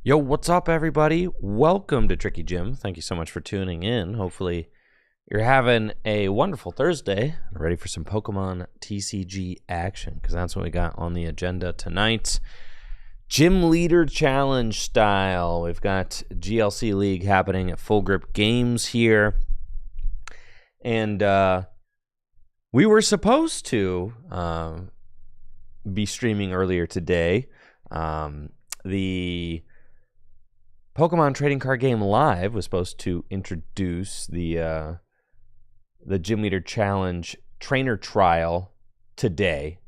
Yo, what's up, everybody? Welcome to Tricky Jim. Thank you so much for tuning in. Hopefully, you're having a wonderful Thursday and ready for some Pokemon TCG action, because that's what we got on the agenda tonight. Gym Leader Challenge style. We've got GLC League happening at Full Grip Games here. And we were supposed to be streaming earlier today. The Pokemon Trading Card Game Live was supposed to introduce the Gym Leader Challenge Trainer Trial today,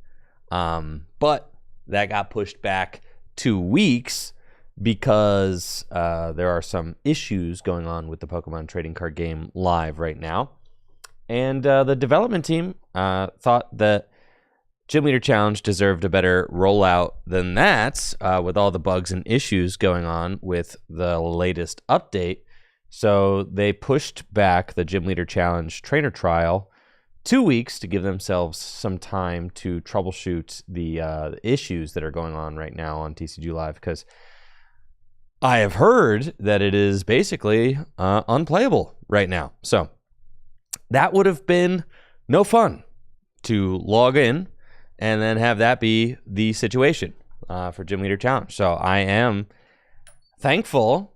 but that got pushed back 2 weeks because there are some issues going on with the Pokemon Trading Card Game Live right now, and the development team thought that Gym Leader Challenge deserved a better rollout than that, with all the bugs and issues going on with the latest update. So they pushed back the Gym Leader Challenge Trainer Trial 2 weeks to give themselves some time to troubleshoot the issues that are going on right now on TCG Live, because I have heard that it is basically unplayable right now. So that would have been no fun to log in and then have that be the situation for Gym Leader Challenge. So I am thankful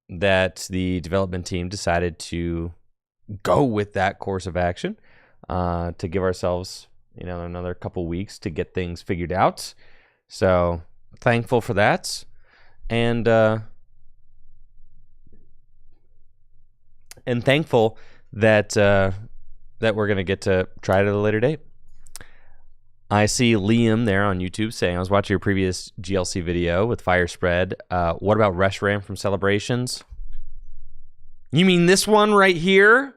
that the development team decided to go with that course of action, to give ourselves, another couple weeks to get things figured out. So thankful for that, and thankful that that we're gonna get to try it at a later date. I see Liam there on YouTube saying, I was watching your previous GLC video with Fire Spread. What about Reshiram from Celebrations? You mean this one right here?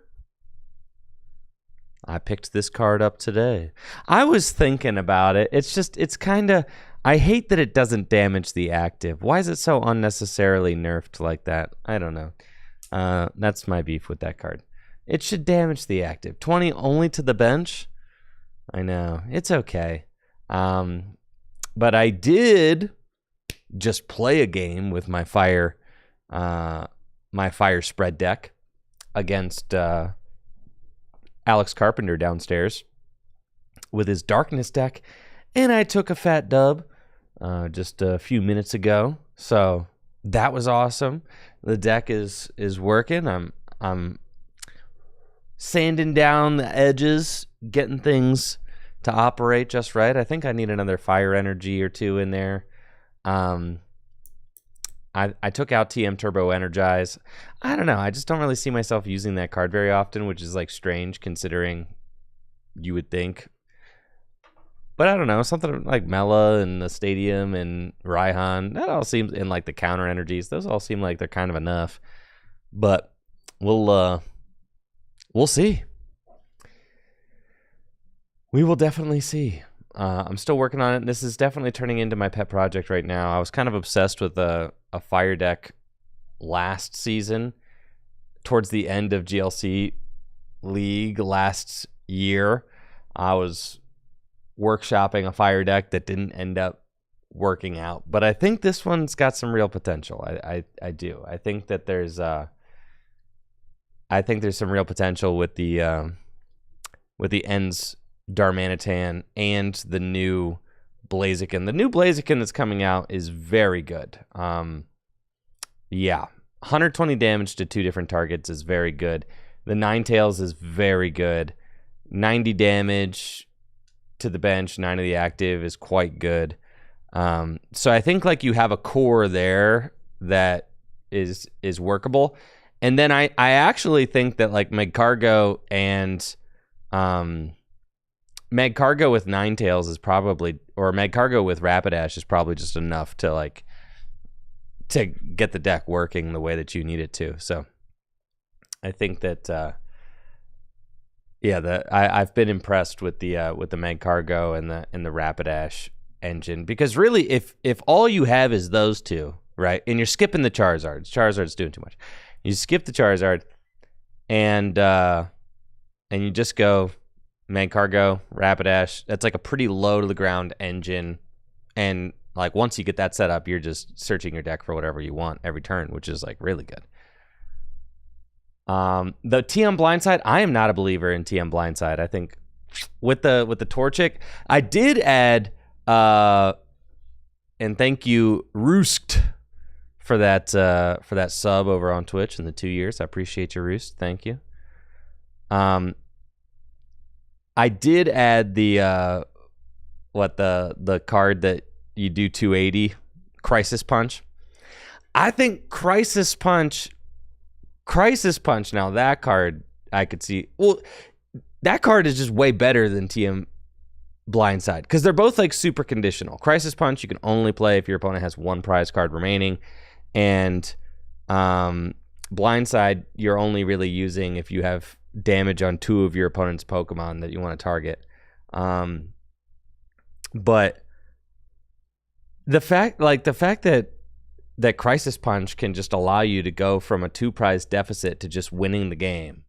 I picked this card up today. I was thinking about it. It's kind of, I hate that it doesn't damage the active. Why is it so unnecessarily nerfed like that? I don't know. That's my beef with that card. It should damage the active. 20 only to the bench? I know. It's okay. But I did just play a game with my Fire Spread deck against Alex Carpenter downstairs with his Darkness deck, and I took a fat dub just a few minutes ago. So that was awesome. The deck is working. I'm sanding down the edges, getting things to operate just right. I think I need another fire energy or two in there. I took out TM Turbo Energize. I don't know. I just don't really see myself using that card very often, which is like strange considering you would think. But I don't know. Something like Mela and the Stadium and Raihan, that all seems, in like the counter energies, those all seem like they're kind of enough. But we'll see. We will definitely see. I'm still working on it. This is definitely turning into my pet project right now. I was kind of obsessed with a fire deck last season, towards the end of GLC League last year. I was workshopping a fire deck that didn't end up working out, but I think this one's got some real potential. I do. I think that there's some real potential with the Ends Darmanitan and the new Blaziken. The new Blaziken that's coming out is very good. Yeah, 120 damage to 2 different targets is very good. The Ninetales is very good. 90 damage to the bench, 9 of the active is quite good. So I think like you have a core there that is workable. And then I actually think that like Magcargo and Magcargo with Ninetales is probably, or Magcargo with Rapidash is probably just enough to get the deck working the way that you need it to. So I think that I've been impressed with the Magcargo and the Rapidash engine, because really if all you have is those two, right, and you're skipping the Charizard's doing too much. You skip the Charizard and you just go Magcargo, Rapidash. That's like a pretty low to the ground engine, and Like once you get that set up, you're just searching your deck for whatever you want every turn, which is like really good. The TM Blindside, I am not a believer in TM Blindside. I think with the Torchic, I did add and thank you Roost for that sub over on Twitch in the 2 years. I appreciate you, Roost. Thank you. I did add the card that you do 280, Crisis Punch. I think Crisis Punch, now that card I could see. Well, that card is just way better than TM Blindside because they're both like super conditional. Crisis Punch you can only play if your opponent has one prize card remaining, and Blindside you're only really using if you have damage on 2 of your opponent's Pokemon that you want to target. But the fact that Crisis Punch can just allow you to go from a 2 prize deficit to just winning the game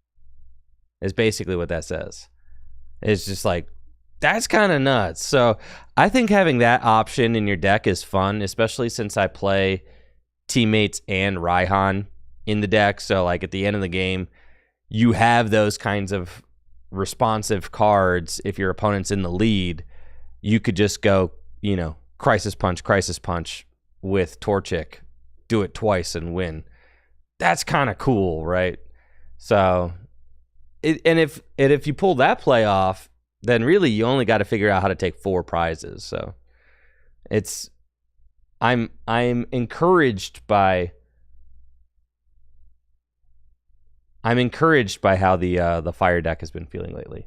is basically what that says. It's just like, that's kind of nuts. So I think having that option in your deck is fun, especially since I play Teammates and Raihan in the deck. So like at the end of the game, you have those kinds of responsive cards. If your opponent's in the lead, you could just go, Crisis Punch with Torchic, do it twice and win. That's kind of cool, right? So, if you pull that play off, then really you only got to figure out how to take 4 prizes. So, I'm encouraged by how the Fire deck has been feeling lately.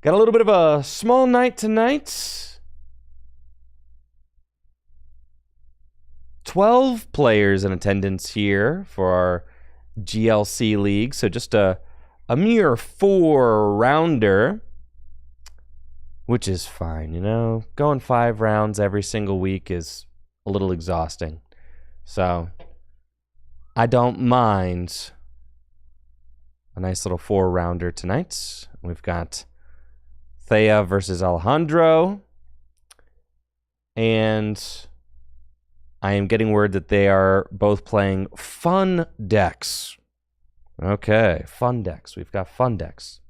Got a little bit of a small night tonight. 12 players in attendance here for our GLC League. So just a mere 4-rounder, which is fine, Going 5 rounds every single week is a little exhausting. So I don't mind a nice little 4-rounder tonight. We've got Thea versus Alejandro. And I am getting word that they are both playing fun decks. Okay, fun decks. We've got fun decks.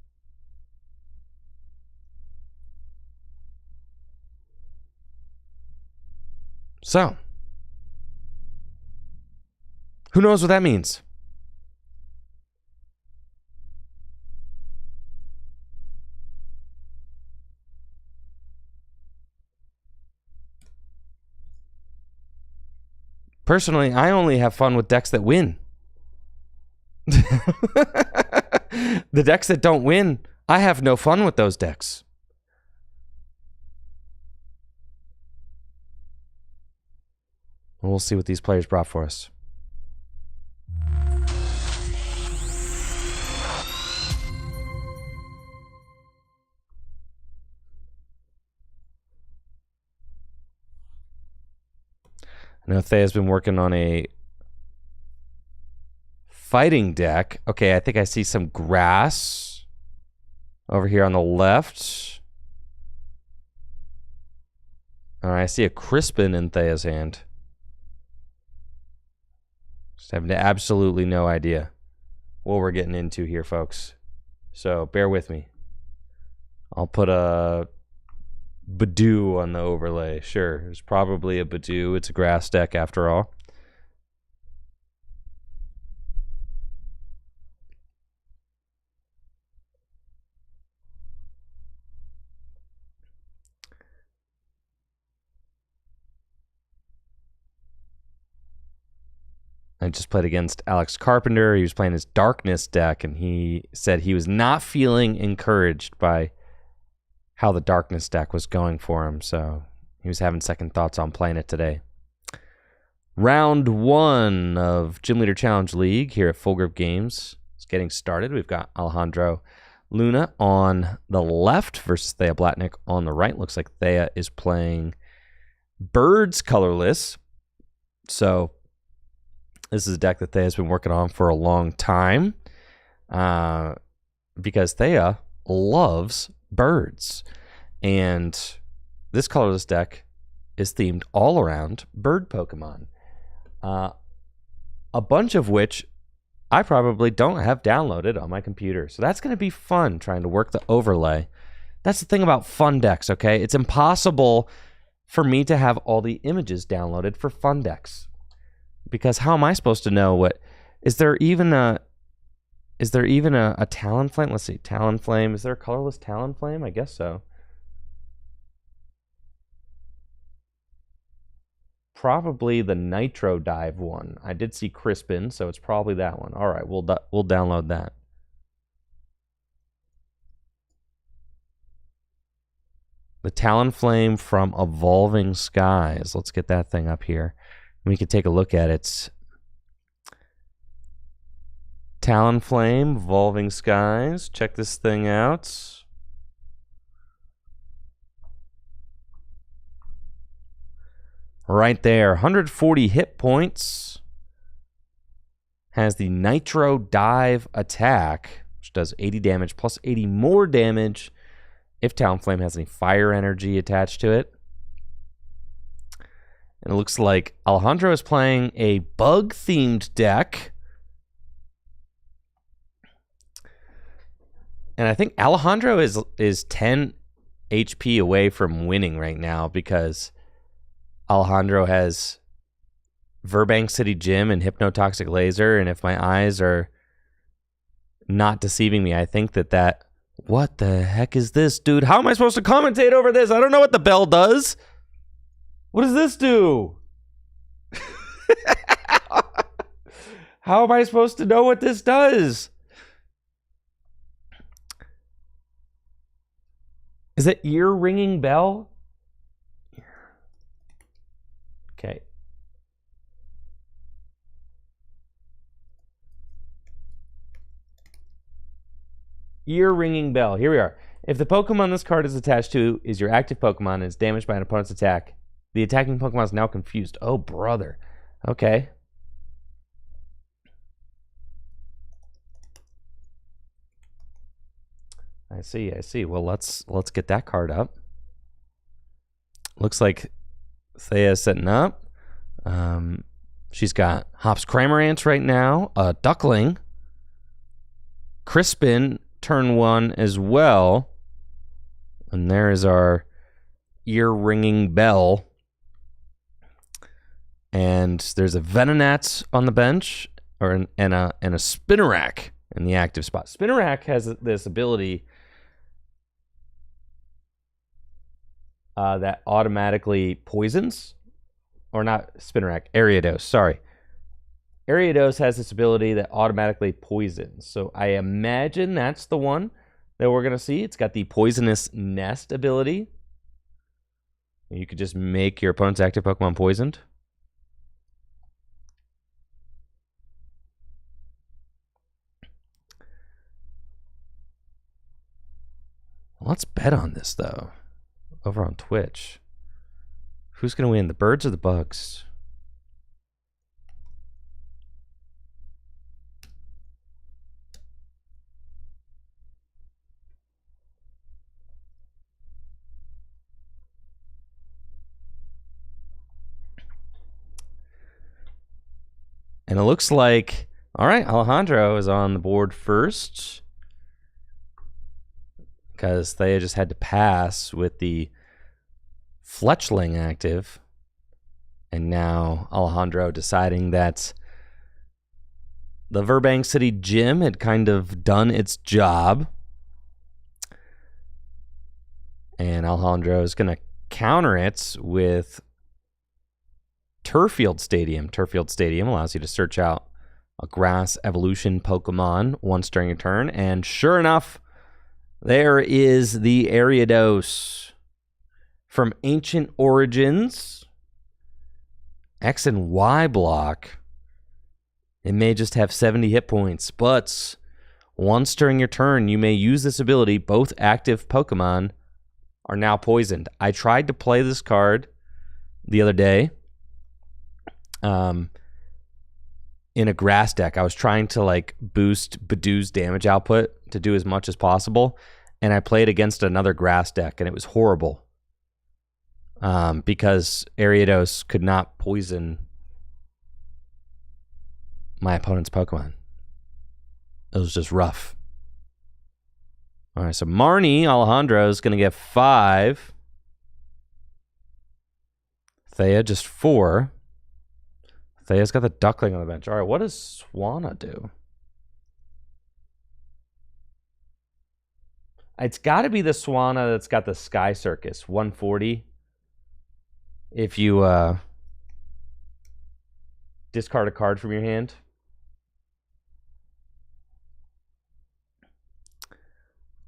So, who knows what that means? Personally, I only have fun with decks that win. The decks that don't win, I have no fun with those decks. We'll see what these players brought for us. I know Thea's been working on a fighting deck. Okay, I think I see some grass over here on the left. I see a Crispin in Thea's hand. Just have absolutely no idea what we're getting into here, folks. So bear with me. I'll put a Badoo on the overlay. Sure, it's probably a Badoo. It's a grass deck after all. I just played against Alex Carpenter. He was playing his Darkness deck, and he said he was not feeling encouraged by how the Darkness deck was going for him, so he was having second thoughts on playing it today. Round 1 of Gym Leader Challenge League here at Full Grip Games is getting started. We've got Alejandro Luna on the left versus Thea Blatnick on the right. Looks like Thea is playing Birds Colorless, so this is a deck that Thea's been working on for a long time because Thea loves birds. And this colorless deck is themed all around bird Pokemon. A bunch of which I probably don't have downloaded on my computer. So that's going to be fun trying to work the overlay. That's the thing about fun decks, okay? It's impossible for me to have all the images downloaded for fun decks. Because how am I supposed to know what... Is there even a Talonflame? Let's see. Talonflame. Is there a colorless Talonflame? I guess so. Probably the Nitro Dive one. I did see Crispin, so it's probably that one. All right, we'll download that. The Talonflame from Evolving Skies. Let's get that thing up here. We can take a look at it. Talonflame, Evolving Skies. Check this thing out. Right there, 140 hit points. Has the Nitro Dive attack, which does 80 damage plus 80 more damage if Talonflame has any fire energy attached to it. And it looks like Alejandro is playing a bug-themed deck. And I think Alejandro is 10 HP away from winning right now because Alejandro has Verbank City Gym and Hypnotoxic Laser, and if my eyes are not deceiving me, I think that... What the heck is this, dude? How am I supposed to commentate over this? I don't know what the bell does. What does this do? How am I supposed to know what this does? Is it ear ringing bell? Okay. Ear ringing bell. Here we are. If the Pokemon this card is attached to is your active Pokemon and is damaged by an opponent's attack, the attacking Pokemon is now confused. Oh, brother. Okay. I see. Well, let's get that card up. Looks like Thea's setting up. She's got Hops Cramorant right now, a Duckling, Crispin turn 1 as well, and there is our ear ringing bell. And there's a Venonat on the bench, and a Spinarak in the active spot. Spinarak has this ability that automatically poisons. Or not Spinarak, Ariados, sorry. Ariados has this ability that automatically poisons. So I imagine that's the one that we're going to see. It's got the Poisonous Nest ability. You could just make your opponent's active Pokemon poisoned. Let's bet on this, though, over on Twitch. Who's going to win, the birds or the bugs? And it looks like, all right, Alejandro is on the board first, because Thea just had to pass with the Fletchling active, and now Alejandro deciding that the Verbank City Gym had kind of done its job, and Alejandro is going to counter it with Turffield Stadium. Turffield Stadium allows you to search out a grass evolution Pokemon once during a turn, and sure enough, there is the Ariados from Ancient Origins. X and Y block. It may just have 70 hit points, but once during your turn, you may use this ability. Both active Pokemon are now poisoned. I tried to play this card the other day in a grass deck. I was trying to like boost Badoo's damage output to do as much as possible, and I played against another grass deck, and it was horrible. because Ariados could not poison my opponent's Pokemon. It was just rough. All right, so Marnie Alejandro is going to get 5. Thea just 4. Thea's got the Duckling on the bench. All right, what does Swanna do? It's got to be the Swanna that's got the Sky Circus, 140. If you discard a card from your hand.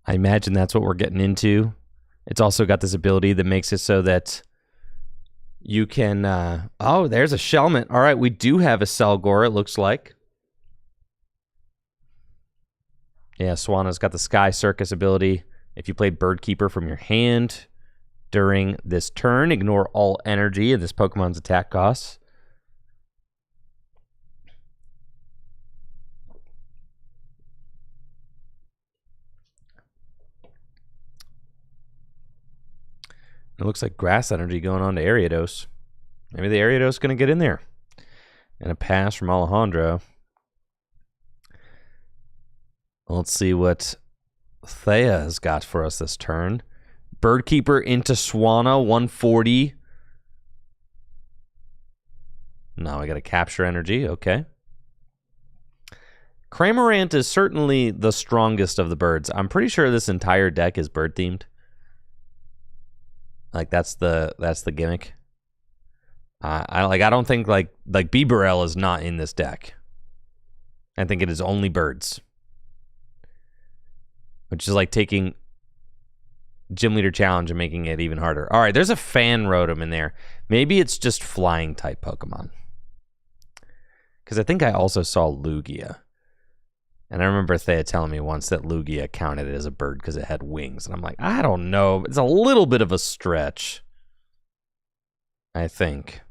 I imagine that's what we're getting into. It's also got this ability that makes it so that you can... oh, there's a Shelmet. All right, we do have a Selgor, it looks like. Yeah, Swanna's got the Sky Circus ability. If you play Birdkeeper from your hand during this turn, ignore all energy of this Pokemon's attack costs. It looks like Grass Energy going on to Ariados. Maybe the Ariados going to get in there. And a pass from Alejandro. Let's see what Thea has got for us this turn. Birdkeeper into Swanna, 140. Now I got to capture energy. Okay. Cramorant is certainly the strongest of the birds. I'm pretty sure this entire deck is bird themed. Like that's the gimmick. I don't think like Bibarel is not in this deck. I think it is only birds. Which is like taking Gym Leader Challenge and making it even harder. All right, there's a Fan Rotom in there. Maybe it's just flying type Pokemon. Because I think I also saw Lugia. And I remember Thea telling me once that Lugia counted as a bird because it had wings. And I'm like, I don't know. It's a little bit of a stretch. I think.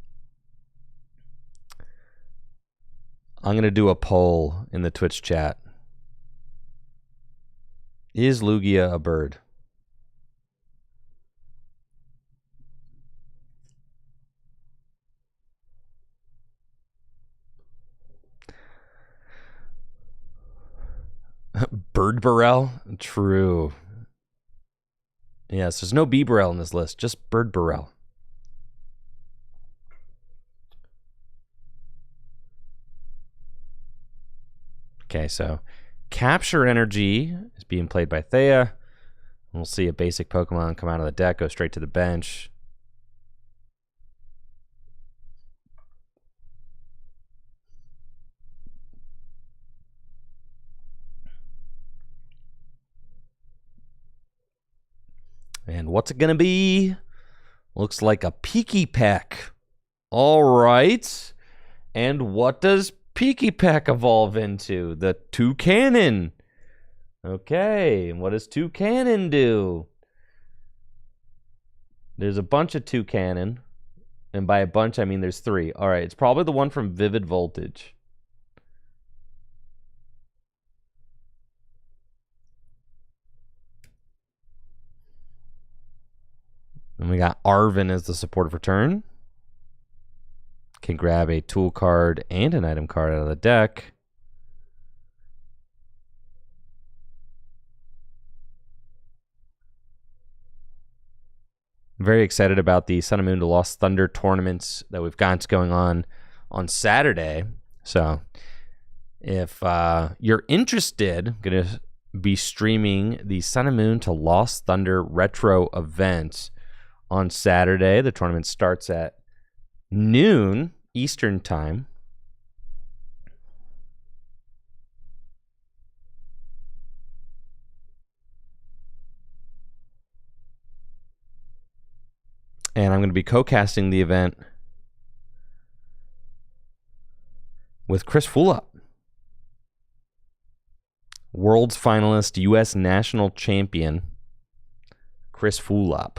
I'm going to do a poll in the Twitch chat. Is Lugia a bird? Bird Burrell? True. Yes, there's no Bibarel in this list, just Bird Burrell. Okay, so Capture Energy is being played by Thea. We'll see a basic Pokemon come out of the deck, go straight to the bench. And what's it going to be? Looks like a Pecky-Peck. All right. And what does Pecky-Peck evolve into? The Toucannon. Okay. And what does Toucannon do? There's a bunch of Toucannon. And by a bunch, I mean there's 3. All right. It's probably the one from Vivid Voltage. And we got Arven as the support for turn. Can grab a tool card and an item card out of the deck. I'm very excited about the Sun and Moon to Lost Thunder tournaments that we've got going on Saturday. So if you're interested, I'm going to be streaming the Sun and Moon to Lost Thunder retro event on Saturday. The tournament starts at noon Eastern time. And I'm going to be co-casting the event with Chris Fulop, World's finalist, U.S. national champion, Chris Fulop.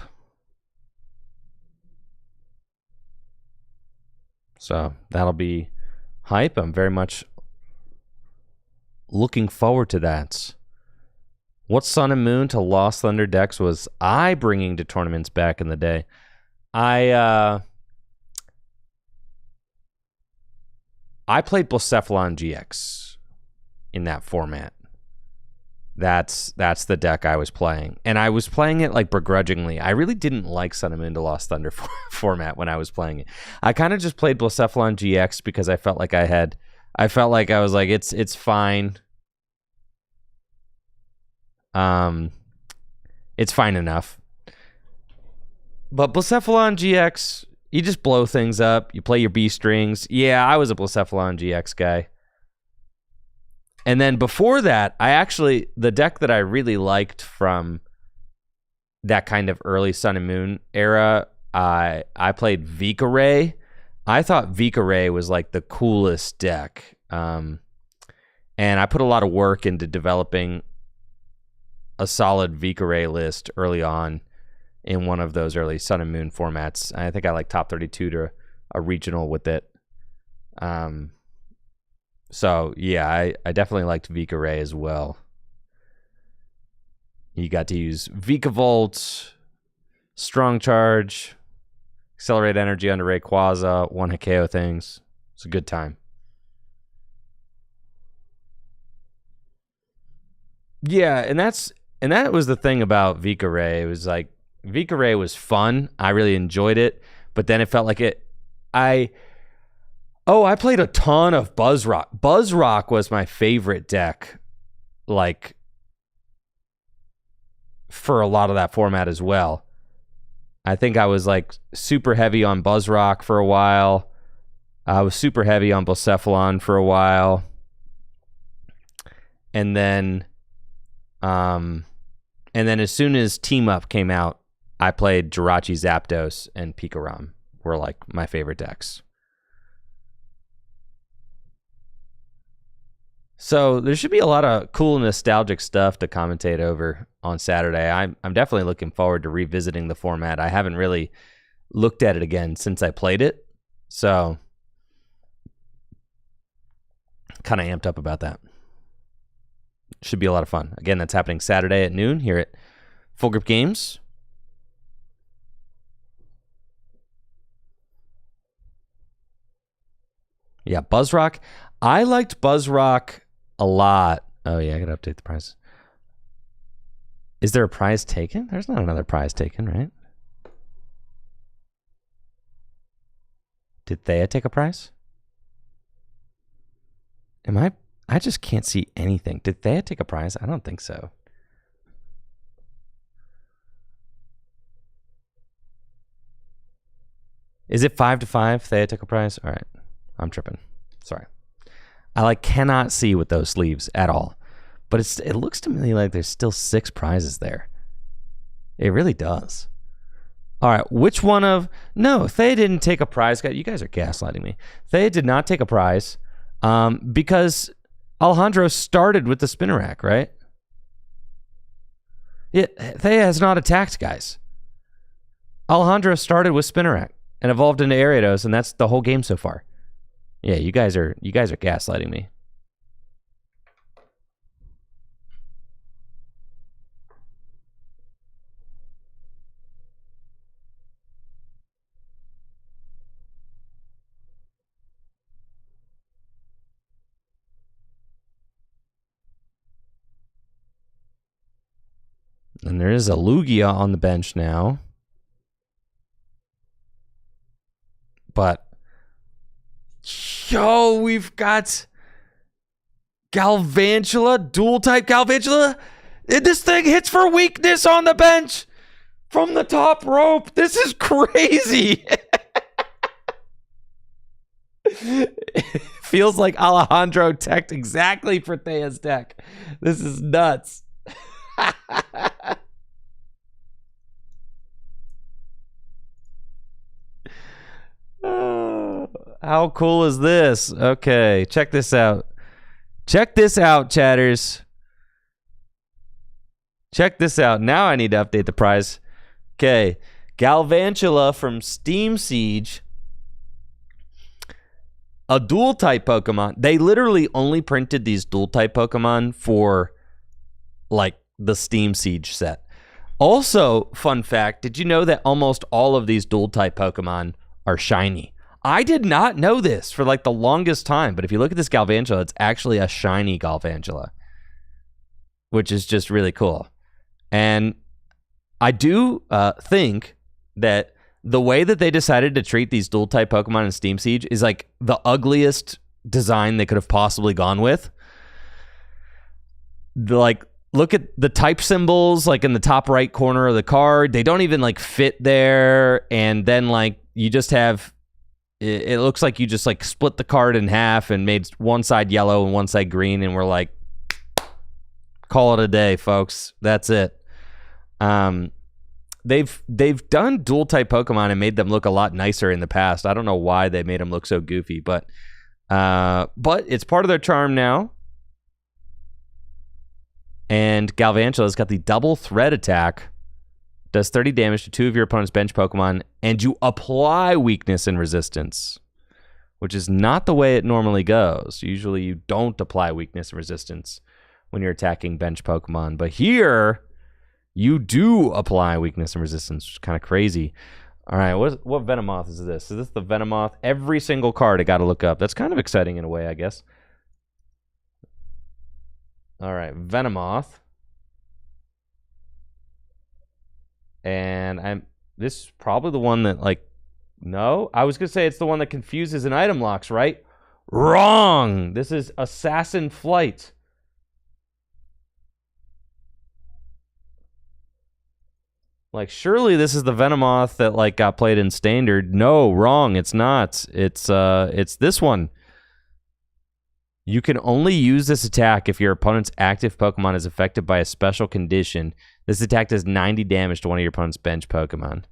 So that'll be hype. I'm very much looking forward to that. What Sun and Moon to Lost Thunder decks was I bringing to tournaments back in the day? I played Blacephalon GX in that format. That's the deck I was playing. And I was playing it like begrudgingly. I really didn't like Sun and Moon to Lost Thunder format when I was playing it. I kind of just played Blacephalon GX because I felt like I was like, it's fine. It's fine enough. But Blacephalon GX, you just blow things up. You play your B strings. Yeah, I was a Blacephalon GX guy. And then before that, the deck that I really liked from that kind of early Sun and Moon era, I played Vika Ray. I thought Vika Ray was like the coolest deck. And I put a lot of work into developing a solid Vika Ray list early on in one of those early Sun and Moon formats. I think I like top 32 to a regional with it. So, yeah, I definitely liked Vika Ray as well. You got to use Vika Volt, Strong Charge, Accelerate Energy under Rayquaza, one hit KO things. It's a good time. Yeah, and that was the thing about Vika Ray. It was like Vika Ray was fun. I really enjoyed it, but then it felt like I played a ton of Buzzrock. Buzzrock was my favorite deck, like, for a lot of that format as well. I think I was, like, super heavy on Buzzrock for a while. I was super heavy on Blacephalon for a while. And then as soon as Team Up came out, I played Jirachi Zapdos and Pikarom were, like, my favorite decks. So there should be a lot of cool nostalgic stuff to commentate over on Saturday. I'm definitely looking forward to revisiting the format. I haven't really looked at it again since I played it, so kind of amped up about that. Should be a lot of fun. Again, that's happening Saturday at noon here at Full Grip Games. Yeah, Buzzrock. I liked Buzzrock a lot. Oh, yeah, I gotta update the prize. Is there a prize taken? There's not another prize taken, right? Did Thea take a prize? I just can't see anything. Did Thea take a prize? I don't think so. Is it 5-5? Thea took a prize? All right. I'm tripping. Sorry. I cannot see with those sleeves at all. But it looks to me like there's still 6 prizes there. It really does. All right, which one of... No, Thea didn't take a prize. You guys are gaslighting me. Thea did not take a prize because Alejandro started with the Spinnerack, right? Yeah, Thea has not attacked, guys. Alejandro started with Spinnerack and evolved into Ariados, and that's the whole game so far. Yeah, you guys are gaslighting me. And there is a Lugia on the bench now. But yo, we've got Galvantula, dual type Galvantula. This thing hits for weakness on the bench from the top rope. This is crazy. Feels like Alejandro teched exactly for Thea's deck. This is nuts. How cool is this? Okay, check this out. Check this out, chatters. Check this out. Now I need to update the prize. Okay, Galvantula from Steam Siege. A dual type Pokemon. They literally only printed these dual type Pokemon for like the Steam Siege set. Also, fun fact, did you know that almost all of these dual-type Pokemon are shiny? I did not know this for like the longest time, but if you look at this Galvantula, it's actually a shiny Galvantula, which is just really cool. And I do think that the way that they decided to treat these dual-type Pokemon in Steam Siege is like the ugliest design they could have possibly gone with. Like, look at the type symbols like in the top right corner of the card. They don't even like fit there. And then like you just have, it looks like you just like split the card in half and made one side yellow and one side green. And we're like, call it a day, folks. That's it. They've done dual type Pokemon and made them look a lot nicer in the past. I don't know why they made them look so goofy, but it's part of their charm now. And Galvantula's got the double threat attack. Does 30 damage to 2 of your opponent's bench Pokemon, and you apply weakness and resistance, which is not the way it normally goes. Usually you don't apply weakness and resistance when you're attacking bench Pokemon. But here, you do apply weakness and resistance, which is kind of crazy. All right, what Venomoth is this? Is this the Venomoth? Every single card I got to look up. That's kind of exciting in a way, I guess. All right, Venomoth. And this is probably the one that, like, no? I was going to say it's the one that confuses and item locks, right? Wrong! This is Assassin Flight. Like, surely this is the Venomoth that, like, got played in Standard. No, wrong, it's not. It's this one. You can only use this attack if your opponent's active Pokemon is affected by a special condition. This attack does 90 damage to one of your opponent's bench Pokemon.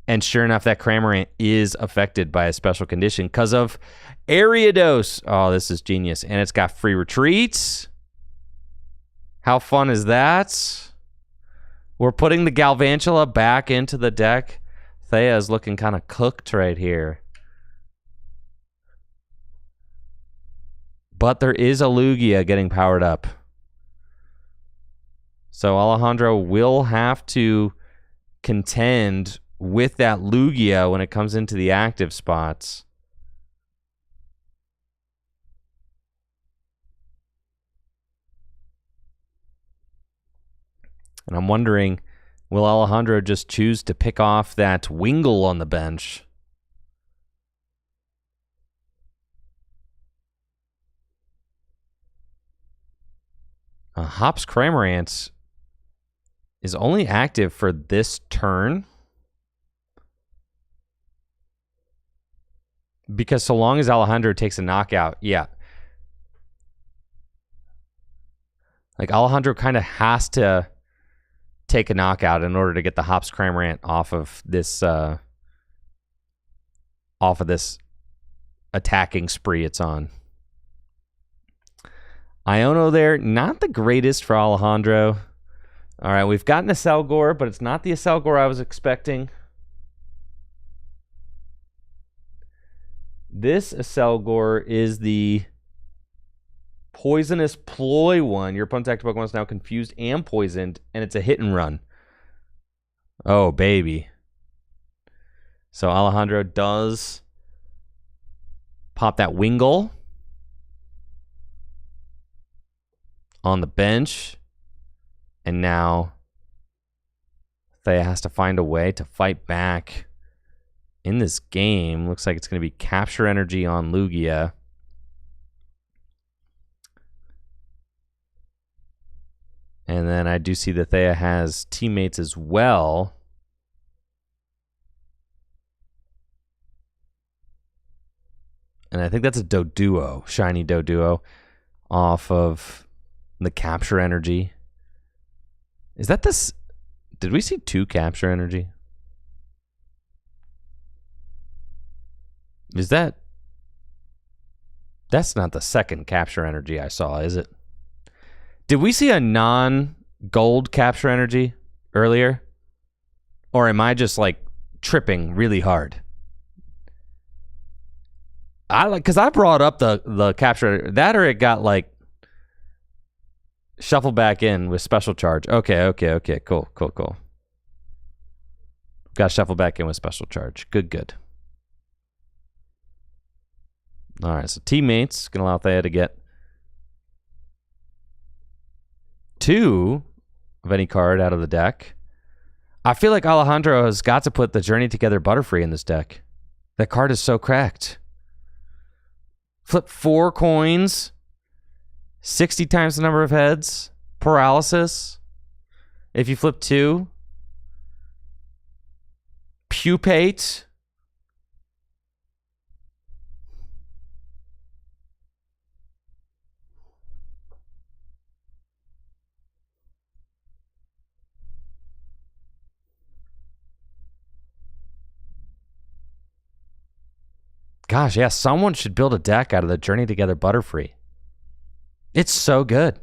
And sure enough, that Cramorant is affected by a special condition because of Ariados. Oh, this is genius. And it's got free retreats. How fun is that? We're putting the Galvantula back into the deck. Thea is looking kind of cooked right here. But there is a Lugia getting powered up. So Alejandro will have to contend with that Lugia when it comes into the active spots. And I'm wondering, will Alejandro just choose to pick off that Wingull on the bench? Hops Cramorant is only active for this turn. Because so long as Alejandro takes a knockout, yeah. Like, Alejandro kind of has to take a knockout in order to get the Hops Cramorant off of this attacking spree it's on. Iono there, not the greatest for Alejandro. All right, we've gotten a Selgor, but it's not the Selgor I was expecting. This Selgor is the Poisonous Ploy one. Your opponent's active Pokemon is now confused and poisoned, and it's a hit and run. Oh, baby. So Alejandro does pop that Wingull on the bench, and now Thea has to find a way to fight back in this game. Looks like it's going to be Capture Energy on Lugia. And then I do see that Thea has teammates as well. And I think that's a Doduo, shiny Doduo, off of the Capture Energy. Is that this? Did we see 2 Capture Energy? Is that? That's not the second Capture Energy I saw, is it? Did we see a non-gold Capture Energy earlier? Or am I just like tripping really hard? Because I brought up the Capture that, or it got like Shuffle back in with special charge. Okay. Cool. Got to shuffle back in with special charge. Good. All right, so teammates can allow Thea to get 2 of any card out of the deck. I feel like Alejandro has got to put the Journey Together Butterfree in this deck. That card is so cracked. Flip 4 coins, 60 times the number of heads, paralysis. If you flip 2, pupate. Gosh, yeah, someone should build a deck out of the Journey Together Butterfree. It's so good.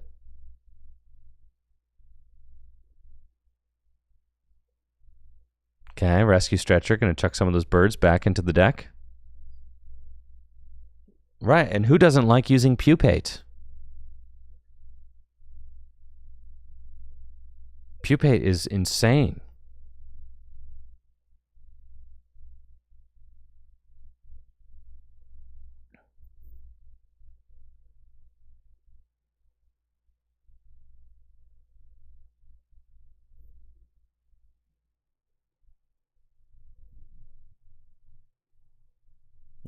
Okay, Rescue Stretcher. Going to chuck some of those birds back into the deck. Right, and who doesn't like using pupate? Pupate is insane.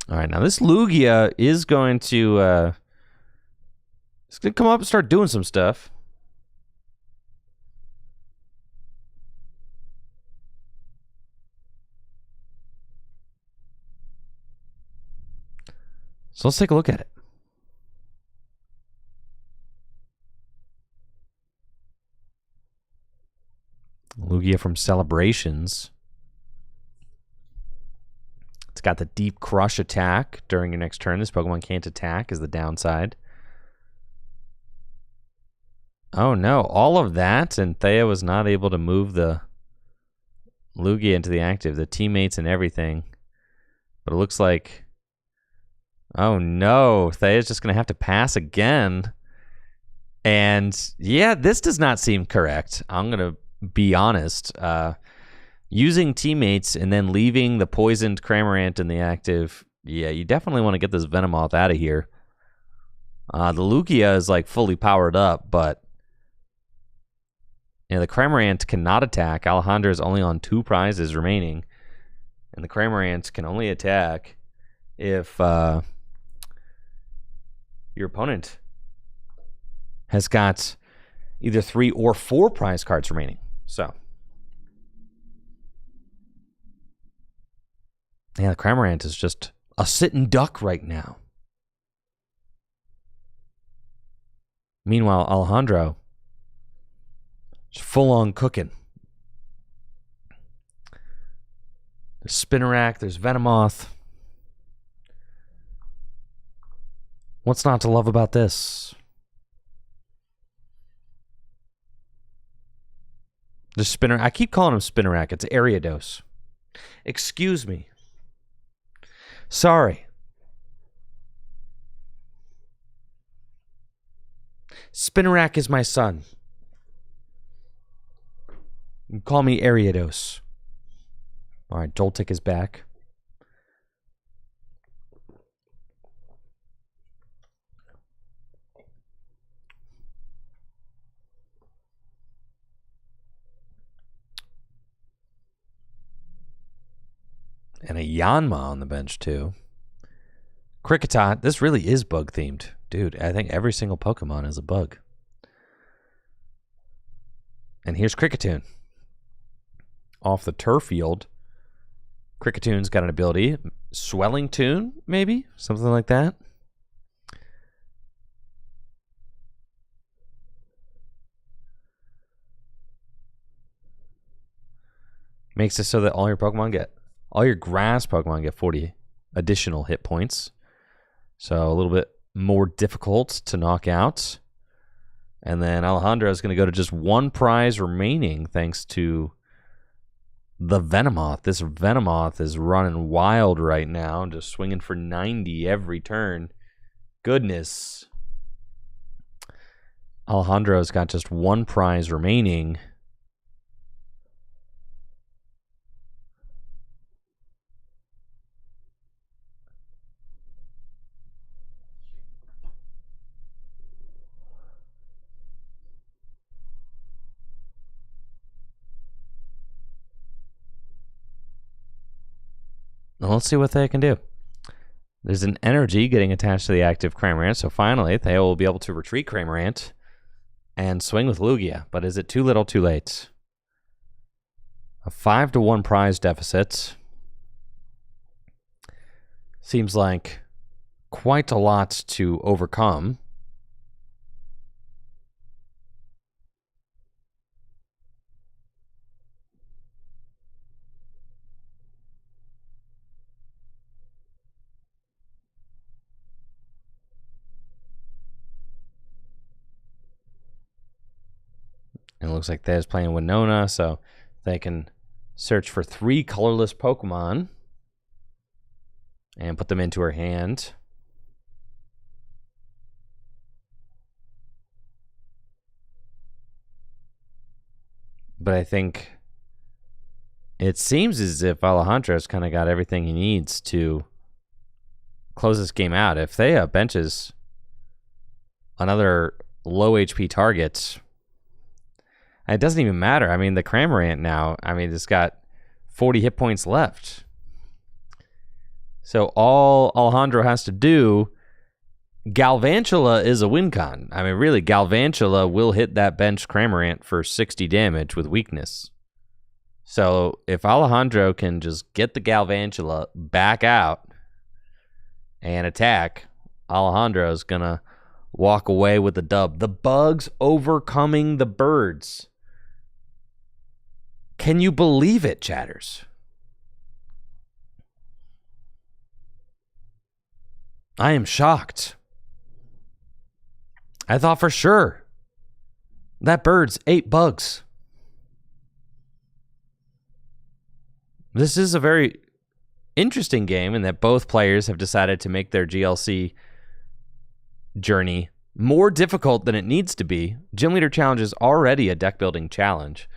All right, now this Lugia is going to it's going to come up and start doing some stuff. So let's take a look at it. Lugia from Celebrations. It's got the Deep Crush attack during your next turn. This Pokemon can't attack is the downside. Oh no, all of that, and Thea was not able to move the Lugia into the active, the teammates and everything. But it looks like, oh no, Thea's just going to have to pass again. And yeah, this does not seem correct. I'm going to be honest. Using teammates and then leaving the poisoned Cramorant in the active, yeah, you definitely want to get this Venomoth out of here. The Lugia is like fully powered up, but you know, the Cramorant cannot attack. Alejandro is only on 2 prizes remaining, and the Cramorant can only attack if your opponent has got either 3 or 4 prize cards remaining. So, yeah, the Cramorant is just a sitting duck right now. Meanwhile, Alejandro is full on cooking. There's Spinarak, there's Venomoth. What's not to love about this? The Spinner. I keep calling him Spinarak. It's Ariados. Excuse me. Sorry. Spinarak is my son. You can call me Ariados. All right, Joltik is back. And a Yanma on the bench, too. Kricketot. This really is bug-themed. Dude, I think every single Pokemon is a bug. And here's Kricketune. Off the turf field. Kricketune got an ability. Swelling Tune, maybe? Something like that. Makes it so that all your grass Pokemon get 40 additional hit points. So a little bit more difficult to knock out. And then Alejandro is going to go to just 1 prize remaining thanks to the Venomoth. This Venomoth is running wild right now, just swinging for 90 every turn. Goodness. Alejandro's got just one prize remaining. Well, let's see what they can do. There's an energy getting attached to the active Cramorant, so finally they will be able to retreat Cramorant and swing with Lugia. But is it too little, too late? A 5-1 prize deficit. Seems like quite a lot to overcome. And it looks like Thea's playing Winona, so they can search for 3 colorless Pokemon and put them into her hand. But I think it seems as if Alejandro's kind of got everything he needs to close this game out. If Thea benches another low HP target, it doesn't even matter. I mean, the Cramorant now, I mean, it's got 40 hit points left. So all Alejandro has to do, Galvantula is a win con. I mean, really, Galvantula will hit that bench Cramorant for 60 damage with weakness. So if Alejandro can just get the Galvantula back out and attack, Alejandro's going to walk away with the dub. The bugs overcoming the birds. Can you believe it, chatters? I am shocked. I thought for sure that birds ate bugs. This is a very interesting game in that both players have decided to make their GLC journey more difficult than it needs to be. Gym Leader Challenge is already a deck building challenge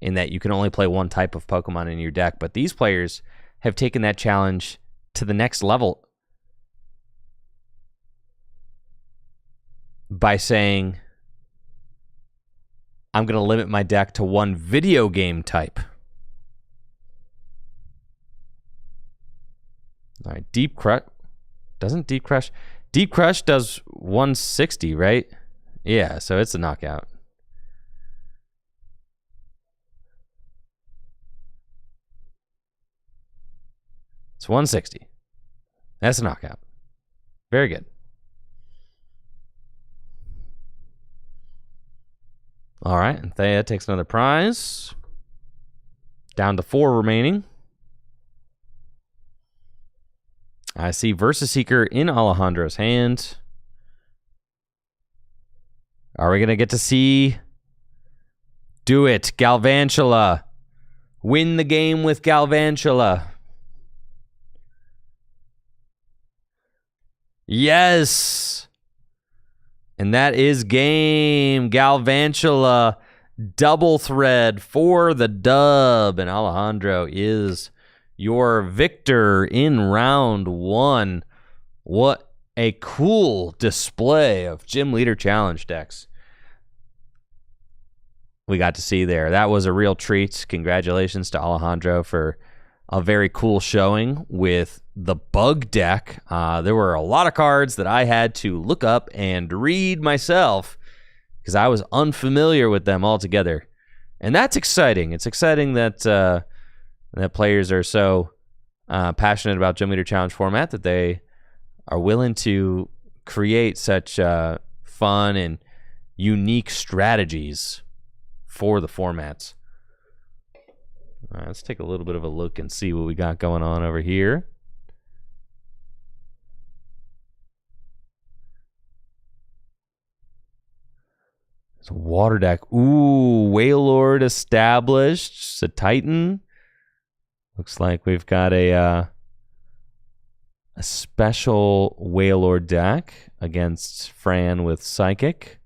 in that you can only play one type of Pokemon in your deck, but these players have taken that challenge to the next level by saying, I'm going to limit my deck to one video game type. All right, Deep Crush. Doesn't Deep Crush? Deep Crush does 160, right? Yeah, so it's a knockout. It's 160. That's a knockout. Very good. All right, and Thea takes another prize. Down to 4 remaining. I see Versus Seeker in Alejandro's hand. Are we going to get to see? Do it, Galvantula. Win the game with Galvantula. Yes. And that is game. Galvantula double thread for the dub. And Alejandro is your victor in round 1. What a cool display of Gym Leader Challenge decks we got to see there. That was a real treat. Congratulations to Alejandro for a very cool showing with the bug deck. There were a lot of cards that I had to look up and read myself because I was unfamiliar with them altogether. And that's exciting. It's exciting that that players are so passionate about Gym Leader Challenge format that they are willing to create such fun and unique strategies for the formats. All right, let's take a little bit of a look and see what we got going on over here. It's a water deck. Ooh, Wailord established. It's a Titan. Looks like we've got a special Wailord deck against Fran with Psychic.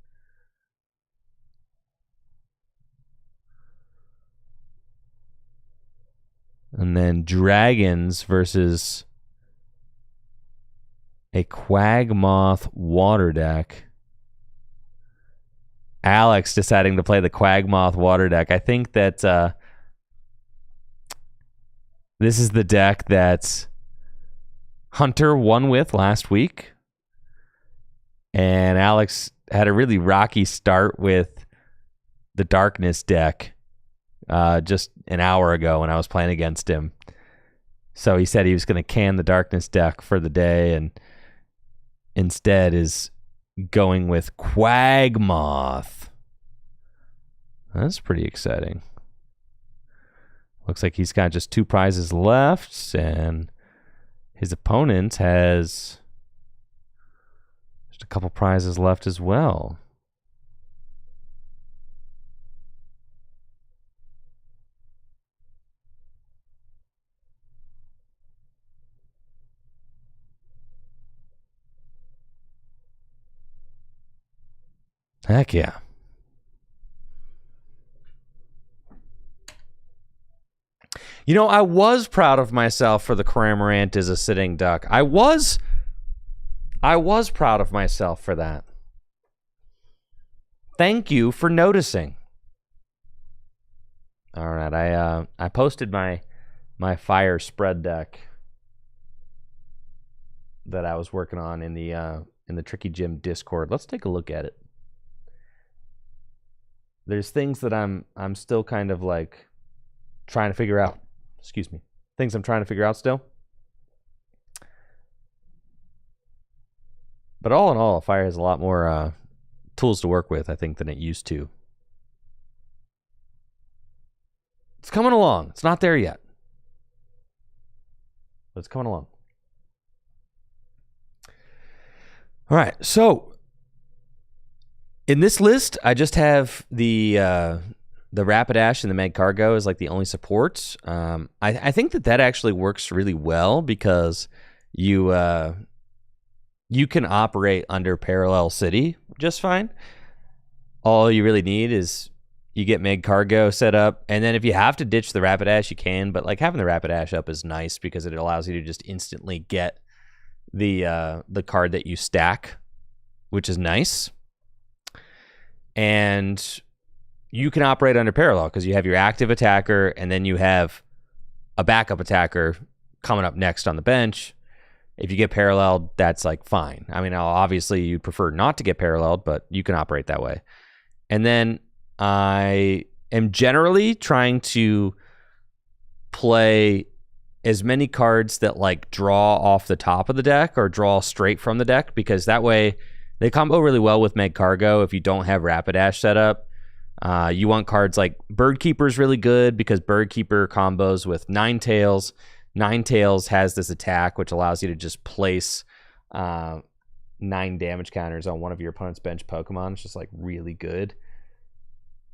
And then Dragons versus a Quagmoth water deck. Alex deciding to play the Quagmoth water deck. I think that this is the deck that Hunter won with last week. And Alex had a really rocky start with the Darkness deck just an hour ago when I was playing against him. So he said he was going to can the Darkness deck for the day and instead is going with Quagmoth. That's pretty exciting. Looks like he's got just 2 prizes left, and his opponent has just a couple prizes left as well. Heck yeah. You know, I was proud of myself for the Cramorant as a sitting duck. I was proud of myself for that. Thank you for noticing. All right, I posted my fire spread deck that I was working on in the Tricky Gym Discord. Let's take a look at it. There's things that I'm still kind of like trying to figure out. Excuse me. Things I'm trying to figure out still. But all in all, Fire has a lot more tools to work with, I think, than it used to. It's coming along. It's not there yet. But it's coming along. All right, so in this list, I just have the Rapidash and the Magcargo as like the only supports. I think that actually works really well because you can operate under Parallel City just fine. All you really need is you get Magcargo set up, and then if you have to ditch the Rapidash, you can. But like having the Rapidash up is nice because it allows you to just instantly get the card that you stack, which is nice. And you can operate under Parallel because you have your active attacker and then you have a backup attacker coming up next on the bench. If you get paralleled, that's like fine. I mean, obviously you prefer not to get paralleled, but you can operate that way. And then I am generally trying to play as many cards that like draw off the top of the deck or draw straight from the deck, because that way they combo really well with Magcargo if you don't have Rapidash set up. You want cards like Birdkeeper is really good because Birdkeeper combos with Ninetales. Ninetales has this attack which allows you to just place 9 damage counters on one of your opponent's bench Pokemon. It's just like really good.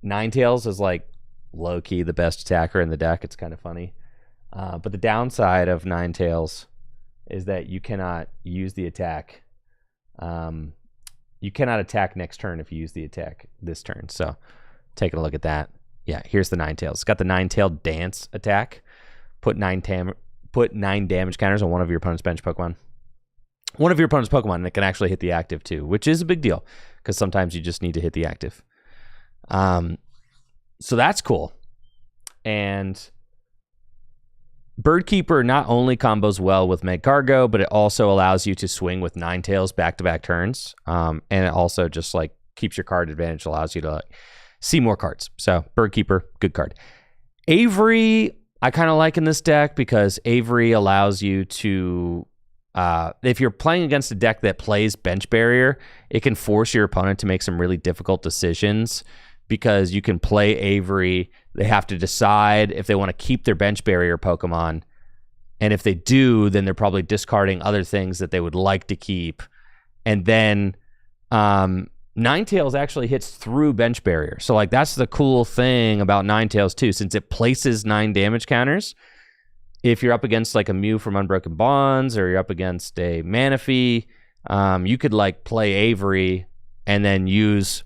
Ninetales is like low-key the best attacker in the deck. It's kind of funny. But the downside of Ninetales is that you cannot use the attack. You cannot attack next turn if you use the attack this turn. So taking a look at that. Yeah, here's the Ninetales. It's got the Ninetail Dance attack. Put 9 damage counters on one of your opponent's bench Pokemon. One of your opponent's Pokemon that can actually hit the active too, which is a big deal because sometimes you just need to hit the active. So that's cool. And Birdkeeper not only combos well with Magcargo, but it also allows you to swing with Ninetales back-to-back turns. And it also just like keeps your card advantage, allows you to like see more cards. So Birdkeeper, good card. Avery, I kind of like in this deck because Avery allows you to, if you're playing against a deck that plays Bench Barrier, it can force your opponent to make some really difficult decisions because you can play Avery. They have to decide if they want to keep their Bench Barrier Pokemon. And if they do, then they're probably discarding other things that they would like to keep. And then Ninetales actually hits through Bench Barrier. So like that's the cool thing about Ninetales too, since it places 9 damage counters. If you're up against like a Mew from Unbroken Bonds or you're up against a Manaphy, you could like play Avery and then use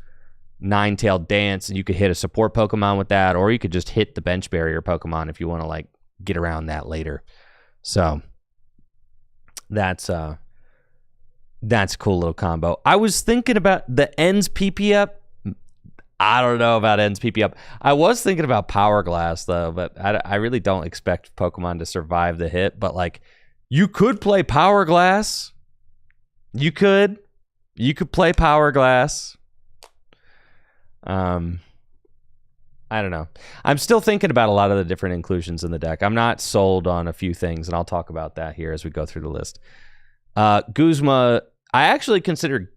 Ninetail Dance and you could hit a support Pokemon with that, or you could just hit the Bench Barrier Pokemon if you want to like get around that later. So that's a cool little combo. I was thinking about the ends PP up. I don't know about ends PP up. I was thinking about Power Glass though, but I really don't expect Pokemon to survive the hit. But like, you could play Power Glass. You could play Power Glass. I don't know. I'm still thinking about a lot of the different inclusions in the deck. I'm not sold on a few things, and I'll talk about that here as we go through the list. Guzma, I actually considered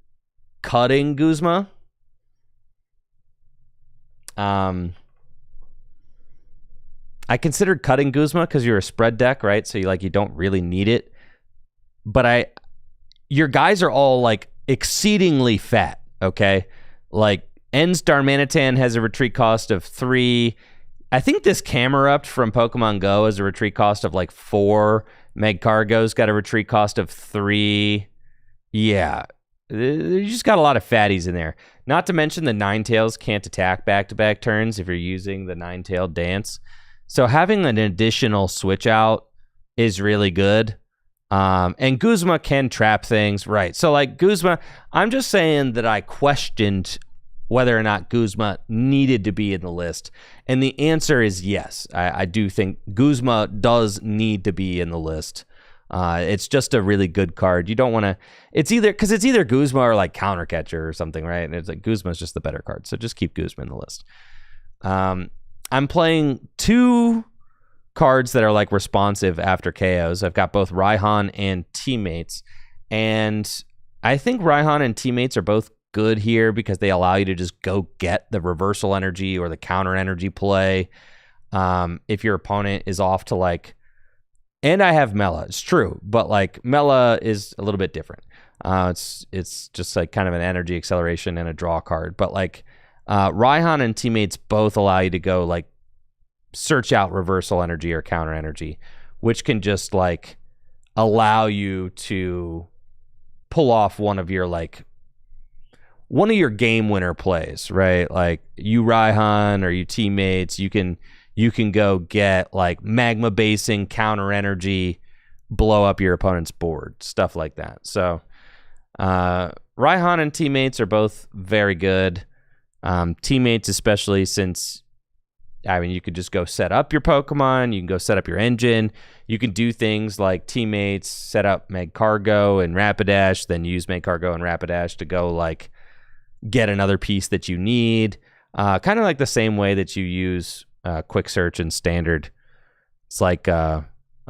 cutting Guzma. I considered cutting Guzma because you're a spread deck, right? So you don't really need it. But your guys are all like exceedingly fat, okay? Like Ends Darmanitan has a retreat cost of 3. I think this Camerupt from Pokemon Go has a retreat cost of like 4. Magcargo's got a retreat cost of 3. Yeah. You just got a lot of fatties in there. Not to mention the Ninetales can't attack back-to-back turns if you're using the Ninetale Dance. So having an additional switch out is really good. And Guzma can trap things, right? So like Guzma, I'm just saying that I questioned whether or not Guzma needed to be in the list. And the answer is yes. I do think Guzma does need to be in the list. It's just a really good card. You don't want to... It's either Guzma or like Counter Catcher or something, right? And it's like Guzma's just the better card. So just keep Guzma in the list. I'm playing 2 cards that are like responsive after KOs. I've got both Raihan and Teammates. And I think Raihan and Teammates are both good here because they allow you to just go get the reversal energy or the counter energy play. If your opponent is off to like... And I have Mela, it's true, but like Mela is a little bit different. It's just like kind of an energy acceleration and a draw card. But like Raihan and Teammates both allow you to go like search out reversal energy or counter energy, which can just like allow you to pull off one of your game winner plays, right? Like you Raihan or you Teammates, you can go get like magma basing, counter energy, blow up your opponent's board, stuff like that. So Raihan and Teammates are both very good. Teammates, especially since, I mean, you could just go set up your Pokemon, you can go set up your engine, you can do things like Teammates, set up Magcargo and Rapidash, then use Magcargo and Rapidash to go like get another piece that you need. Kind of like the same way that you use Quick Search and Standard. It's like a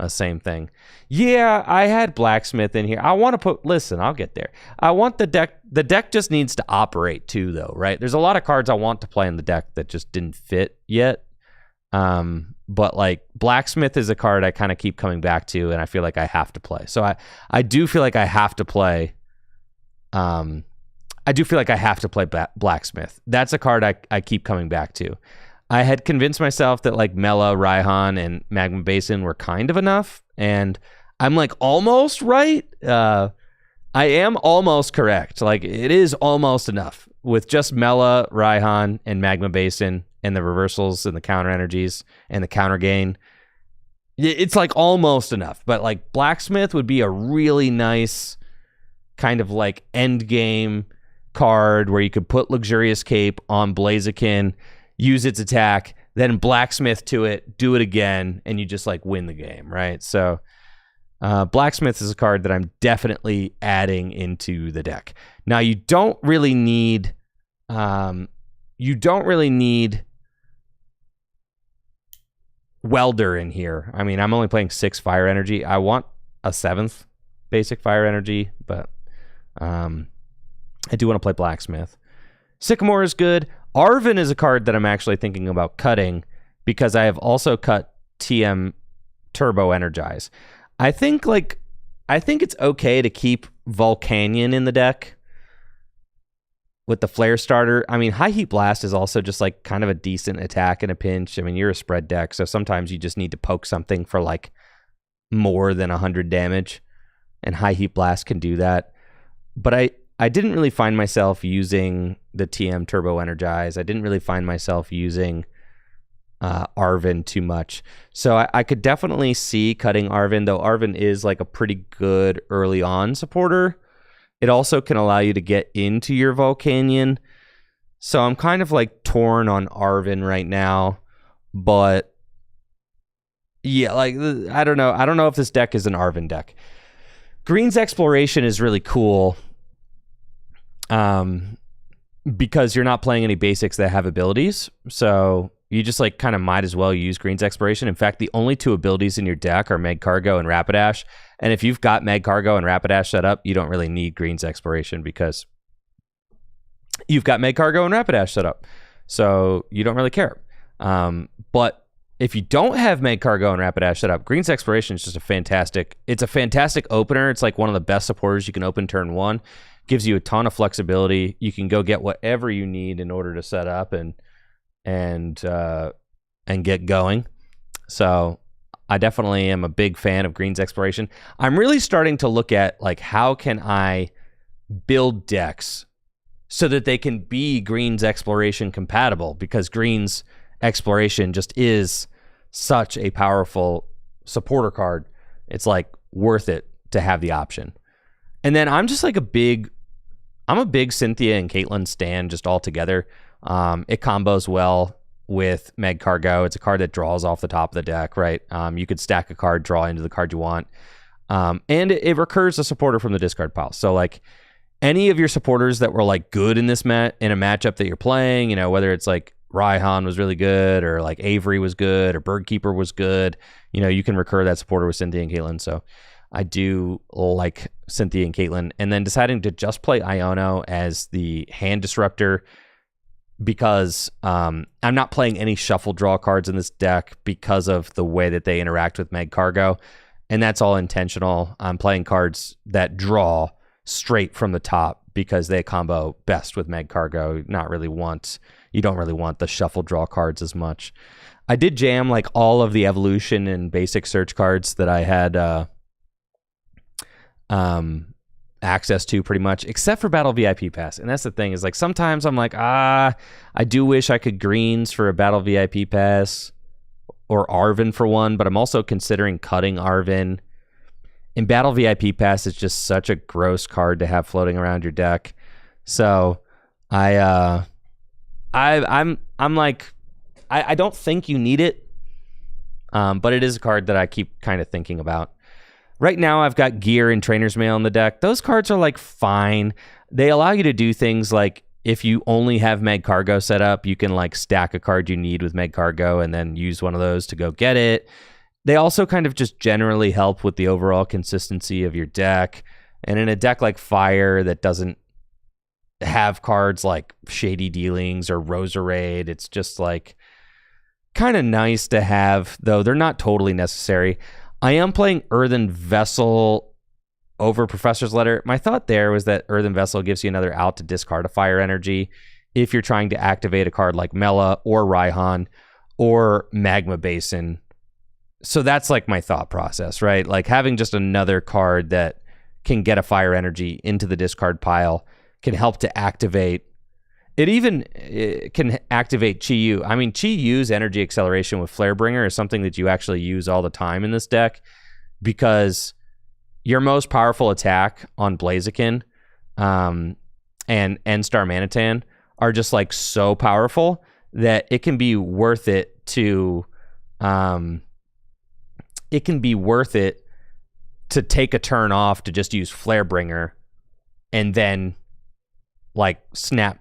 same thing. Yeah, I had Blacksmith in here. I want to listen, I'll get there. I want the deck just needs to operate too, though, right? There's a lot of cards I want to play in the deck that just didn't fit yet. But like Blacksmith is a card I kind of keep coming back to, and I feel like I have to play. So I do feel like I have to play. I do feel like I have to play Blacksmith. That's a card I keep coming back to. I had convinced myself that like Mela, Raihan, and Magma Basin were kind of enough, and I'm like almost right. I am almost correct. Like it is almost enough with just Mela, Raihan, and Magma Basin, and the reversals and the counter energies and the counter gain. It's like almost enough, but like Blacksmith would be a really nice kind of like end game card where you could put Luxurious Cape on Blaziken, use its attack, then Blacksmith to it, do it again, and you just like win the game, right? So Blacksmith is a card that I'm definitely adding into the deck. Now you don't really need Welder in here. I mean, I'm only playing 6 fire energy. I want a 7th basic fire energy, but I do want to play Blacksmith. Sycamore is good. Arven is a card that I'm actually thinking about cutting because I have also cut TM Turbo Energize. I think it's okay to keep Volcanion in the deck with the Flare Starter. I mean, High Heat Blast is also just like kind of a decent attack in a pinch. I mean, you're a spread deck, so sometimes you just need to poke something for like more than 100 damage, and High Heat Blast can do that. But I didn't really find myself using the TM Turbo Energize. I didn't really find myself using Arvin too much. So I could definitely see cutting Arvin, though Arvin is like a pretty good early on supporter. It also can allow you to get into your Volcanion. So I'm kind of like torn on Arvin right now. But yeah, like I don't know. I don't know if this deck is an Arvin deck. Green's Exploration is really cool. Because you're not playing any basics that have abilities. So you just like kind of might as well use Green's Exploration. In fact, the only 2 abilities in your deck are Magcargo and Rapidash. And if you've got Magcargo and Rapidash set up, you don't really need Green's Exploration because you've got Magcargo and Rapidash set up. So you don't really care. But if you don't have Magcargo and Rapidash set up, Green's Exploration is just it's a fantastic opener. It's like one of the best supporters you can open turn 1. Gives you a ton of flexibility. You can go get whatever you need in order to set up and get going. So I definitely am a big fan of Green's Exploration. I'm really starting to look at like how can I build decks so that they can be Green's Exploration compatible, because Green's Exploration just is such a powerful supporter card. It's like worth it to have the option. And then I'm just like I'm a big Cynthia and Caitlyn stan just all together. It combos well with Magcargo. It's a card that draws off the top of the deck, right? You could stack a card, draw into the card you want. And it recurs a supporter from the discard pile. So like any of your supporters that were like good in this in a matchup that you're playing, you know, whether it's like Raihan was really good or like Avery was good or Birdkeeper was good, you know, you can recur that supporter with Cynthia and Caitlyn. So I do like Cynthia and Caitlyn. And then deciding to just play Iono as the hand disruptor because I'm not playing any shuffle draw cards in this deck because of the way that they interact with Magcargo. And that's all intentional. I'm playing cards that draw straight from the top because they combo best with Magcargo. You don't really want the shuffle draw cards as much. I did jam like all of the evolution and basic search cards that I had access to pretty much, except for Battle VIP Pass. And that's the thing, is like sometimes I'm like, I do wish I could greens for a Battle VIP Pass or Arvin for one, but I'm also considering cutting Arvin. In Battle VIP Pass, it's just such a gross card to have floating around your deck. So I'm like, I don't think you need it, but it is a card that I keep kind of thinking about. Right now, I've got Gear and Trainer's Mail in the deck. Those cards are like fine. They allow you to do things like if you only have Magcargo set up, you can like stack a card you need with Magcargo and then use one of those to go get it. They also kind of just generally help with the overall consistency of your deck. And in a deck like Fire that doesn't have cards like Shady Dealings or Roserade, it's just like kind of nice to have, though they're not totally necessary. I am playing Earthen Vessel over Professor's Letter. My thought there was that Earthen Vessel gives you another out to discard a fire energy if you're trying to activate a card like Mela or Raihan or Magma Basin. So that's like my thought process, right? Like having just another card that can get a fire energy into the discard pile can help to activate. It can activate Chi-Yu. I mean, Chi-Yu's energy acceleration with Flarebringer is something that you actually use all the time in this deck because your most powerful attack on Blaziken and N-Star Manatan are just like so powerful that it can be worth it to take a turn off to just use Flarebringer and then like snap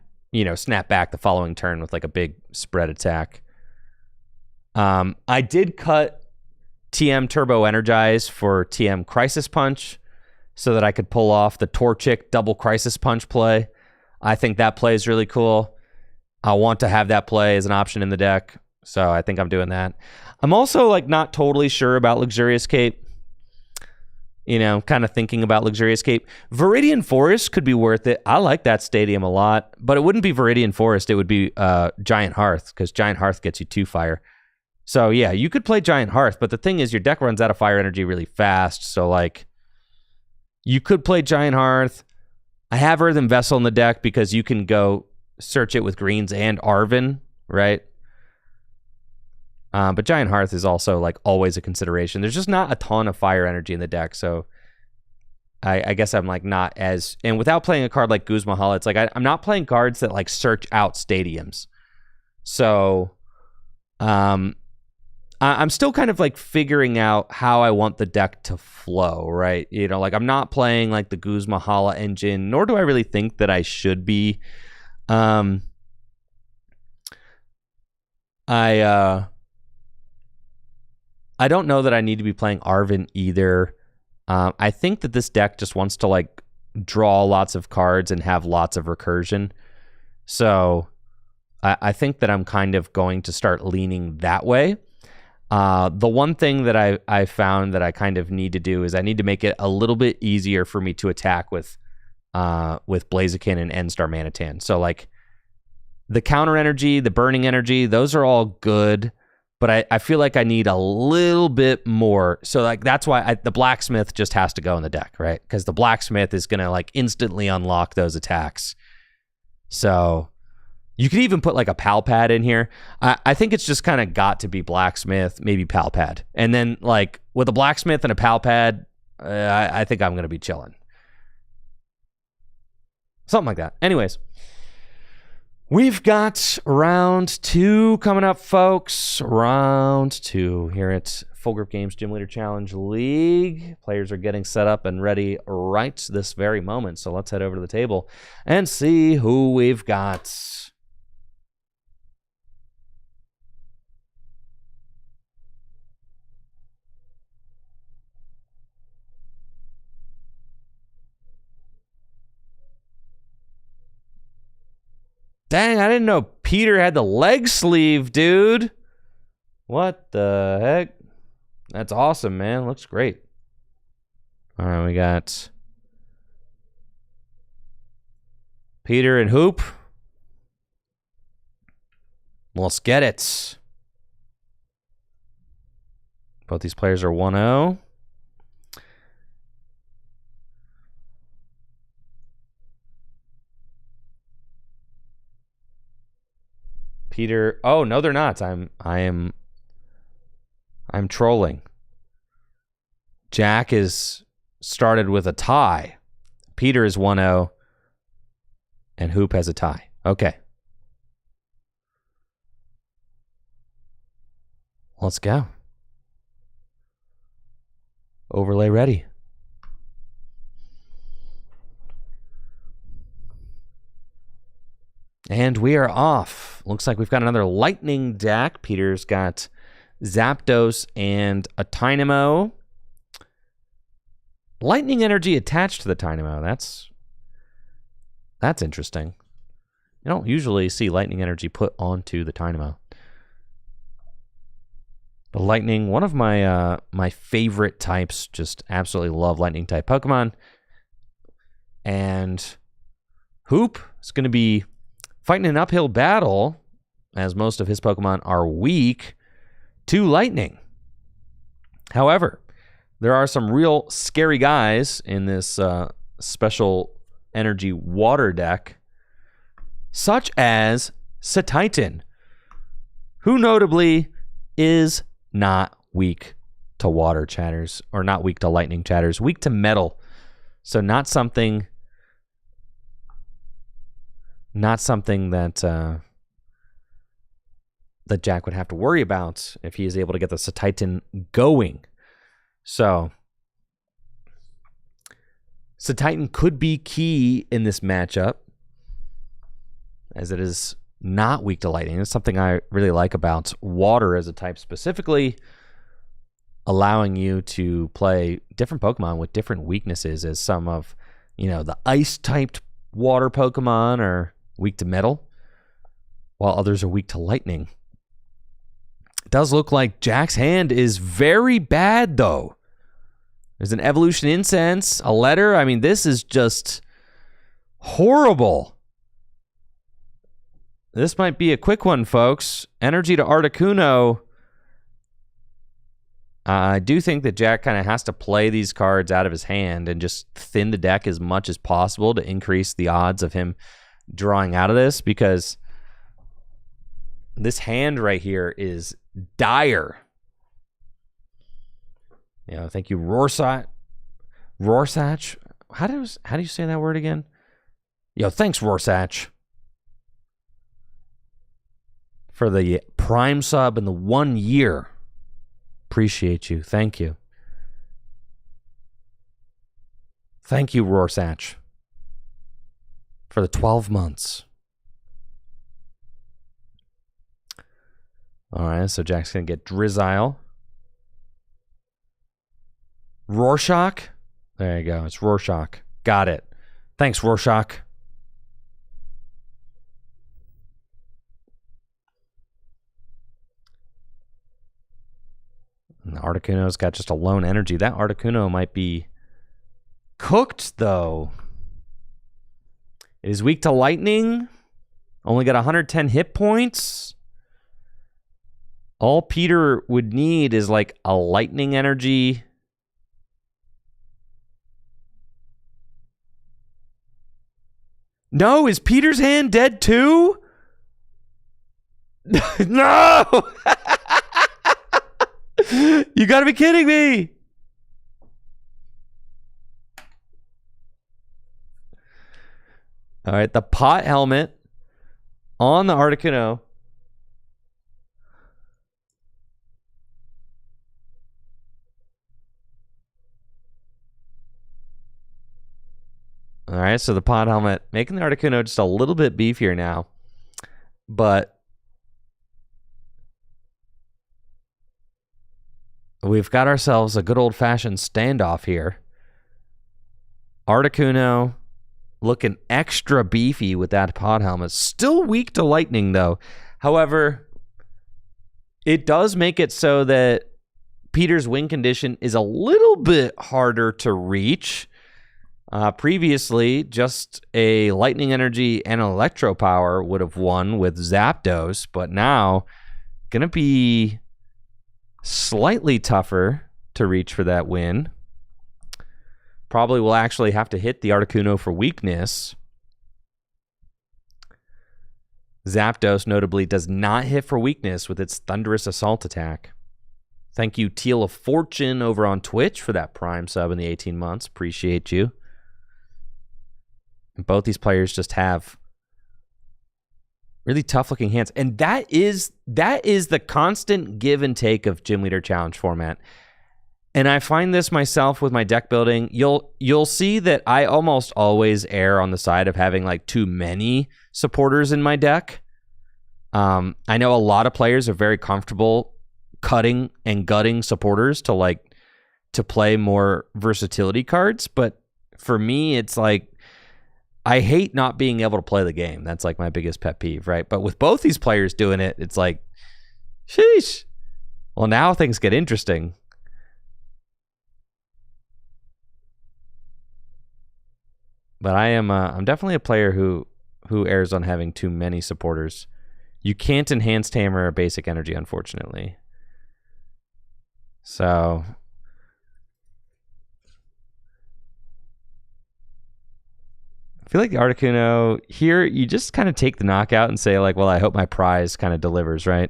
back the following turn with like a big spread attack. I did cut TM Turbo Energize for TM Crisis Punch so that I could pull off the Torchic double Crisis Punch play. I think that play is really cool. I want to have that play as an option in the deck, so I think I'm doing that. I'm also like not totally sure about Luxurious Cape. You know, kind of thinking about Luxurious Cape. Viridian Forest could be worth it. I like that stadium a lot, but it wouldn't be Viridian Forest. It would be Giant Hearth, because Giant Hearth gets you 2 fire. So yeah, you could play Giant Hearth, but the thing is your deck runs out of fire energy really fast. So like, you could play Giant Hearth. I have Earthen Vessel in the deck because you can go search it with greens and Arvin, right? But Giant Hearth is also like always a consideration. There's just not a ton of fire energy in the deck, so I guess I'm like not as, and without playing a card like Guzma, it's like I'm not playing cards that like search out stadiums. So I'm still kind of like figuring out how I want the deck to flow, right? You know, like I'm not playing like the Guzma engine, nor do I really think that I should be. I don't know that I need to be playing Arven either. I think that this deck just wants to like draw lots of cards and have lots of recursion. So I think that I'm kind of going to start leaning that way. The one thing that I found that I kind of need to do is I need to make it a little bit easier for me to attack with Blaziken and N-Star Manatan. So like the counter energy, the burning energy, those are all good. But I feel like I need a little bit more. So like that's why the Blacksmith just has to go in the deck, right? Because the Blacksmith is going to like instantly unlock those attacks. So you could even put like a Palpad in here. I think it's just kind of got to be Blacksmith, maybe Palpad. And then like with a Blacksmith and a Palpad, I think I'm going to be chilling. Something like that. Anyways. We've got round 2 coming up, folks. Round 2 here at Full Grip Games Gym Leader Challenge League. Players are getting set up and ready right this very moment. So let's head over to the table and see who we've got. Dang, I didn't know Peter had the leg sleeve, dude. What the heck? That's awesome, man. Looks great. All right, we got Peter and Hoop. Let's get it. Both these players are 1-0. Peter, oh no, they're not. I'm trolling. Jack is started with a tie. Peter is 1-0, and Hoop has a tie. Okay. Let's go. Overlay ready. And we are off. Looks like we've got another lightning deck. Peter's got Zapdos and a Tynamo. Lightning energy attached to the Tynamo. That's interesting. You don't usually see lightning energy put onto the Tynamo. The lightning, one of my my favorite types. Just absolutely love lightning type Pokemon. And Hoop is going to be fighting an uphill battle, as most of his Pokemon are weak to lightning. However, there are some real scary guys in this special energy water deck, such as Satitan, who notably is not weak to water chatters, or not weak to lightning chatters, weak to metal. So not something that that Jack would have to worry about if he is able to get the Satitan going. So Satitan could be key in this matchup, as it is not weak to lightning. It's something I really like about water as a type specifically, allowing you to play different Pokemon with different weaknesses, as some of, the ice-typed water Pokemon are weak to metal, while others are weak to lightning. It does look like Jack's hand is very bad, though. There's an Evolution Incense, a letter. I mean, this is just horrible. This might be a quick one, folks. Energy to Articuno. I do think that Jack kind of has to play these cards out of his hand and just thin the deck as much as possible to increase the odds of him drawing out of this, because This hand right here is dire. You know, thank you, Rorschach. How do you say that word again? Yo, thanks, Rorschach, for the Prime sub in the 1 year. Appreciate you. Thank you. Thank you, Rorschach, for the 12 months. All right, so Jack's going to get Drizzile. Rorschach? There you go. It's Rorschach. Got it. Thanks, Rorschach. And the Articuno's got just a lone energy. That Articuno might be cooked, though. It is weak to lightning. Only got 110 hit points. All Peter would need is like a lightning energy. No, is Peter's hand dead too? No! You gotta be kidding me! All right, the pot helmet on the Articuno. All right, so the pot helmet making the Articuno just a little bit beefier now, but we've got ourselves a good old-fashioned standoff here. Articuno looking extra beefy with that pot helmet. Still weak to lightning, though. However, it does make it so that Peter's win condition is a little bit harder to reach. Previously, just a lightning energy and electro power would have won with Zapdos, but now gonna be slightly tougher to reach for that win. Probably will actually have to hit the Articuno for weakness. Zapdos notably does not hit for weakness with its Thunderous Assault attack. Thank you, Teal of Fortune over on Twitch for that Prime sub in the 18 months. Appreciate you. And both these players just have really tough looking hands. And that is the constant give and take of Gym Leader Challenge format. And I find this myself with my deck building. You'll see that I almost always err on the side of having like too many supporters in my deck. I know a lot of players are very comfortable cutting and gutting supporters to play more versatility cards, but for me it's like I hate not being able to play the game. That's like my biggest pet peeve, right? But with both these players doing it, it's like, sheesh. Well, now things get interesting. But I'm definitely a player who errs on having too many supporters. You can't enhanced hammer a basic energy, unfortunately. So I feel like the Articuno here, you just kind of take the knockout and say like, well, I hope my prize kind of delivers, right?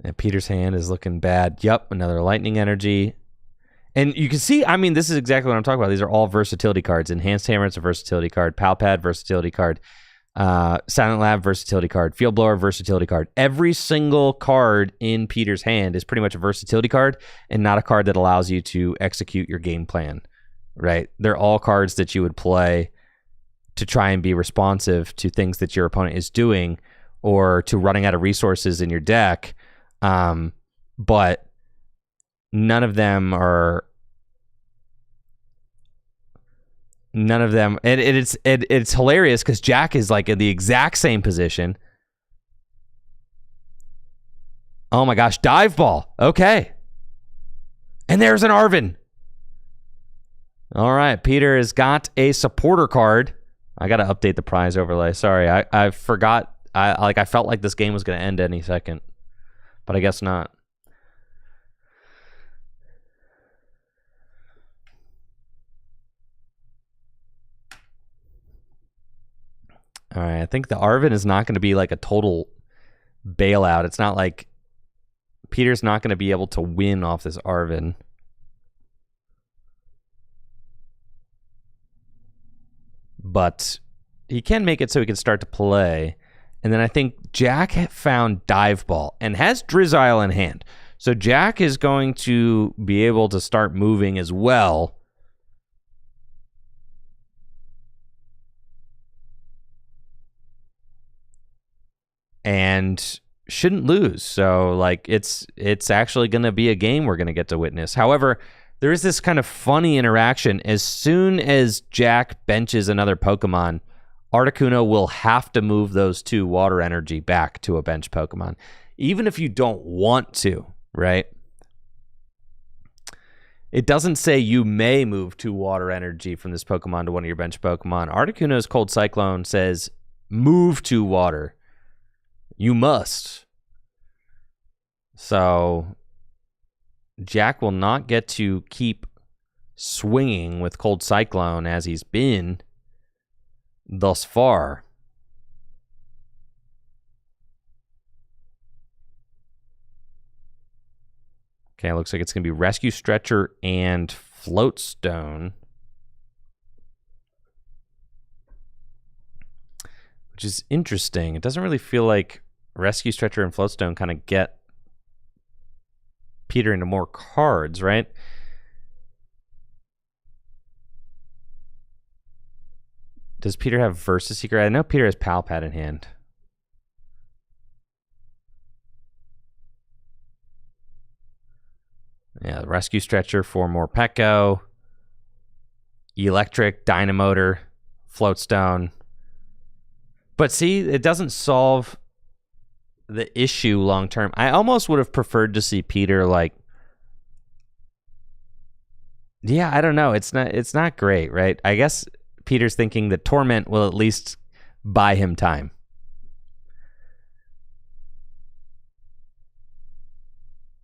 And Peter's hand is looking bad. Yep, another lightning energy. And you can see, I mean, this is exactly what I'm talking about. These are all versatility cards. Enhanced Hammer, it's a versatility card. Palpad, versatility card. Silent Lab, versatility card. Field Blower, versatility card. Every single card in Peter's hand is pretty much a versatility card and not a card that allows you to execute your game plan, right? They're all cards that you would play to try and be responsive to things that your opponent is doing or to running out of resources in your deck. But none of them, and it's hilarious because Jack is like in the exact same position. Oh my gosh, dive ball. Okay. And there's an Arvin. All right, Peter has got a supporter card. I got to update the prize overlay. Sorry, I forgot. I felt like this game was going to end any second, but I guess not. think the Arven is not going to be like a total bailout. It's not like Peter's not going to be able to win off this Arven. But he can make it so he can start to play. And then I think Jack found Dive Ball and has Drizzile in hand. So Jack is going to be able to start moving as well. And shouldn't lose. So like it's actually going to be a game we're going to get to witness. However, there is this kind of funny interaction. As soon as Jack benches another Pokemon, Articuno will have to move those 2 water energy back to a bench Pokemon, even if you don't want to, right? It doesn't say you may move 2 water energy from this Pokemon to one of your bench Pokemon. Articuno's Cold Cyclone says move 2 water. You must. So Jack will not get to keep swinging with Cold Cyclone as he's been thus far. Okay, looks like it's going to be Rescue Stretcher and Float Stone, which is interesting. It doesn't really feel like Rescue Stretcher and Float Stone kind of get Peter into more cards, right? Does Peter have Versus Seeker? I know Peter has Palpad in hand. Yeah, Rescue Stretcher for more Petco. Electric, Dynamotor, Float Stone. But see, it doesn't solve the issue long term. I almost would have preferred to see Peter like, yeah, I don't know. It's not great, right? I guess Peter's thinking that Torment will at least buy him time.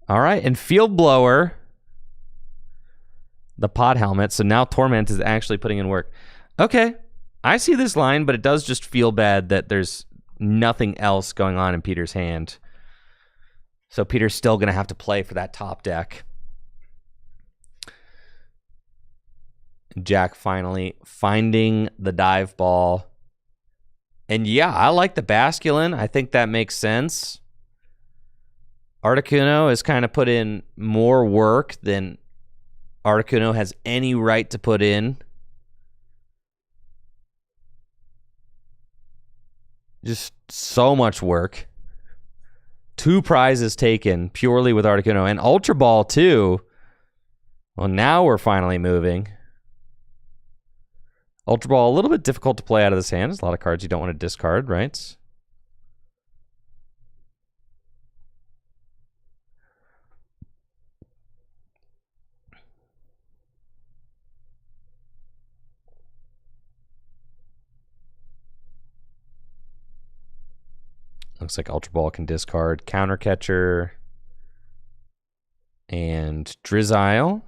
All right, and Field Blower, the pod helmet. So now Torment is actually putting in work. Okay, I see this line, but it does just feel bad that there's nothing else going on in Peter's hand. So Peter's still going to have to play for that top deck. Jack finally finding the Dive Ball. And yeah, I like the Basculin. I think that makes sense. Articuno has kind of put in more work than Articuno has any right to put in. Just so much work. 2 prizes taken purely with Articuno. And Ultra Ball, too. Well, now we're finally moving. Ultra Ball, a little bit difficult to play out of this hand. There's a lot of cards you don't want to discard, right? Looks like Ultra Ball can discard Counter Catcher and Drizzile.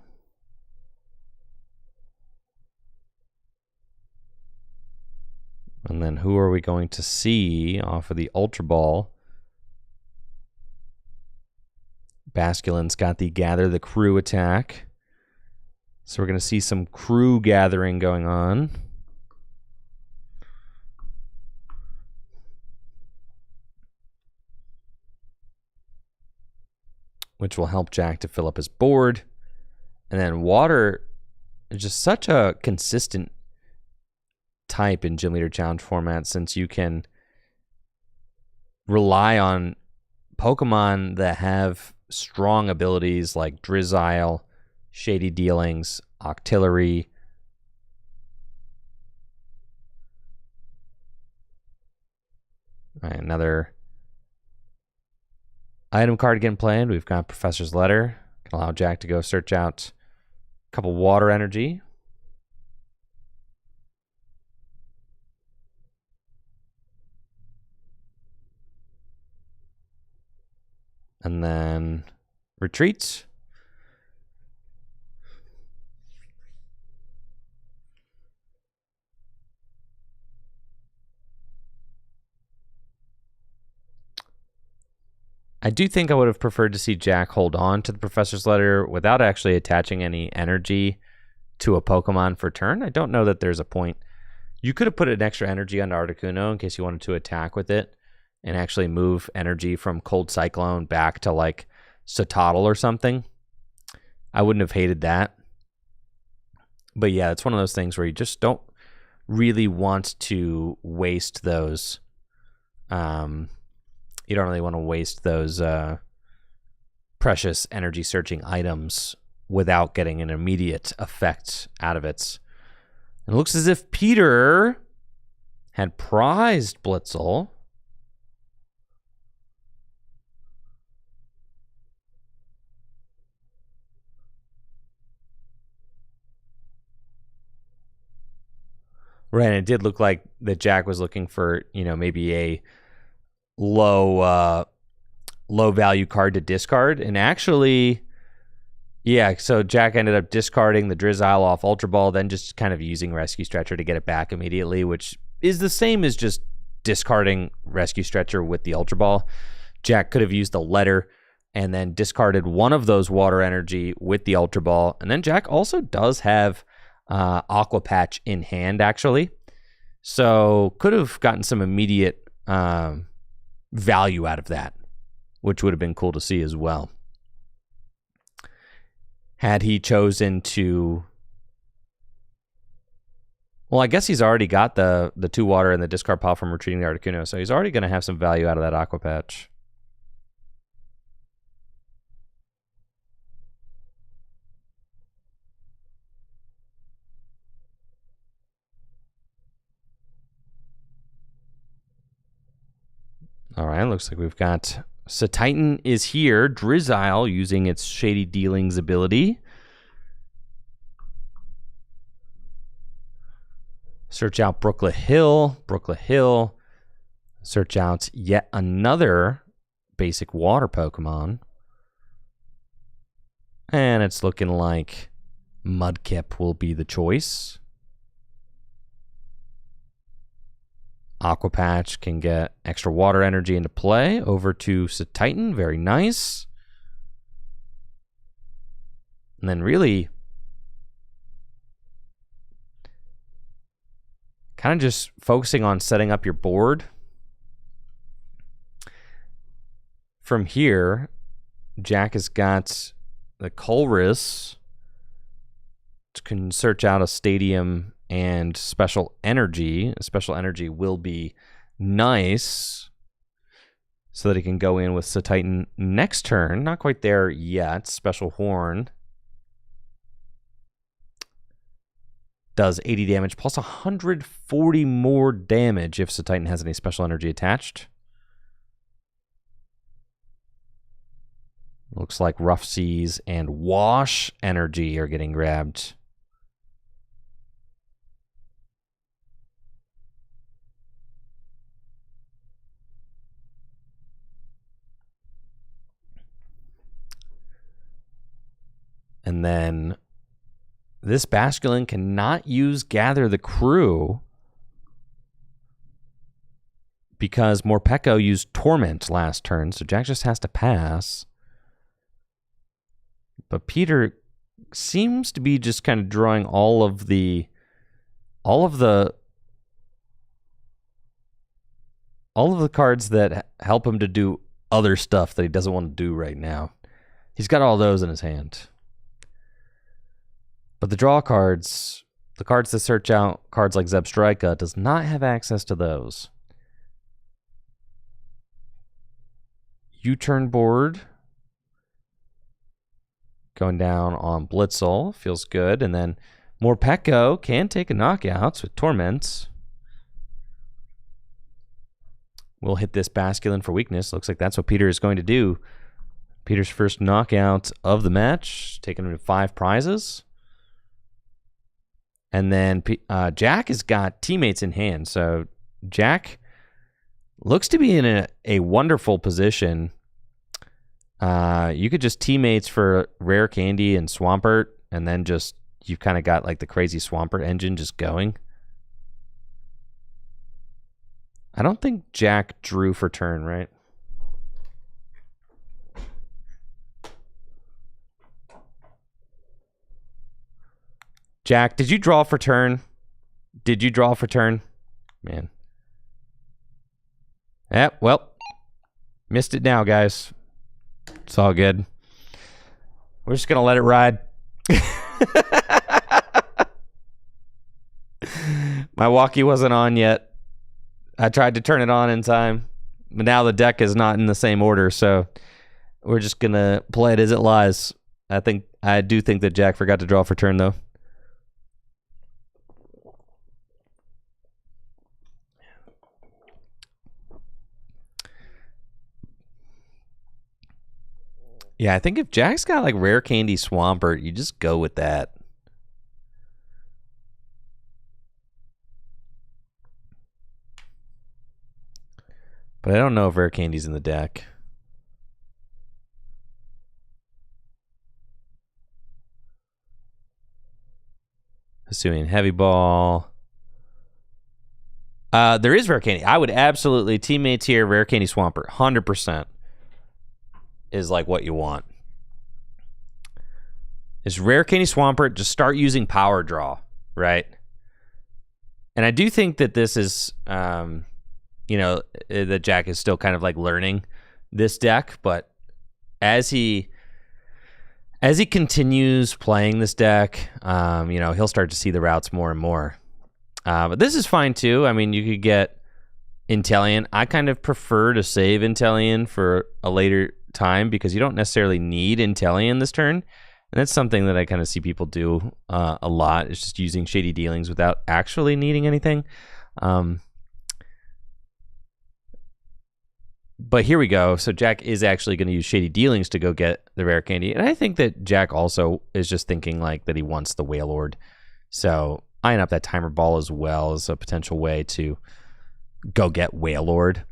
And then who are we going to see off of the Ultra Ball? Basculin's got the Gather the Crew attack. So we're going to see some crew gathering going on. Which will help Jack to fill up his board. And then Water is just such a consistent type in Gym Leader Challenge format, since you can rely on Pokemon that have strong abilities like Drizzile, Shady Dealings, Octillery. All right, another item card getting played. We've got Professor's Letter. Can allow Jack to go search out a couple water energy. And then retreats. I do think I would have preferred to see Jack hold on to the Professor's Letter without actually attaching any energy to a Pokemon for turn. I don't know that there's a point. You could have put an extra energy on Articuno in case you wanted to attack with it and actually move energy from Cold Cyclone back to like Citadel or something. I wouldn't have hated that. But yeah, it's one of those things where you just don't really want to waste those. You don't really want to waste those precious energy searching items without getting an immediate effect out of it. It looks as if Peter had prized Blitzel. Right, and it did look like that Jack was looking for, maybe a low value card to discard. And actually, yeah, so Jack ended up discarding the Drizzile off Ultra Ball, then just kind of using Rescue Stretcher to get it back immediately, which is the same as just discarding Rescue Stretcher with the Ultra Ball. Jack could have used a letter and then discarded one of those water energy with the Ultra Ball. And then Jack also does have Aqua Patch in hand, actually. So could have gotten some immediate value out of that, which would have been cool to see as well. Had he chosen to... Well, I guess he's already got the 2 water and the discard pile from retreating the Articuno, so he's already going to have some value out of that Aqua Patch. All right, looks like we've got Titan is here. Drizzile using its Shady Dealings ability. Search out Brooklet Hill. Brooklet Hill. Search out yet another basic water Pokemon. And it's looking like Mudkip will be the choice. Aqua Patch can get extra water energy into play over to Titan. Very nice. And then really kind of just focusing on setting up your board. From here, Jack has got the Colress. Can search out a Stadium and Special Energy. Special Energy will be nice so that he can go in with Titan next turn. Not quite there yet. Special Horn does 80 damage plus 140 more damage if Titan has any Special Energy attached. Looks like Rough Seas and Wash Energy are getting grabbed. And then this Basculin cannot use Gather the Crew because Morpeko used Torment last turn, so Jack just has to pass. But Peter seems to be just kind of drawing all of the cards that help him to do other stuff that he doesn't want to do right now. He's got all those in his hand. But the draw cards, the cards that search out cards like Zebstrika, does not have access to those. U-turn board. Going down on Blitzel. Feels good. And then Morpeko can take a knockouts with Torments. We'll hit this Basculin for weakness. Looks like that's what Peter is going to do. Peter's first knockout of the match. Taking him to 5 prizes. And then Jack has got teammates in hand. So Jack looks to be in a wonderful position. You could just teammates for Rare Candy and Swampert, and then just you've kind of got like the crazy Swampert engine just going. I don't think Jack drew for turn, right? Jack, did you draw for turn? Did you draw for turn? Man. Yep, well, missed it now, guys. It's all good. We're just going to let it ride. My walkie wasn't on yet. I tried to turn it on in time, but now the deck is not in the same order, so we're just going to play it as it lies. I do think that Jack forgot to draw for turn, though. Yeah, I think if Jack's got like Rare Candy Swampert, you just go with that. But I don't know if Rare Candy's in the deck. Assuming Heavy Ball. There is Rare Candy. I would absolutely, teammates here, Rare Candy Swampert. 100% is like what you want. Is Rare Candy Swampert, just start using Power Draw, right? And I do think that this is, you know, that Jack is still kind of like learning this deck, but as he continues playing this deck, you know, he'll start to see the routes more and more. But this is fine too. I mean, you could get Inteleon. I kind of prefer to save Inteleon for a later time because you don't necessarily need Inteleon this turn. And that's something that I kind of see people do a lot. It's just using Shady Dealings without actually needing anything. But here we go. So Jack is actually going to use Shady Dealings to go get the Rare Candy. And I think that Jack also is just thinking like that he wants the Wailord. So eyeing up that Timer Ball as well as a potential way to go get Wailord.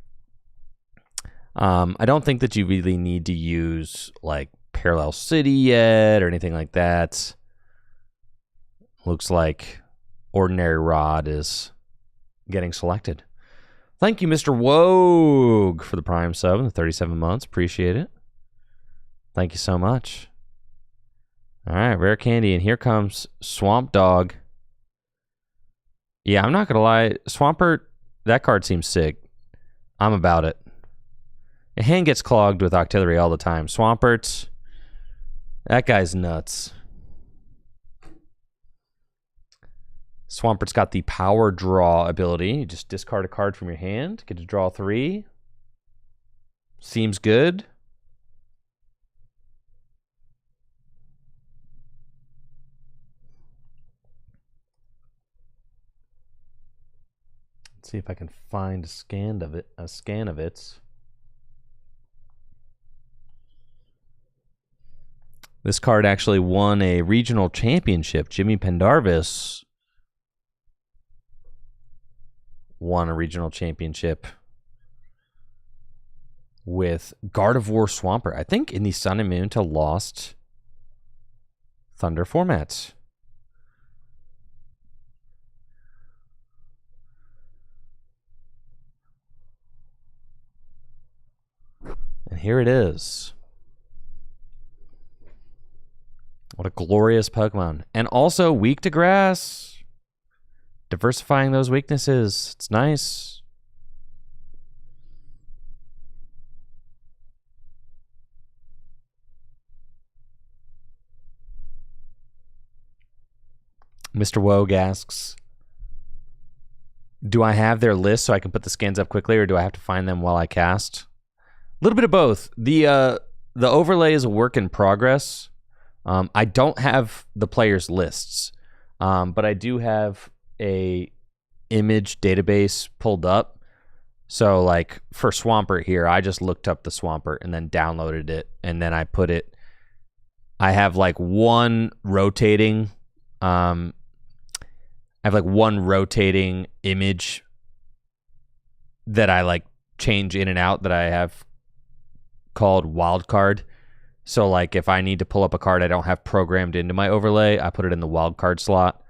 I don't think that you really need to use like Parallel City yet or anything like that. Looks like Ordinary Rod is getting selected. Thank you, Mr. Wogue, for the Prime sub in the 37 months. Appreciate it. Thank you so much. All right, Rare Candy, and here comes Swamp Dog. Yeah, I'm not going to lie. Swampert, that card seems sick. I'm about it. Your hand gets clogged with Octillery all the time. Swamperts, that guy's nuts. Swampert's got the Power Draw ability. You just discard a card from your hand, get to draw 3. Seems good. Let's see if I can find a scan of it. This card actually won a regional championship. Jimmy Pendarvis won a regional championship with Gardevoir Swampert. I think in the Sun and Moon to Lost Thunder formats. And here it is. What a glorious Pokemon. And also weak to grass. Diversifying those weaknesses. It's nice. Mr. Wogue asks, do I have their list so I can put the scans up quickly, or do I have to find them while I cast? A little bit of both. The overlay is a work in progress. I don't have the players' lists, but I do have a image database pulled up. So like for Swampert here, I just looked up the Swampert and then downloaded it, and then I put it. I have like one rotating. I have like one rotating image that I like change in and out that I have called wildcard. So like if I need to pull up a card I don't have programmed into my overlay, I put it in the wildcard slot.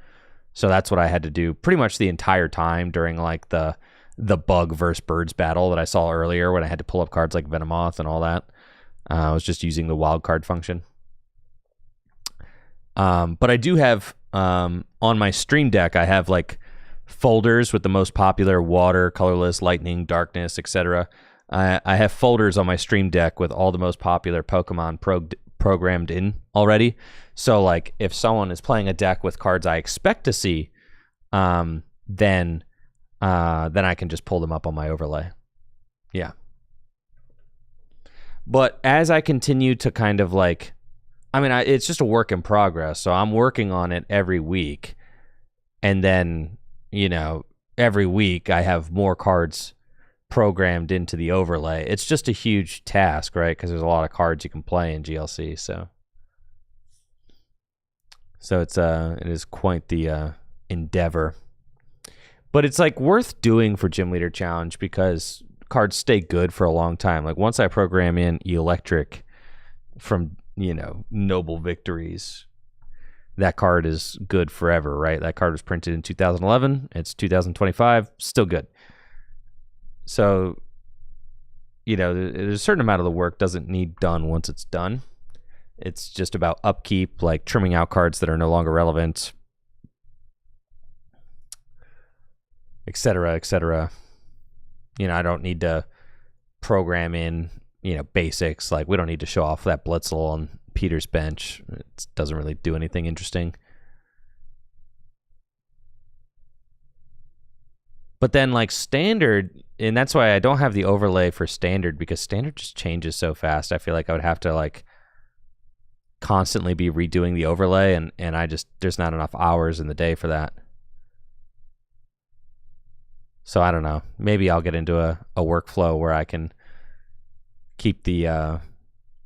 So that's what I had to do pretty much the entire time during like the bug versus birds battle that I saw earlier when I had to pull up cards like Venomoth and all that. I was just using the wildcard function. But I do have on my Stream Deck, I have like folders with the most popular water, colorless, lightning, darkness, etc. I have folders on my Stream Deck with all the most popular Pokemon programmed in already. So like if someone is playing a deck with cards I expect to see, then I can just pull them up on my overlay. Yeah. But as I continue to kind of like, I mean, it's just a work in progress. So I'm working on it every week. And then, you know, every week I have more cards programmed into the overlay. It's just a huge task, right? Because there's a lot of cards you can play in GLC. So it is quite the endeavor. But it's like worth doing for Gym Leader Challenge because cards stay good for a long time. Like once I program in Electric from, you know, Noble Victories, that card is good forever, right? That card was printed in 2011. It's 2025, still good. So, you know, there's a certain amount of the work doesn't need done once it's done. It's just about upkeep, like trimming out cards that are no longer relevant, etc., etc. You know, I don't need to program in, you know, basics. Like we don't need to show off that Blitzel on Peter's bench. It doesn't really do anything interesting. But then like standard, and that's why I don't have the overlay for standard, because standard just changes so fast. I feel like I would have to like constantly be redoing the overlay, and there's not enough hours in the day for that. So I don't know. Maybe I'll get into a workflow where I can keep the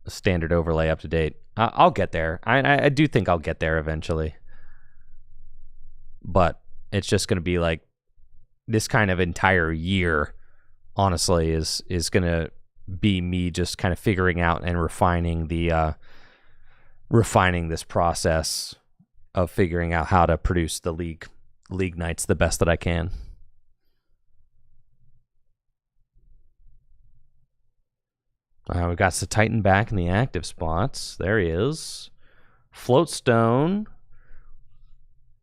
standard overlay up to date. I'll get there. I do think I'll get there eventually. But it's just going to be like this kind of entire year, honestly, is going to be me just kind of figuring out and refining this process of figuring out how to produce the league nights the best that I can. We've got Titan back in the active spots. There he is. Floatstone,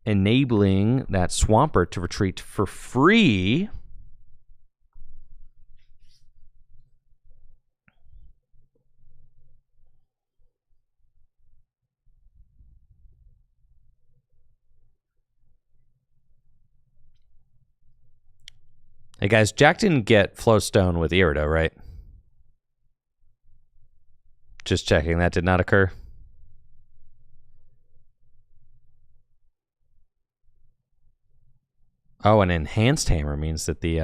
enabling that Swampert to retreat for free. Hey guys, Jack didn't get Floatstone with Irido, right? Just checking, that did not occur. Oh, an enhanced hammer means that the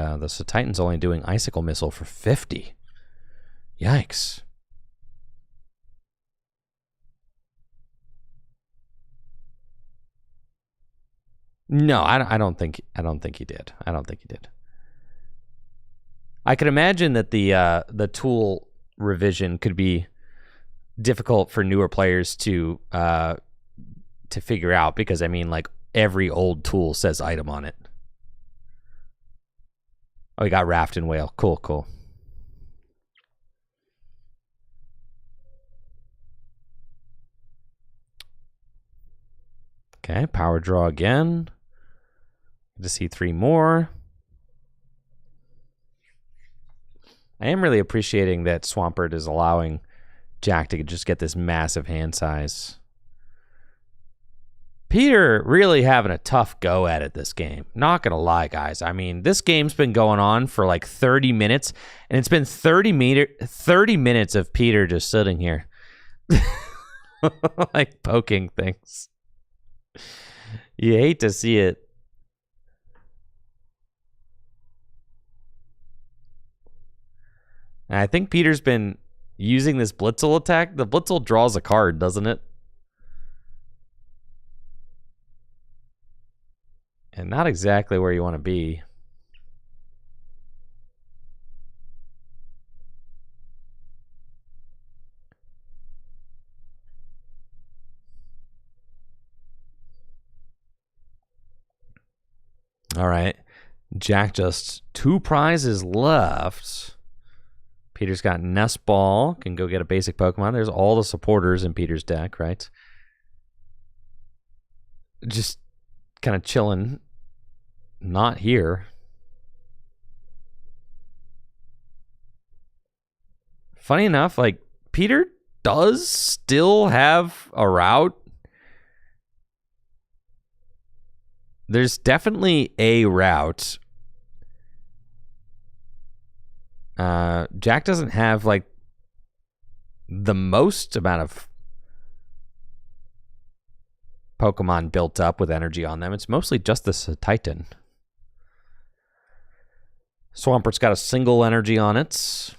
Titan's only doing Icicle Missile for 50. Yikes. No, I don't think he did. I don't think he did. I could imagine that the tool revision could be difficult for newer players to figure out, because I mean, like, every old tool says item on it. Oh, we got Raft and Whale. Cool. Okay, power draw again. Good to see 3 more. I am really appreciating that Swampert is allowing Jack to just get this massive hand size. Peter really having a tough go at it this game. Not going to lie, guys. I mean, this game's been going on for like 30 minutes, and it's been 30 minutes of Peter just sitting here. Like poking things. You hate to see it. And I think Peter's been using this Blitzel attack. The Blitzel draws a card, doesn't it? And not exactly where you want to be. All right. Jack just 2 prizes left. Peter's got Nest Ball. Can go get a basic Pokemon. There's all the supporters in Peter's deck, right? just kind of chilling, not here. Funny enough, like, Peter does still have a route. There's definitely a route. Jack doesn't have, like, the most amount of Pokemon built up with energy on them. It's mostly just the Titan. Swampert's got a single energy on it.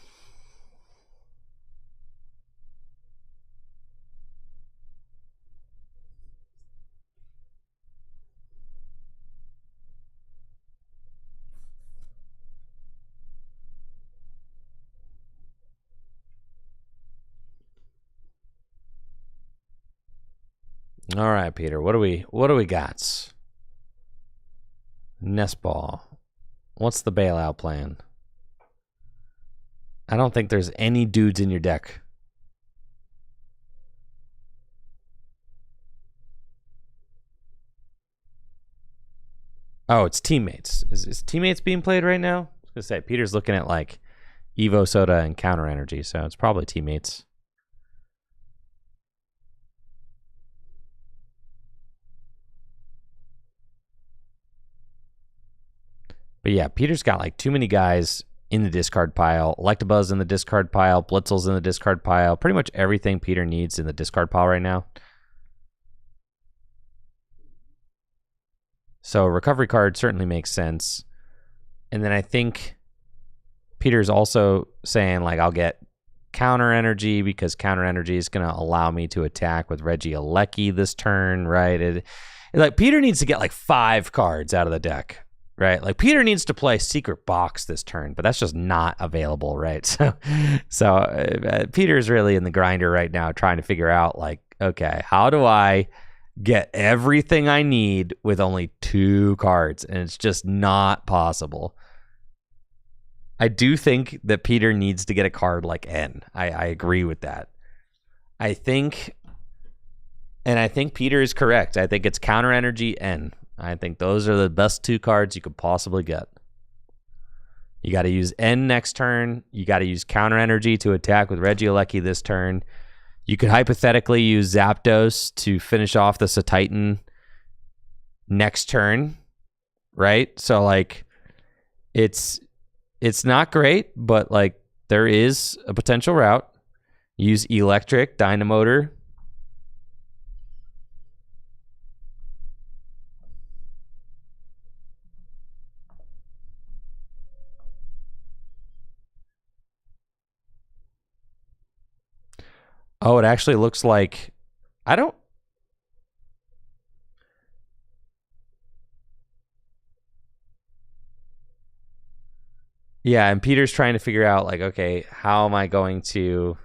All right, Peter. What do we got? Nest Ball. What's the bailout plan? I don't think there's any dudes in your deck. Oh, it's teammates. Is teammates being played right now? I was gonna say Peter's looking at like Evo Soda and Counter Energy, so it's probably teammates. But yeah, Peter's got like too many guys in the discard pile. Electabuzz in the discard pile. Blitzel's in the discard pile. Pretty much everything Peter needs in the discard pile right now. So recovery card certainly makes sense. And then I think Peter's also saying, like, I'll get Counter Energy because Counter Energy is going to allow me to attack with Regieleki this turn, right? Like, Peter needs to get like 5 cards out of the deck. Right, like Peter needs to play Secret Box this turn, but that's just not available, right? So Peter's really in the grinder right now, trying to figure out, like, okay, how do I get everything I need with only 2 cards? And it's just not possible. I do think that Peter needs to get a card like N. I agree with that. I think Peter is correct. I think it's Counter Energy N. I think those are the best 2 cards you could possibly get. You got to use N next turn. You got to use Counter Energy to attack with Regieleki this turn. You could hypothetically use Zapdos to finish off the Titan next turn, right? So, like, it's not great, but, like, there is a potential route. Use Electric, Dynamotor. Oh, it actually looks like Yeah, and Peter's trying to figure out, like, okay, how am I going to...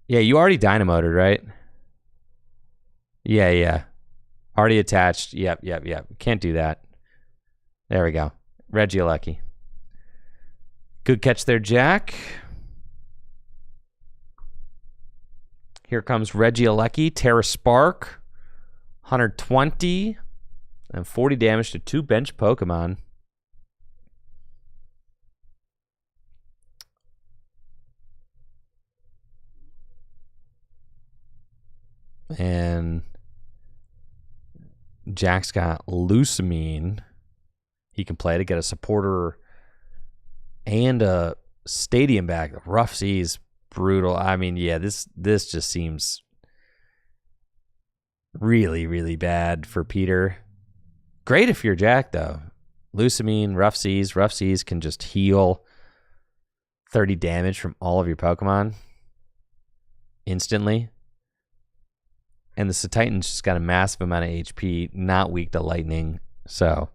Yeah, you already Dynamoted, right? Yeah. Already attached. Yep. Can't do that. There we go. Regieleki. Good catch there, Jack. Here comes Regieleki, Terra Spark, 120, and 40 damage to 2 bench Pokemon. And Jack's got Lusamine. He can play to get a supporter and a stadium back. Rough Seas, brutal. I mean, yeah, this just seems really, really bad for Peter. Great if you're Jack, though. Lusamine, Rough Seas. Rough Seas can just heal 30 damage from all of your Pokemon instantly. And the Titan's just got a massive amount of HP, not weak to lightning. So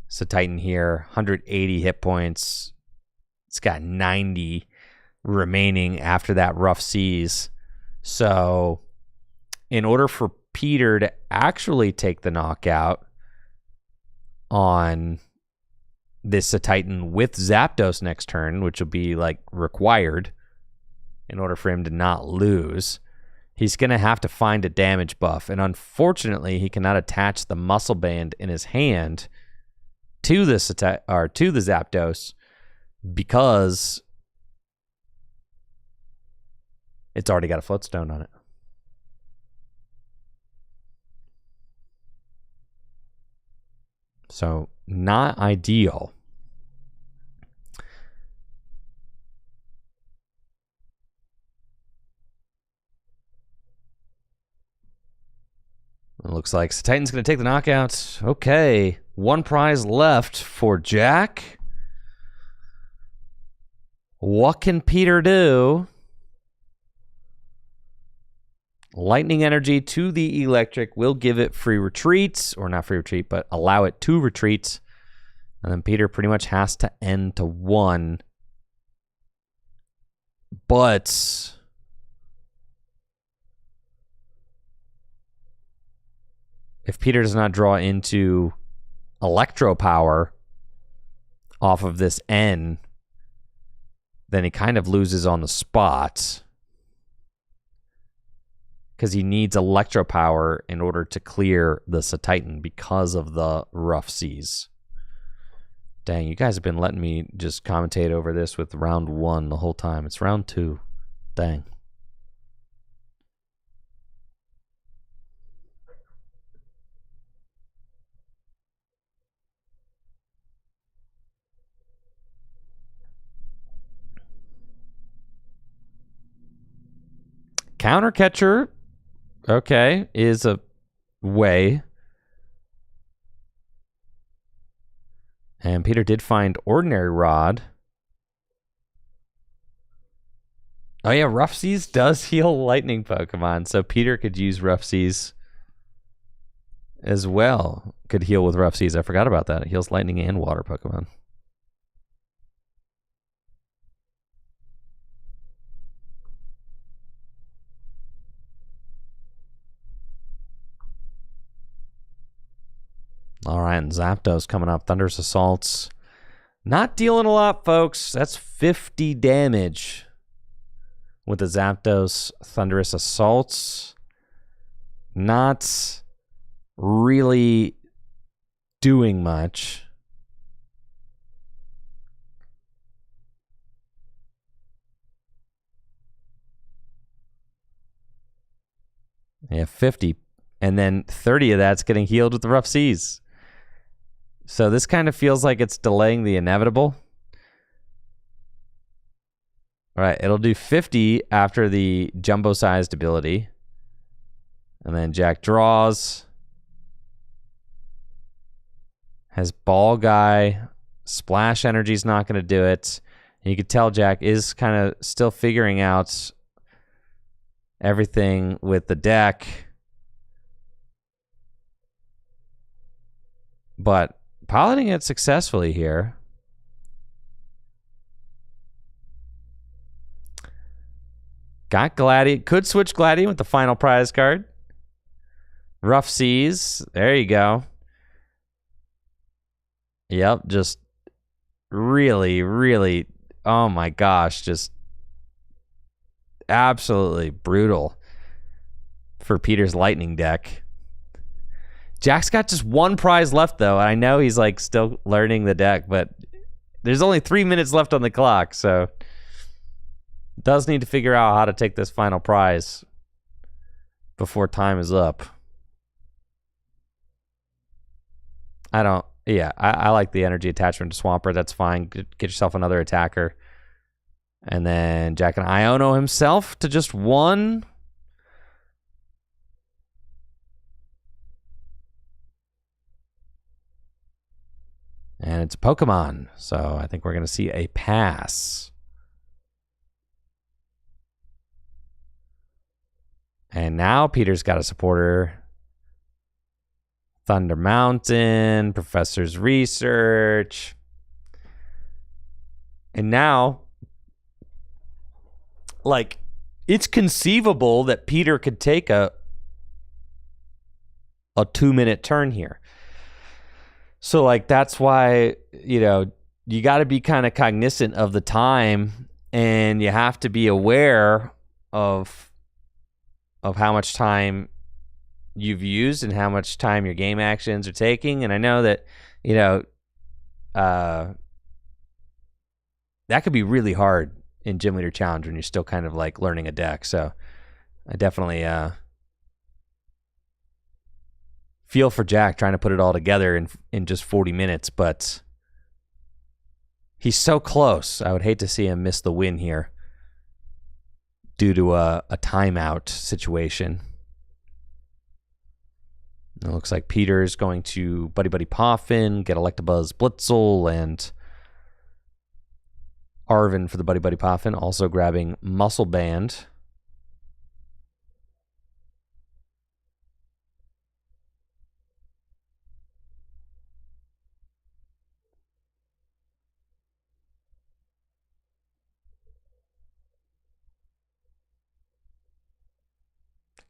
Titan here, 180 hit points. It's got 90 remaining after that Rough Seas. So in order for Peter to actually take the knockout on this Titan with Zapdos next turn, which will be like required in order for him to not lose, he's going to have to find a damage buff. And unfortunately, he cannot attach the muscle band in his hand to this attack or to the Zapdos because it's already got a Floatstone on it. So not ideal. It looks like Titan's going to take the knockout. Okay. One prize left for Jack. What can Peter do? Lightning energy to the electric will give it free retreats, or not free retreat, but allow it to retreat. And then Peter pretty much has to end to 1. But if Peter does not draw into electro power off of this N, then he kind of loses on the spot because he needs electro power in order to clear the Titan because of the rough seas. Dang, you guys have been letting me just commentate over this with round 1 the whole time. It's round 2. Dang. Counter catcher, okay, is a way. And Peter did find Ordinary Rod. Oh yeah, Rough Seas does heal lightning Pokemon, so Peter could use Rough Seas as well. Could heal with Rough Seas. I forgot about that. It heals lightning and water Pokemon. All right, and Zapdos coming up. Thunderous Assaults. Not dealing a lot, folks. That's 50 damage with the Zapdos Thunderous Assaults. Not really doing much. Yeah, 50. And then 30 of that's getting healed with the Rough Seas. So this kind of feels like it's delaying the inevitable. All right, it'll do 50 after the jumbo-sized ability. And then Jack draws. Has Ball Guy. Splash Energy's not going to do it. And you could tell Jack is kind of still figuring out everything with the deck. But piloting it successfully here. Got Gladiator. Could switch Gladiator with the final prize card. Rough Seas. There you go. Yep, just really, really, oh my gosh, just absolutely brutal for Peter's Lightning deck. Jack's got just one prize left, though. I know he's like still learning the deck, but there's only 3 minutes left on the clock, so does need to figure out how to take this final prize before time is up. I like the energy attachment to Swampert. That's fine. Get yourself another attacker. And then Jack and Iono himself to just 1. And it's Pokemon. So I think we're going to see a pass. And now Peter's got a supporter. Thunder Mountain, Professor's Research. And now, like, it's conceivable that Peter could take a 2-minute turn here. So, like, that's why, you know, you got to be kind of cognizant of the time, and you have to be aware of of how much time you've used and how much time your game actions are taking. And I know that, that could be really hard in Gym Leader Challenge when you're still kind of like learning a deck. So I definitely feel for Jack trying to put it all together in just 40 minutes, but he's so close. I would hate to see him miss the win here due to a timeout situation. It looks like Peter's going to Buddy Buddy Poffin, get Electabuzz Blitzel, and Arvin for the Buddy Buddy Poffin, also grabbing Muscle Band.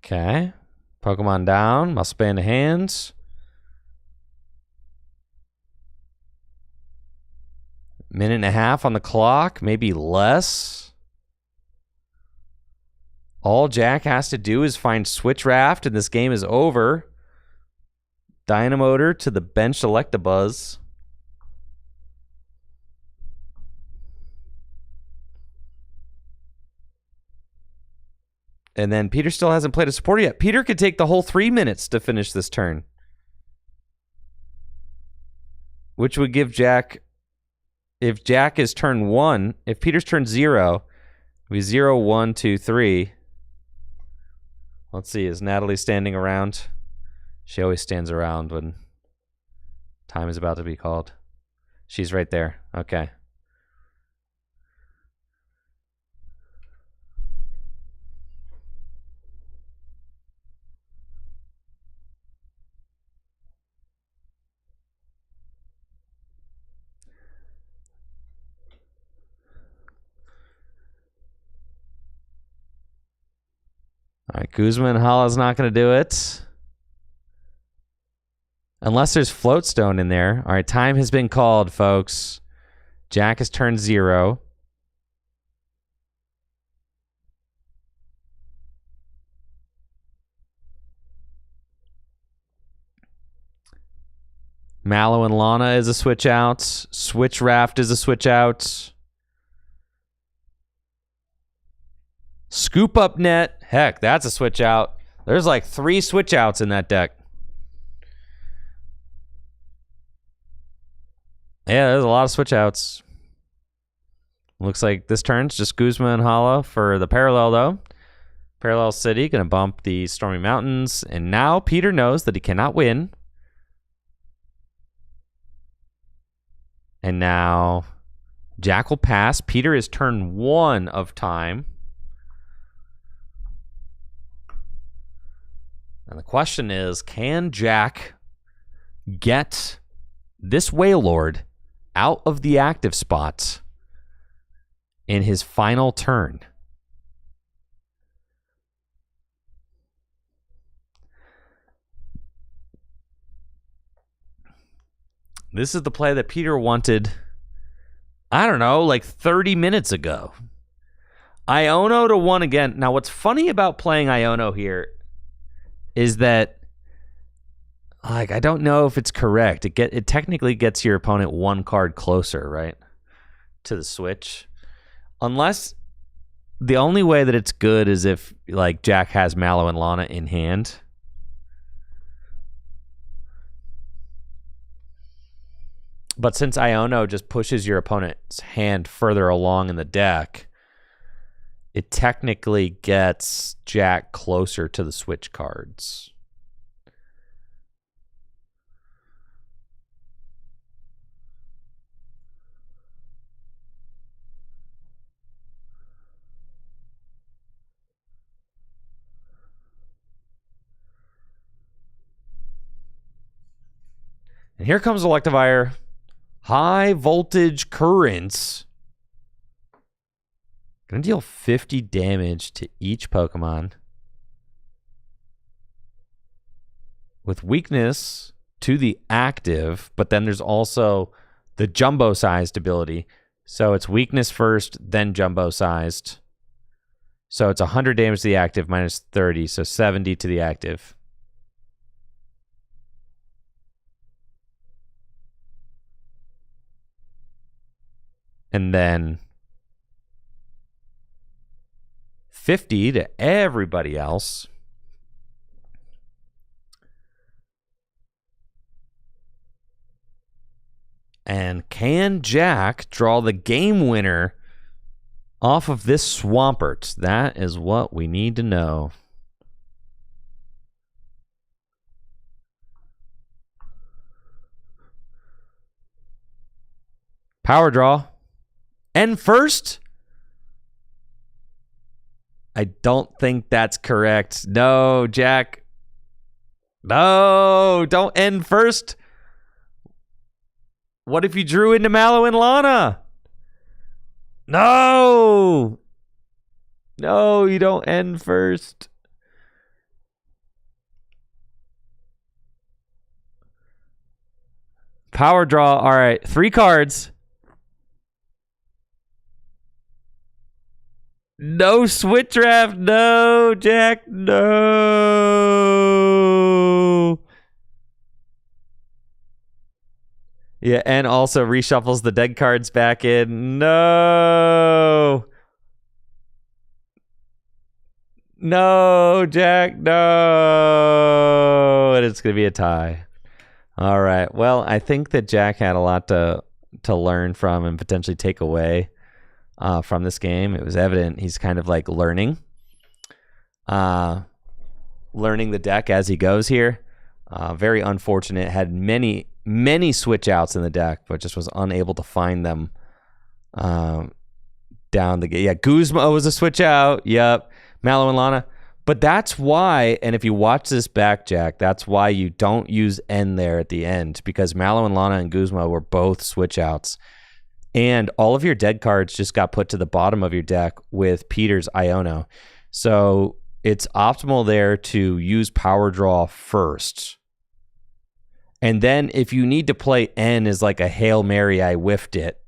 Okay. Pokemon down, Muscle Band to hands. Minute and a half on the clock, maybe less. All Jack has to do is find Switch Raft, and this game is over. Dynamotor to the benched Electabuzz. And then Peter still hasn't played a supporter yet. Peter could take the whole 3 minutes to finish this turn, which would give Jack, if Jack is turn 1, if Peter's turn 0, it would be 0, 1, 2, 3. Let's see, is Natalie standing around? She always stands around when time is about to be called. She's right there. Okay. All right, Guzman Hala's not going to do it. Unless there's Floatstone in there. All right, time has been called, folks. Jack has turned 0. Mallow and Lana is a switch out. Switch Raft is a switch out. Scoop Up Net. Heck, that's a switch out. There's like 3 switch outs in that deck. Yeah, there's a lot of switch outs. Looks like this turn's just Guzman and Hala for the Parallel, though. Parallel City going to bump the Stormy Mountains. And now Peter knows that he cannot win. And now Jack will pass. Peter is turn 1 of time. And the question is, can Jack get this Wailord out of the active spot in his final turn? This is the play that Peter wanted, I don't know, like 30 minutes ago. Iono to 1 again. Now, what's funny about playing Iono here is that, like, I don't know if it's correct. It technically gets your opponent 1 card closer, right, to the switch. Unless the only way that it's good is if, like, Jack has Mallow and Lana in hand. But since Iono just pushes your opponent's hand further along in the deck, it technically gets Jack closer to the switch cards. And here comes Electivire. High voltage currents. Gonna deal 50 damage to each Pokemon. With weakness to the active, but then there's also the jumbo-sized ability. So it's weakness first, then jumbo-sized. So it's 100 damage to the active minus 30, so 70 to the active. And then 50 to everybody else. And can Jack draw the game winner off of this Swampert? That is what we need to know. Power draw. End first? I don't think that's correct. No, Jack. No, don't end first. What if you drew into Mallow and Lana? No. No, you don't end first. Power draw. All right, 3 cards. No switch draft. No, Jack. No. Yeah, and also reshuffles the dead cards back in. No. No, Jack. No. And it's going to be a tie. All right. Well, I think that Jack had a lot to learn from and potentially take away from this game. It was evident he's kind of like learning the deck as he goes here. Very unfortunate. Had many switch outs in the deck, but just was unable to find them down the gate. Yeah, Guzma was a switch out. Yep. Mallow and Lana. But that's why, and if you watch this back, Jack, that's why you don't use N there at the end, because Mallow and Lana and Guzma were both switch outs. And all of your dead cards just got put to the bottom of your deck with Peter's Iono. So it's optimal there to use power draw first. And then if you need to play N as like a Hail Mary, I whiffed it,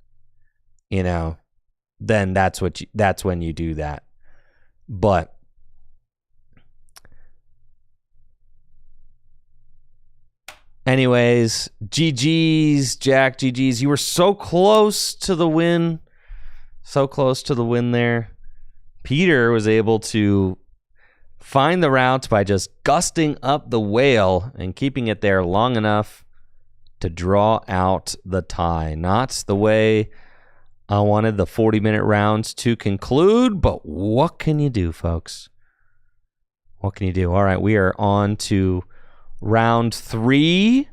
then that's when you do that. But anyways, GG's, Jack, GG's. You were so close to the win. So close to the win there. Peter was able to find the route by just gusting up the whale and keeping it there long enough to draw out the tie. Not the way I wanted the 40-minute rounds to conclude, but what can you do, folks? What can you do? All right, we are on to round 3.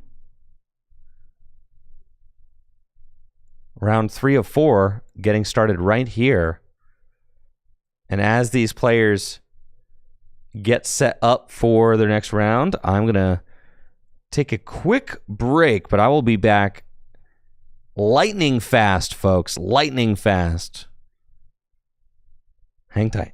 Round 3 of 4 getting started right here. And as these players get set up for their next round, I'm going to take a quick break, but I will be back lightning fast, folks. Lightning fast. Hang tight.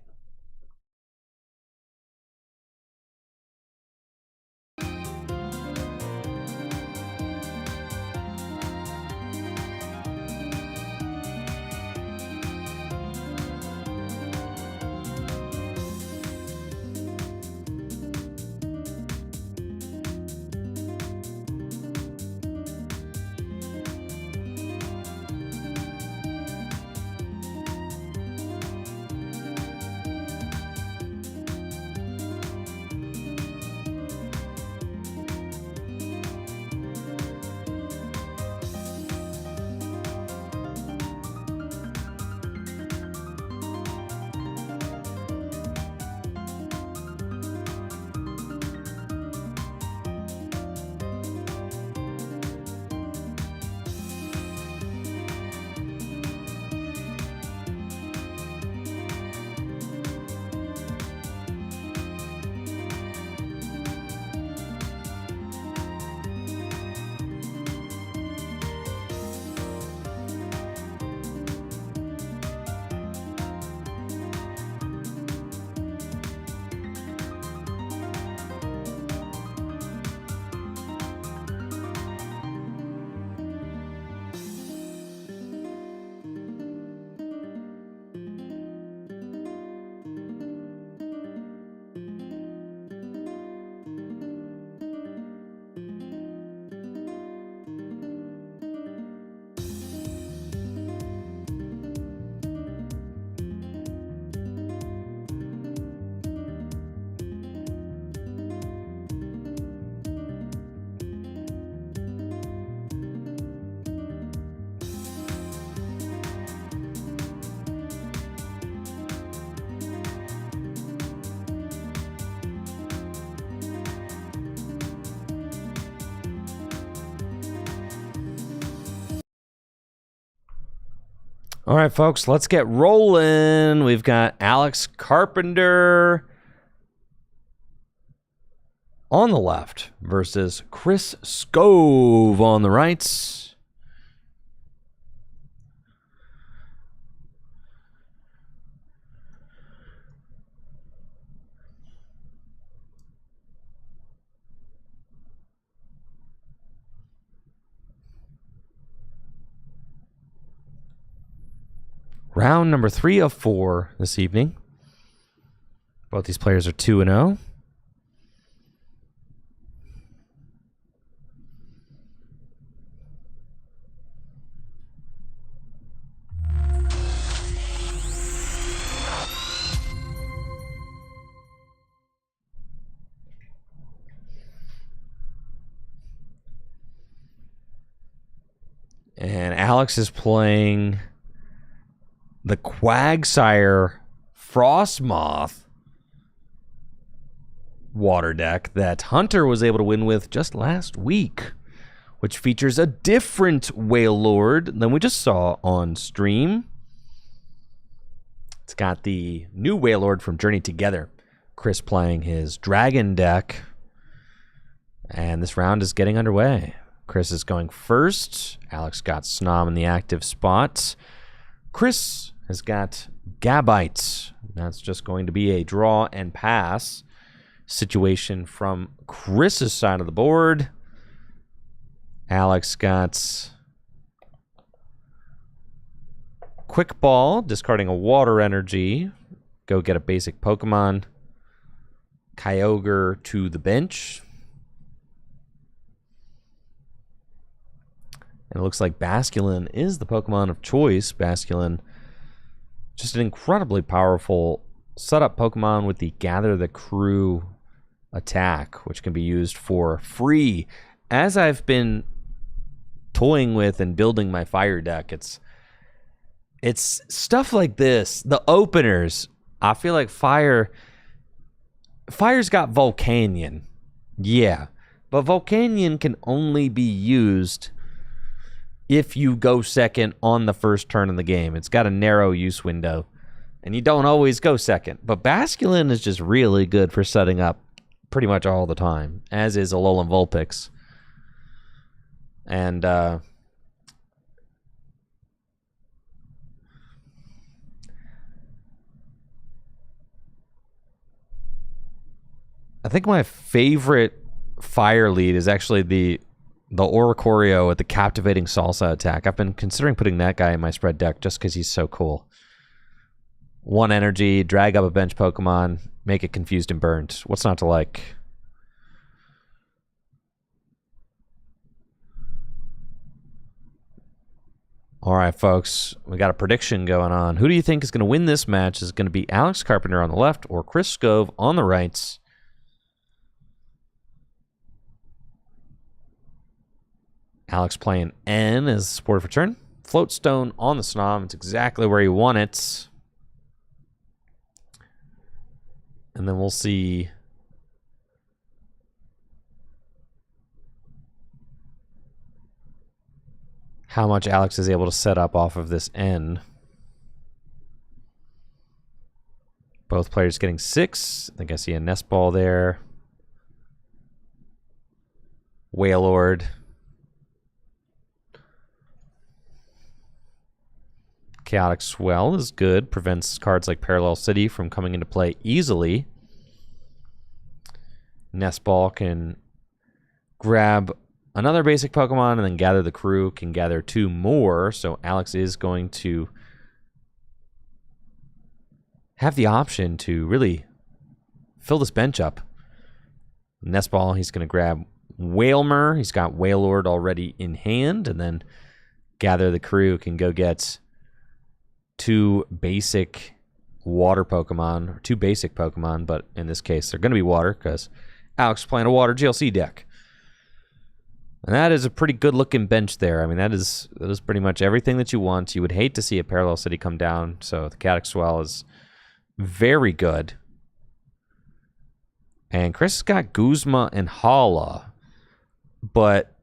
All right, folks, let's get rolling. We've got Alex Carpenter on the left versus Chris Scove on the right. Round number 3 of 4 this evening. Both these players are 2-0. And Alex is playing the Quagsire Frostmoth water deck that Hunter was able to win with just last week, which features a different Whale Lord than we just saw on stream. It's got the new Whale Lord from Journey Together. Chris playing his Dragon deck. And this round is getting underway. Chris is going first. Alex got Snom in the active spot. Chris has got Gabite. That's just going to be a draw and pass situation from Chris's side of the board. Alex got Quick Ball, discarding a water energy. Go get a basic Pokemon. Kyogre to the bench. And it looks like Basculin is the Pokemon of choice. Basculin, just an incredibly powerful setup Pokemon with the Gather the Crew attack, which can be used for free. As I've been toying with and building my fire deck, it's stuff like this. The openers, I feel like Fire's got Volcanion. Yeah, but Volcanion can only be used if you go second on the first turn of the game. It's got a narrow use window, and you don't always go second. But Basculin is just really good for setting up pretty much all the time, as is Alolan Vulpix. And I think my favorite fire lead is actually the Oricorio with the Captivating Salsa attack. I've been considering putting that guy in my spread deck just because he's so cool. 1 energy, drag up a bench Pokemon, make it confused and burned. What's not to like? All right, folks, we got a prediction going on. Who do you think is going to win this match? Is it going to be Alex Carpenter on the left or Chris Scove on the right? Alex playing N as support for turn. Floatstone on the Snom. It's exactly where you want it. And then we'll see how much Alex is able to set up off of this N. Both players getting 6. I think I see a Nest Ball there. Wailord. Chaotic Swell is good. Prevents cards like Parallel City from coming into play easily. Nest Ball can grab another basic Pokemon and then Gather the Crew can gather 2 more. So Alex is going to have the option to really fill this bench up. Nest Ball, he's going to grab Wailmer. He's got Wailord already in hand. And then Gather the Crew can go get 2 basic water Pokemon, or 2 basic Pokemon, but in this case they're going to be water because Alex is playing a water GLC deck. And that is a pretty good looking bench there. I mean, that is pretty much everything that you want. You would hate to see a Parallel City come down, so the Chaotic Swell is very good. And Chris has got Guzma and Hala, but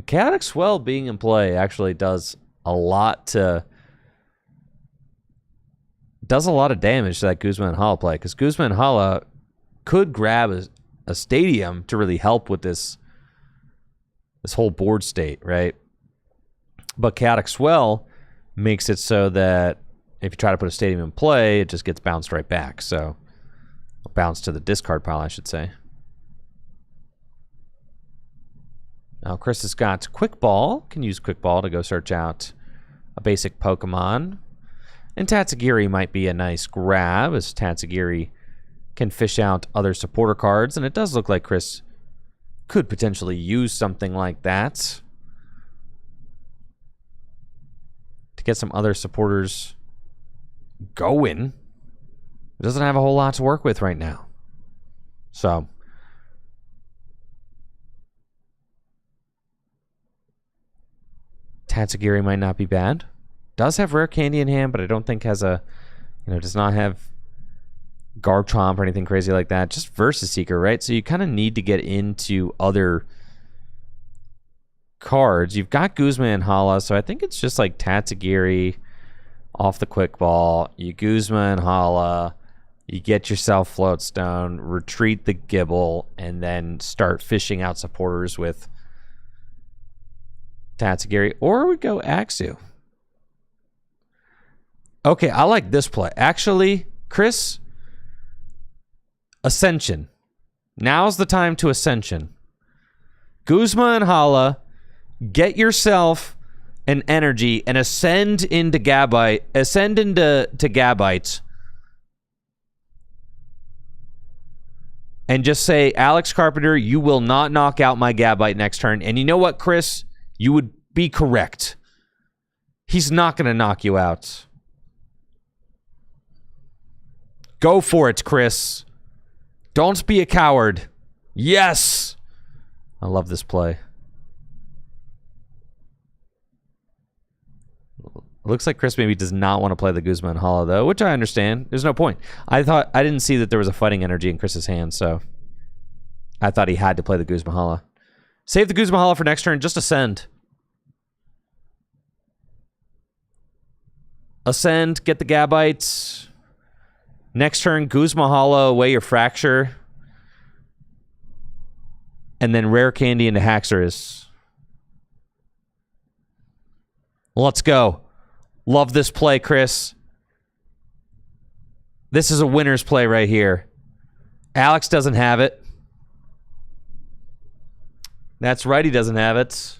Chaotic Swell being in play actually does a lot to does a lot of damage to that Guzma and Hala play, because Guzma and Hala could grab a stadium to really help with this whole board state, right? But Chaotic Swell makes it so that if you try to put a stadium in play, it just gets bounced right back. So, bounced to the discard pile, I should say. Now, Chris has got Quick Ball. Can use Quick Ball to go search out a basic Pokemon. And Tatsugiri might be a nice grab, as Tatsugiri can fish out other supporter cards. And it does look like Chris could potentially use something like that to get some other supporters going. It doesn't have a whole lot to work with right now. So, Tatsugiri might not be bad. Does have Rare Candy in hand, but I don't think has a, does not have Garchomp or anything crazy like that. Just Versus Seeker, right? So you kind of need to get into other cards. You've got Guzma and Hala, so I think it's just like Tatsugiri off the Quick Ball. You Guzma and Hala, you get yourself Floatstone, retreat the Gibble, and then start fishing out supporters with Tatsugiri. Or we go Axew. Okay, I like this play. Actually, Chris, Ascension. Now's the time to Ascension. Guzma and Hala, get yourself an energy and ascend into Gabite. Ascend into Gabites. And just say, Alex Carpenter, you will not knock out my Gabite next turn. And you know what, Chris? You would be correct. He's not going to knock you out. Go for it, Chris. Don't be a coward. Yes! I love this play. It looks like Chris maybe does not want to play the Guzma and Hala, though, which I understand. There's no point. I didn't see that there was a fighting energy in Chris's hand, so I thought he had to play the Guzma Hala. Save the Guzma Hala for next turn. Just ascend. Ascend, get the Gabites. Next turn, Guzma Hala away your Fracture. And then Rare Candy into Haxorus. Let's go. Love this play, Chris. This is a winner's play right here. Alex doesn't have it. That's right, he doesn't have it.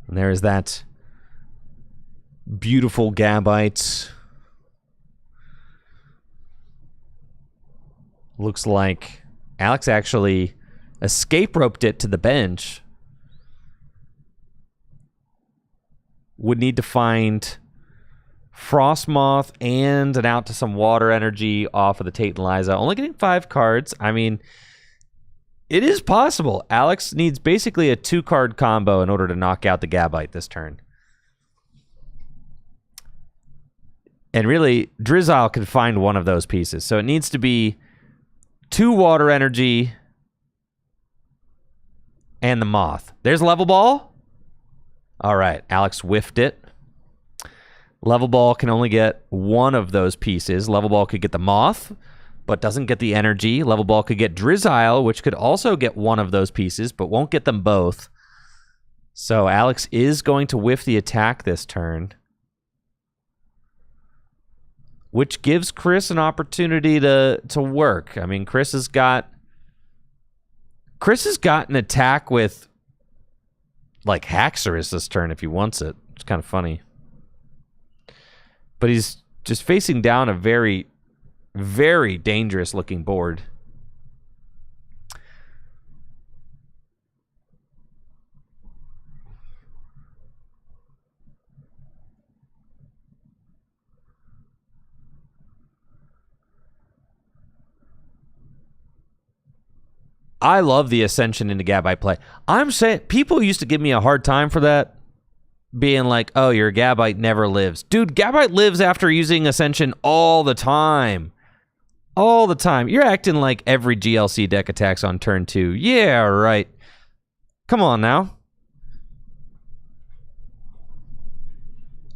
And there is that beautiful Gabite. Looks like Alex actually escape roped it to the bench. Would need to find Frostmoth and an out to some water energy off of the Tate and Liza. Only getting 5 cards. I mean, it is possible. Alex needs basically a 2-card combo in order to knock out the Gabite this turn. And really, Drizzile can find one of those pieces. So it needs to be 2 water energy and the Moth. There's Level Ball. All right, Alex whiffed it. Level Ball can only get one of those pieces. Level Ball could get the Moth, but doesn't get the energy. Level Ball could get Drizzile, which could also get one of those pieces, but won't get them both. So Alex is going to whiff the attack this turn, which gives Chris an opportunity to work. I mean, Chris has got an attack with like Haxorus this turn if he wants it. It's kind of funny. But he's just facing down a very, very dangerous looking board. I love the Ascension into Gabite play. I'm saying people used to give me a hard time for that, being like, oh, your Gabite never lives. Dude, Gabite lives after using Ascension all the time. All the time. You're acting like every GLC deck attacks on turn 2. Yeah, right. Come on now.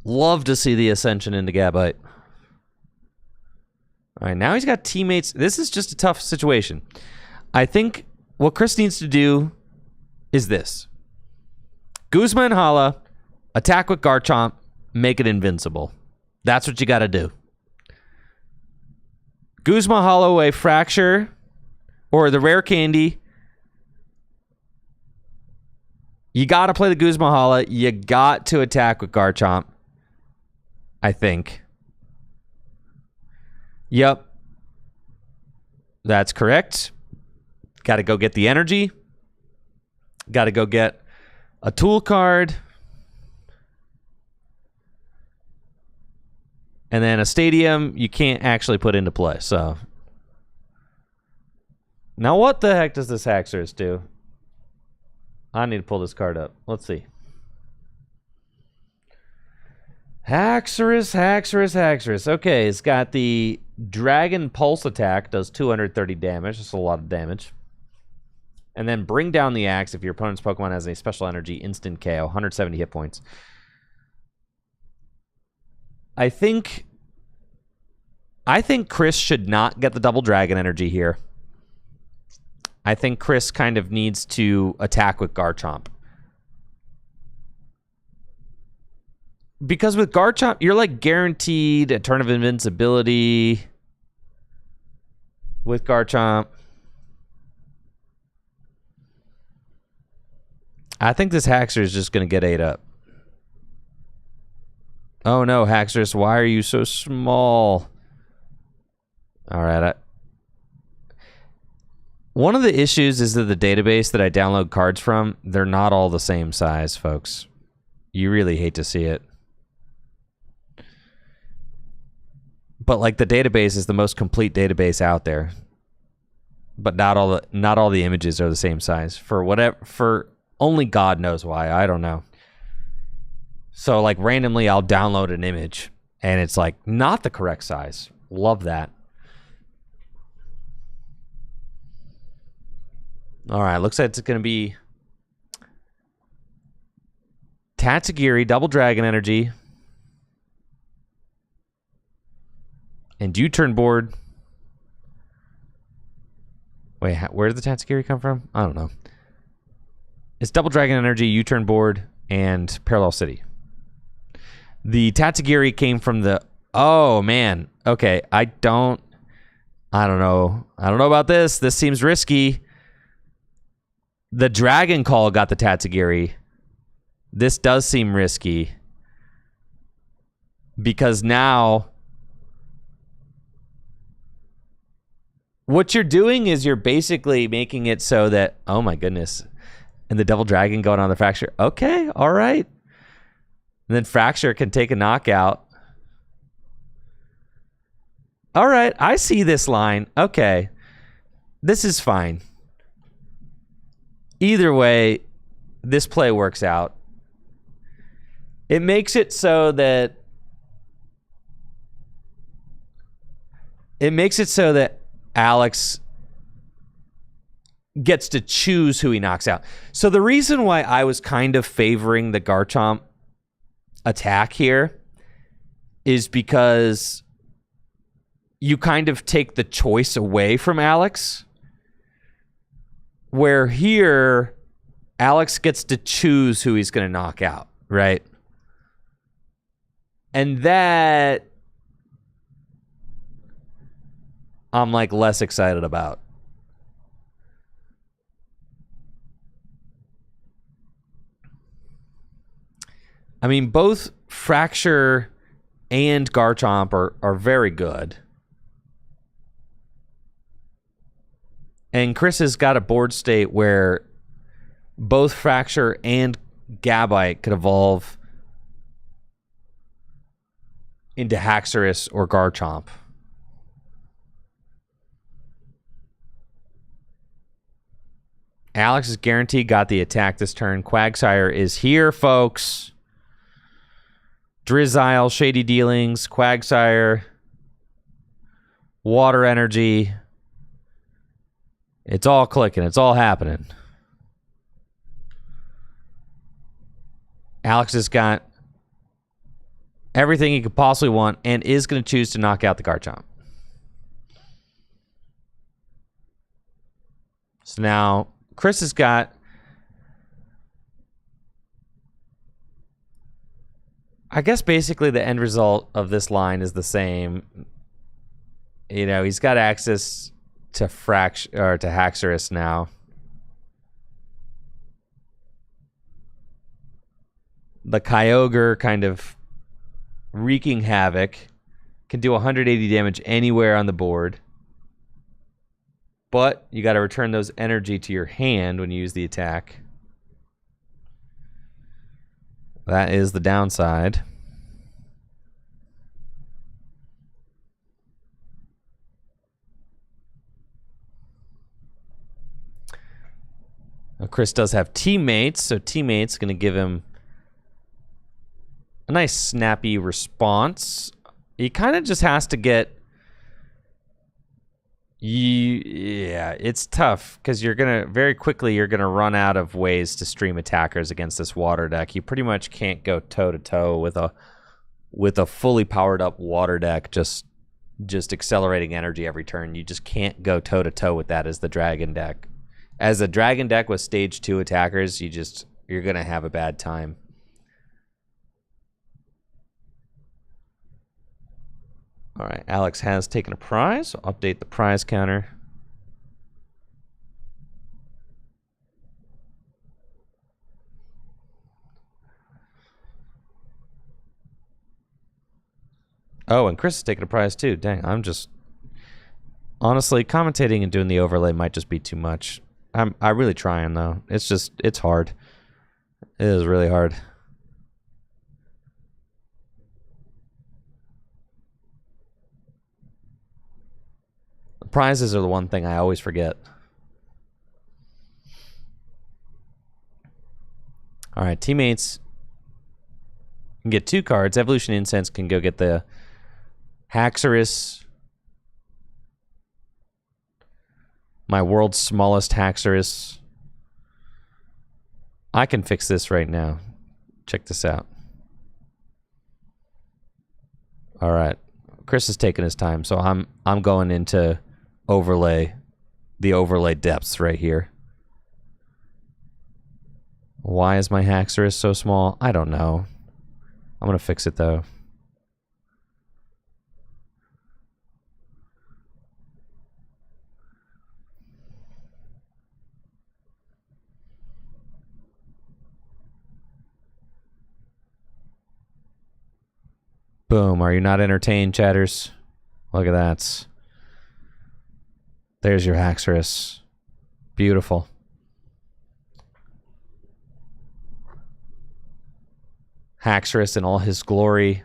Love to see the Ascension into Gabite. All right, now he's got teammates. This is just a tough situation. I think what Chris needs to do is this. Guzma and Hala, attack with Garchomp, make it invincible. That's what you got to do. Guzma, Holloway, Fracture, or the Rare Candy. You got to play the Guzma Hala. You got to attack with Garchomp, I think. Yep. That's correct. Got to go get the energy. Got to go get a tool card. And then a stadium you can't actually put into play. So now what the heck does this Haxorus do? I need to pull this card up. Let's see. Haxorus. Okay, it's got the Dragon Pulse attack. Does 230 damage. That's a lot of damage. And then bring down the axe if your opponent's Pokemon has a special energy. Instant KO. 170 hit points. I think Chris should not get the double dragon energy here. I think Chris kind of needs to attack with Garchomp. Because with Garchomp, you're like guaranteed a turn of invincibility with Garchomp. I think this Haxorus is just going to get ate up. Oh no, Haxorus, why are you so small? All right. One of the issues is that the database that I download cards from, they're not all the same size, folks. You really hate to see it. But like the database is the most complete database out there. But not all the images are the same size. For only God knows why. I don't know. So like randomly I'll download an image and it's like not the correct size. Love that. All right, looks like it's going to be Tatsugiri, Double Dragon Energy, and U-turn board. Wait, where did the Tatsugiri come from? I don't know. It's Double Dragon Energy, U-turn board, and Parallel City. The Tatsugiri came from the... Oh, man. Okay, I don't know. I don't know about this. This seems risky. The Dragon Call got the Tatsugiri. This does seem risky. Because now... What you're doing is you're basically making it so that... Oh, my goodness. And the Double Dragon going on the Fracture. Okay, all right. And then Fracture can take a knockout. All right, I see this line. Okay. This is fine. Either way, this play works out. It makes it so that... Alex gets to choose who he knocks out. So the reason why I was kind of favoring the Garchomp attack here is because you kind of take the choice away from Alex, where here Alex gets to choose who he's going to knock out, right? And that I'm like less excited about. I mean, both Fracture and Garchomp are very good. And Chris has got a board state where both Fracture and Gabite could evolve into Haxorus or Alex is guaranteed got the attack this turn. Quagsire is here, folks. Drizzile, Shady Dealings, Quagsire, Water Energy. It's all clicking. It's all happening. Alex has got everything he could possibly want and is going to choose to knock out the Garchomp. So now Chris has got, I guess basically the end result of this line is the same. You know, he's got access to Haxorus now. The Kyogre kind of wreaking havoc. Can do 180 damage anywhere on the board. But you got to return those energy to your hand when you use the attack. That is the downside. Now, Chris does have teammates, so teammates going to give him a nice snappy response. He kind of just has to get... Yeah, it's tough because you're gonna very quickly run out of ways to stream attackers against this water deck. You pretty much can't go toe to toe with a fully powered up water deck just accelerating energy every turn. You just can't go toe to toe with that as the dragon deck. As a dragon deck with stage 2 attackers, you're gonna have a bad time. All right, Alex has taken a prize. I'll update the prize counter. Oh, and Chris is taking a prize too. Dang, I'm just... Honestly, commentating and doing the overlay might just be too much. I'm really trying, though. It's hard. It is really hard. Prizes are the one thing I always forget. All right, teammates can get 2 cards. Evolution Incense can go get the Haxorus. My world's smallest Haxorus. I can fix this right now. Check this out. All right. Chris is taking his time, so I'm going into the overlay depths right here. Why is my Haxorus so small? I don't know. I'm gonna fix it though. Boom. Are you not entertained, chatters? Look at that. There's your Haxorus. Beautiful. Haxorus in all his glory.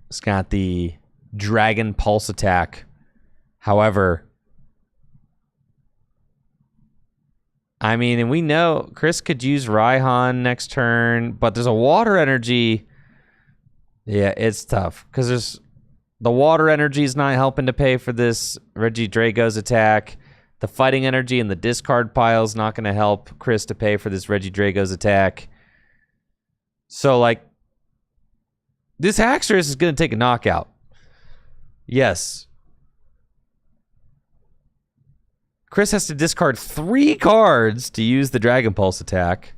It's got the Dragon Pulse attack. However, I mean, and we know Chris could use Raihan next turn, but there's a water energy. Yeah, it's tough because there's the water energy is not helping to pay for this Regidrago's attack. The fighting energy in the discard pile is not going to help Chris to pay for this Regidrago's attack. So, like, this Haxorus is going to take a knockout. Yes. Chris has to discard 3 cards to use the Dragon Pulse attack.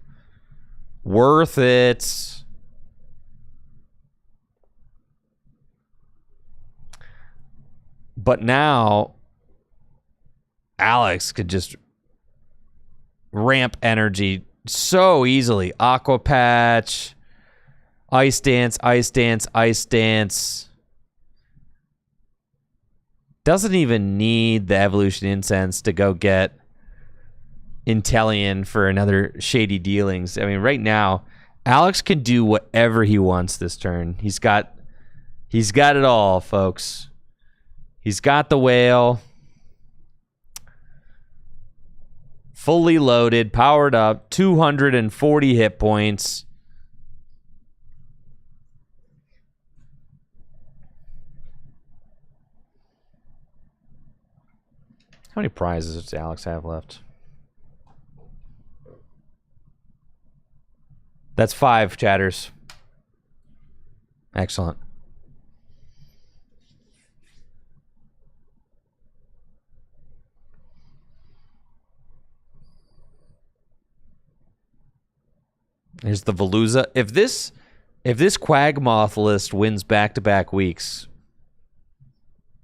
Worth it. But now, Alex could just ramp energy so easily. Aqua Patch, Ice Dance, Ice Dance, Ice Dance. Doesn't even need the Evolution Incense to go get Inteleon for another Shady Dealings. I mean, right now, Alex can do whatever he wants this turn. He's got it all, folks. He's got the whale. fully loaded, powered up, 240 hit points. How many prizes does Alex have left? That's 5, chatters. Excellent. Here's the Veluza. If this Quagmoth list wins back-to-back weeks,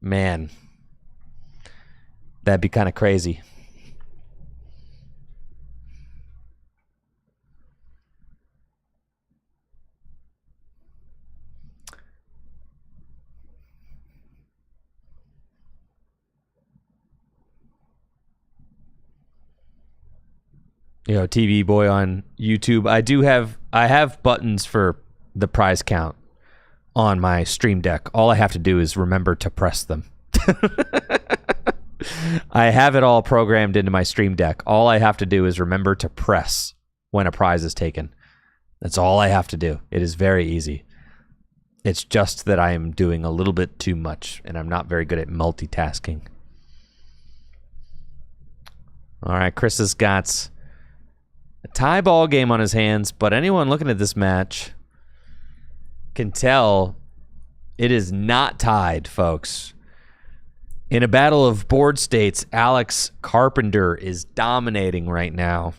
man, that'd be kind of crazy. You know, TV boy on YouTube. I have buttons for the prize count on my Stream Deck. All I have to do is remember to press them. I have it all programmed into my Stream Deck. All I have to do is remember to press when a prize is taken. That's all I have to do. It is very easy. It's just that I am doing a little bit too much, and I'm not very good at multitasking. All right, Chris has got a tie ball game on his hands, but anyone looking at this match can tell it is not tied, folks. In a battle of board states, Alex Carpenter is dominating right now.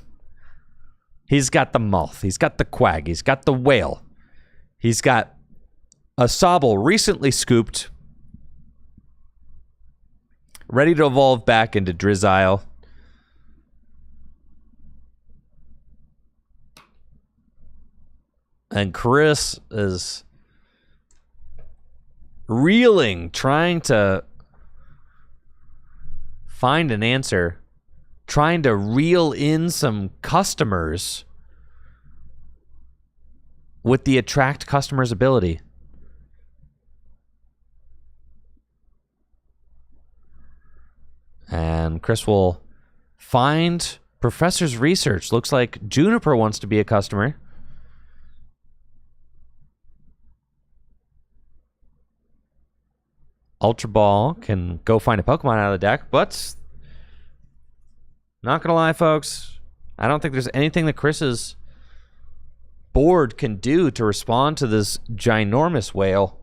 He's got the Moth, he's got the Quag, he's got the Whale, he's got a Sobble recently scooped, ready to evolve back into Drizzile. And Chris is reeling, trying to find an answer, trying to reel in some customers with the attract customers ability. And Chris will find Professor's Research. Looks like Juniper wants to be a customer. Ultra Ball can go find a Pokemon out of the deck, but not gonna lie, folks, I don't think there's anything that Chris's board can do to respond to this ginormous Whale.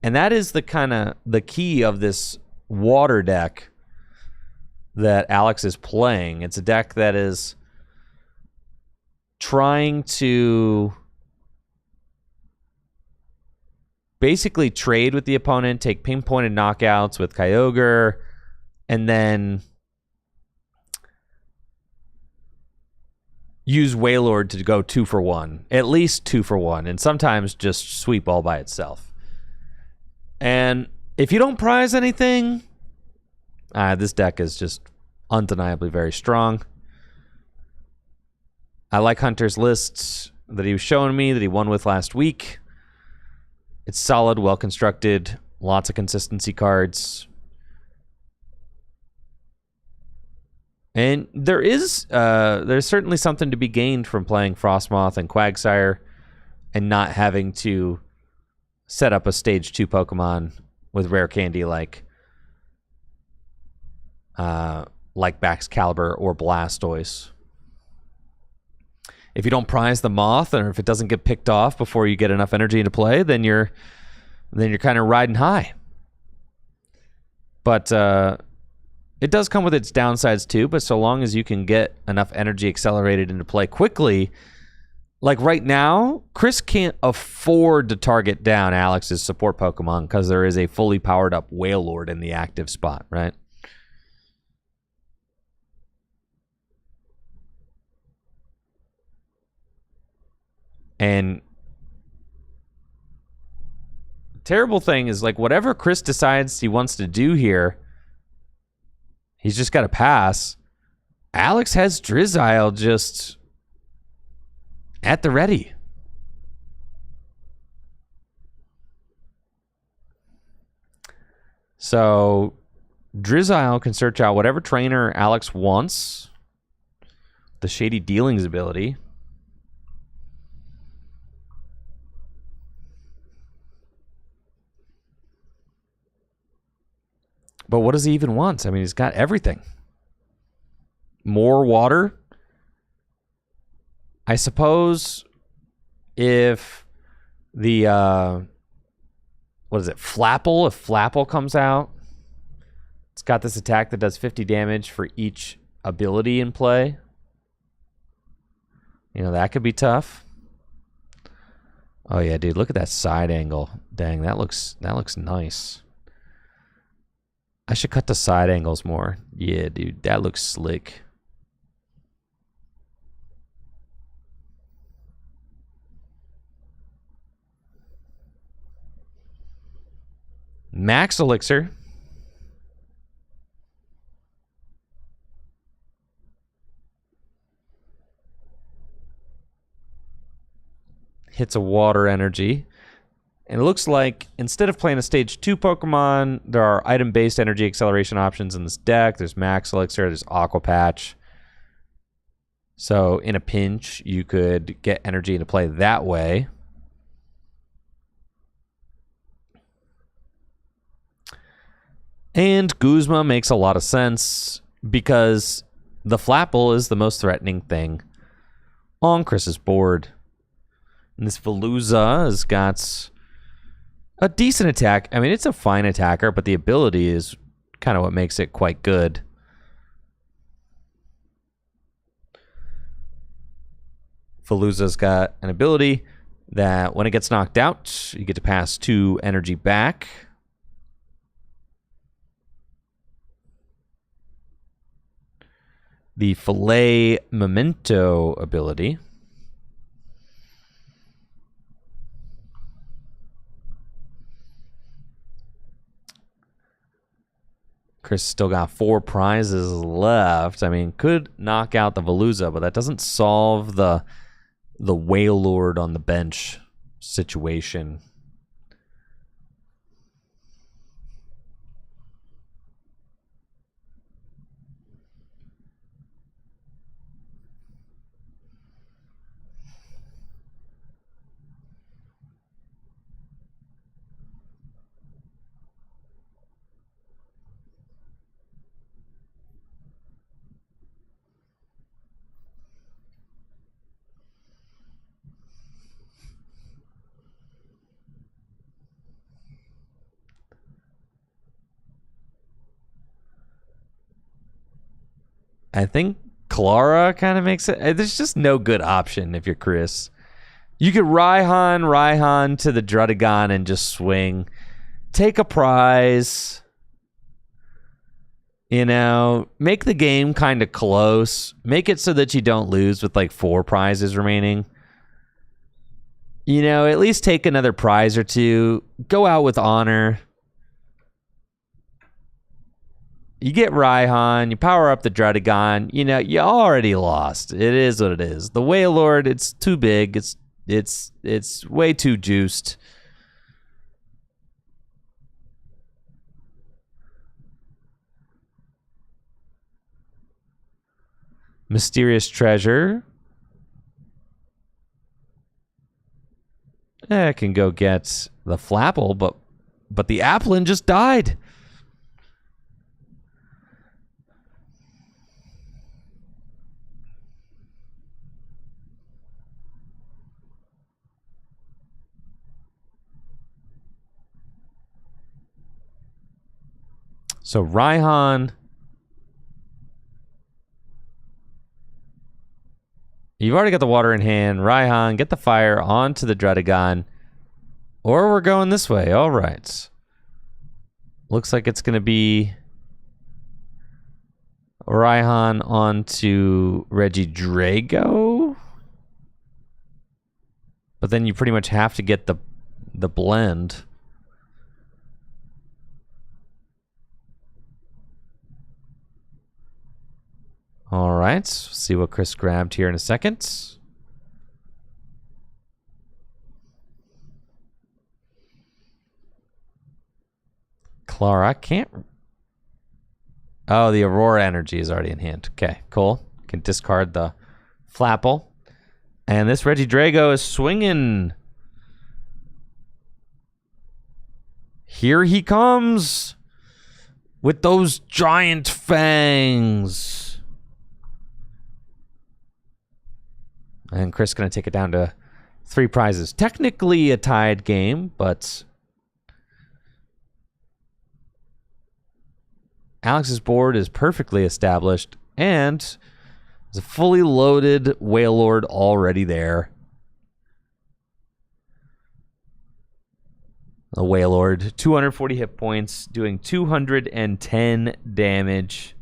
And that is the key of this water deck that Alex is playing. It's a deck that is trying to basically trade with the opponent, take pinpointed knockouts with Kyogre, and then use Wailord to go 2 for 1, at least 2 for 1, and sometimes just sweep all by itself. And if you don't prize anything, this deck is just undeniably very strong. I like Hunter's lists that he was showing me, that he won with last week. It's solid, well-constructed, lots of consistency cards. And there's certainly something to be gained from playing Frostmoth and Quagsire and not having to set up a stage 2 Pokemon with rare candy like Baxcalibur or Blastoise. If you don't prize the Moth, or if it doesn't get picked off before you get enough energy into play, then you're kind of riding high. But it does come with its downsides too. But so long as you can get enough energy accelerated into play quickly, like right now, Chris can't afford to target down Alex's support Pokemon because there is a fully powered up Wailord in the active spot, right? And the terrible thing is, like, whatever Chris decides he wants to do here, he's just got to pass. Alex has Drizzile just at the ready. So Drizzile can search out whatever trainer Alex wants. The Shady Dealings ability. But what does he even want? I mean, he's got everything. More water. I suppose if the what is it, Flapple? If Flapple comes out, it's got this attack that does 50 damage for each ability in play. You know, that could be tough. Oh yeah, dude, look at that side angle. Dang, that looks nice. I should cut the side angles more. Yeah, dude, that looks slick. Max Elixir. Hits a water energy. And it looks like instead of playing a stage 2 Pokemon, there are item-based energy acceleration options in this deck. There's Max Elixir, there's Aqua Patch. So in a pinch, you could get energy into play that way. And Guzma makes a lot of sense because the Flapple is the most threatening thing on Chris's board. And this Veluza has got a decent attack. I mean, it's a fine attacker, but the ability is kind of what makes it quite good. Veluza's got an ability that when it gets knocked out, you get to pass 2 energy back. The Fillet Memento ability. Chris still got 4 prizes left. I mean, could knock out the Veluza, but that doesn't solve the Wailord on the bench situation. I think Clara kind of makes it. There's just no good option if you're Chris. You could Raihan to the Drudigon and just swing. Take a prize. You know, make the game kind of close. Make it so that you don't lose with like 4 prizes remaining. You know, at least take another prize or 2. Go out with honor. You get Raihan, you power up the Drudigon, you know, you already lost. It is what it is. The Wailord, it's too big. It's way too juiced. Mysterious Treasure. I can go get the Flapple, but the Applin just died. So Raihan, you've already got the water in hand. Raihan, get the fire onto the Drudigon. Or we're going this way. All right. Looks like it's going to be Raihan onto Regidrago. But then you pretty much have to get the blend. All right, see what Chris grabbed here in a second. Clara can't Oh, the Aurora energy is already in hand. Okay, cool. Can discard the Flapple. And this Regidrago is swinging. Here he comes with those giant fangs. And Chris going to take it down to 3 prizes. Technically a tied game, but Alex's board is perfectly established, and there's a fully loaded Wailord already there. The Wailord, 240 hit points, doing 210 damage.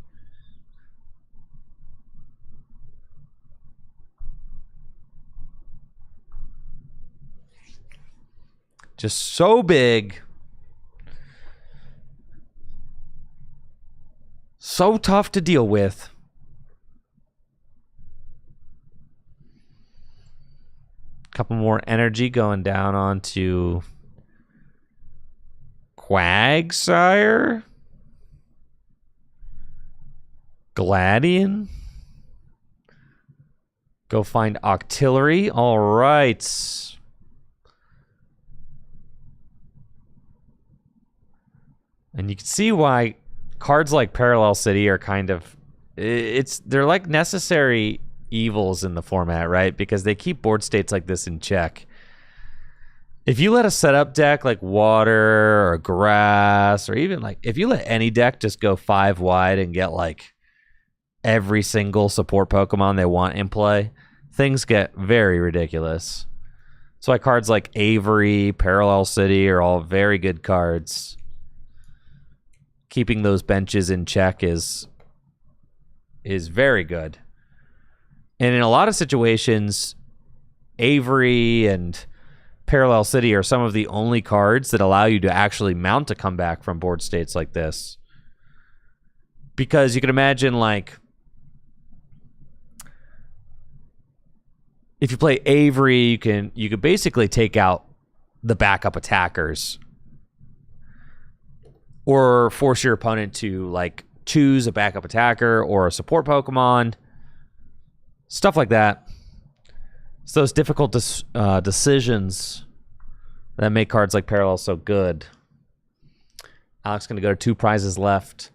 Just so big. So tough to deal with. Couple more energy going down onto Quagsire. Gladian. Go find Octillery. All right. And you can see why cards like Parallel City are kind of, they're like necessary evils in the format, right? Because they keep board states like this in check. If you let a setup deck like Water or Grass, or even like, if you let any deck just go 5 wide and get like every single support Pokemon they want in play, things get very ridiculous. That's why cards like Avery, Parallel City are all very good cards. Keeping those benches in check is very good. And in a lot of situations, Avery and Parallel City are some of the only cards that allow you to actually mount a comeback from board states like this. Because you can imagine, like, if you play Avery, you can basically take out the backup attackers, or force your opponent to like choose a backup attacker or a support Pokemon, stuff like that. It's those difficult decisions that make cards like Parallel so good. Alex going to go to 2 prizes left.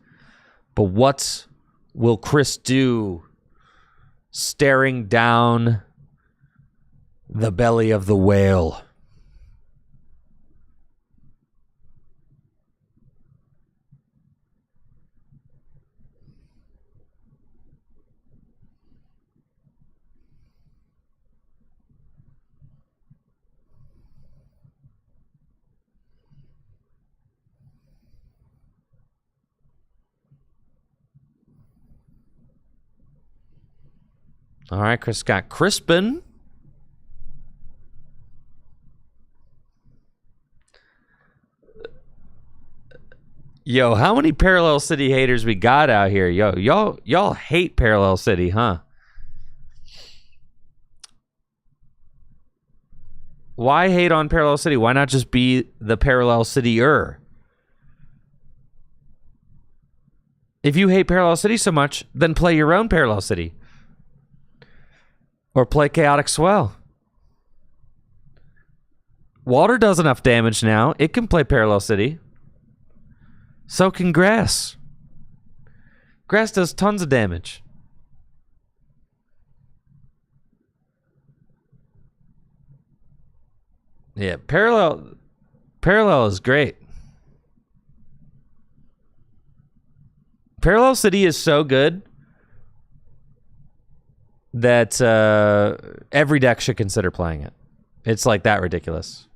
But what will Chris do staring down the belly of the whale? All right, Chris got Crispin. Yo, how many Parallel City haters we got out here? Yo, y'all hate Parallel City, huh? Why hate on Parallel City? Why not just be the Parallel City-er? If you hate Parallel City so much, then play your own Parallel City. Or play Chaotic Swell. Water does enough damage now. It can play Parallel City. So can Grass. Grass does tons of damage. Yeah, Parallel is great. Parallel City is so good that every deck should consider playing it. It's like that ridiculous.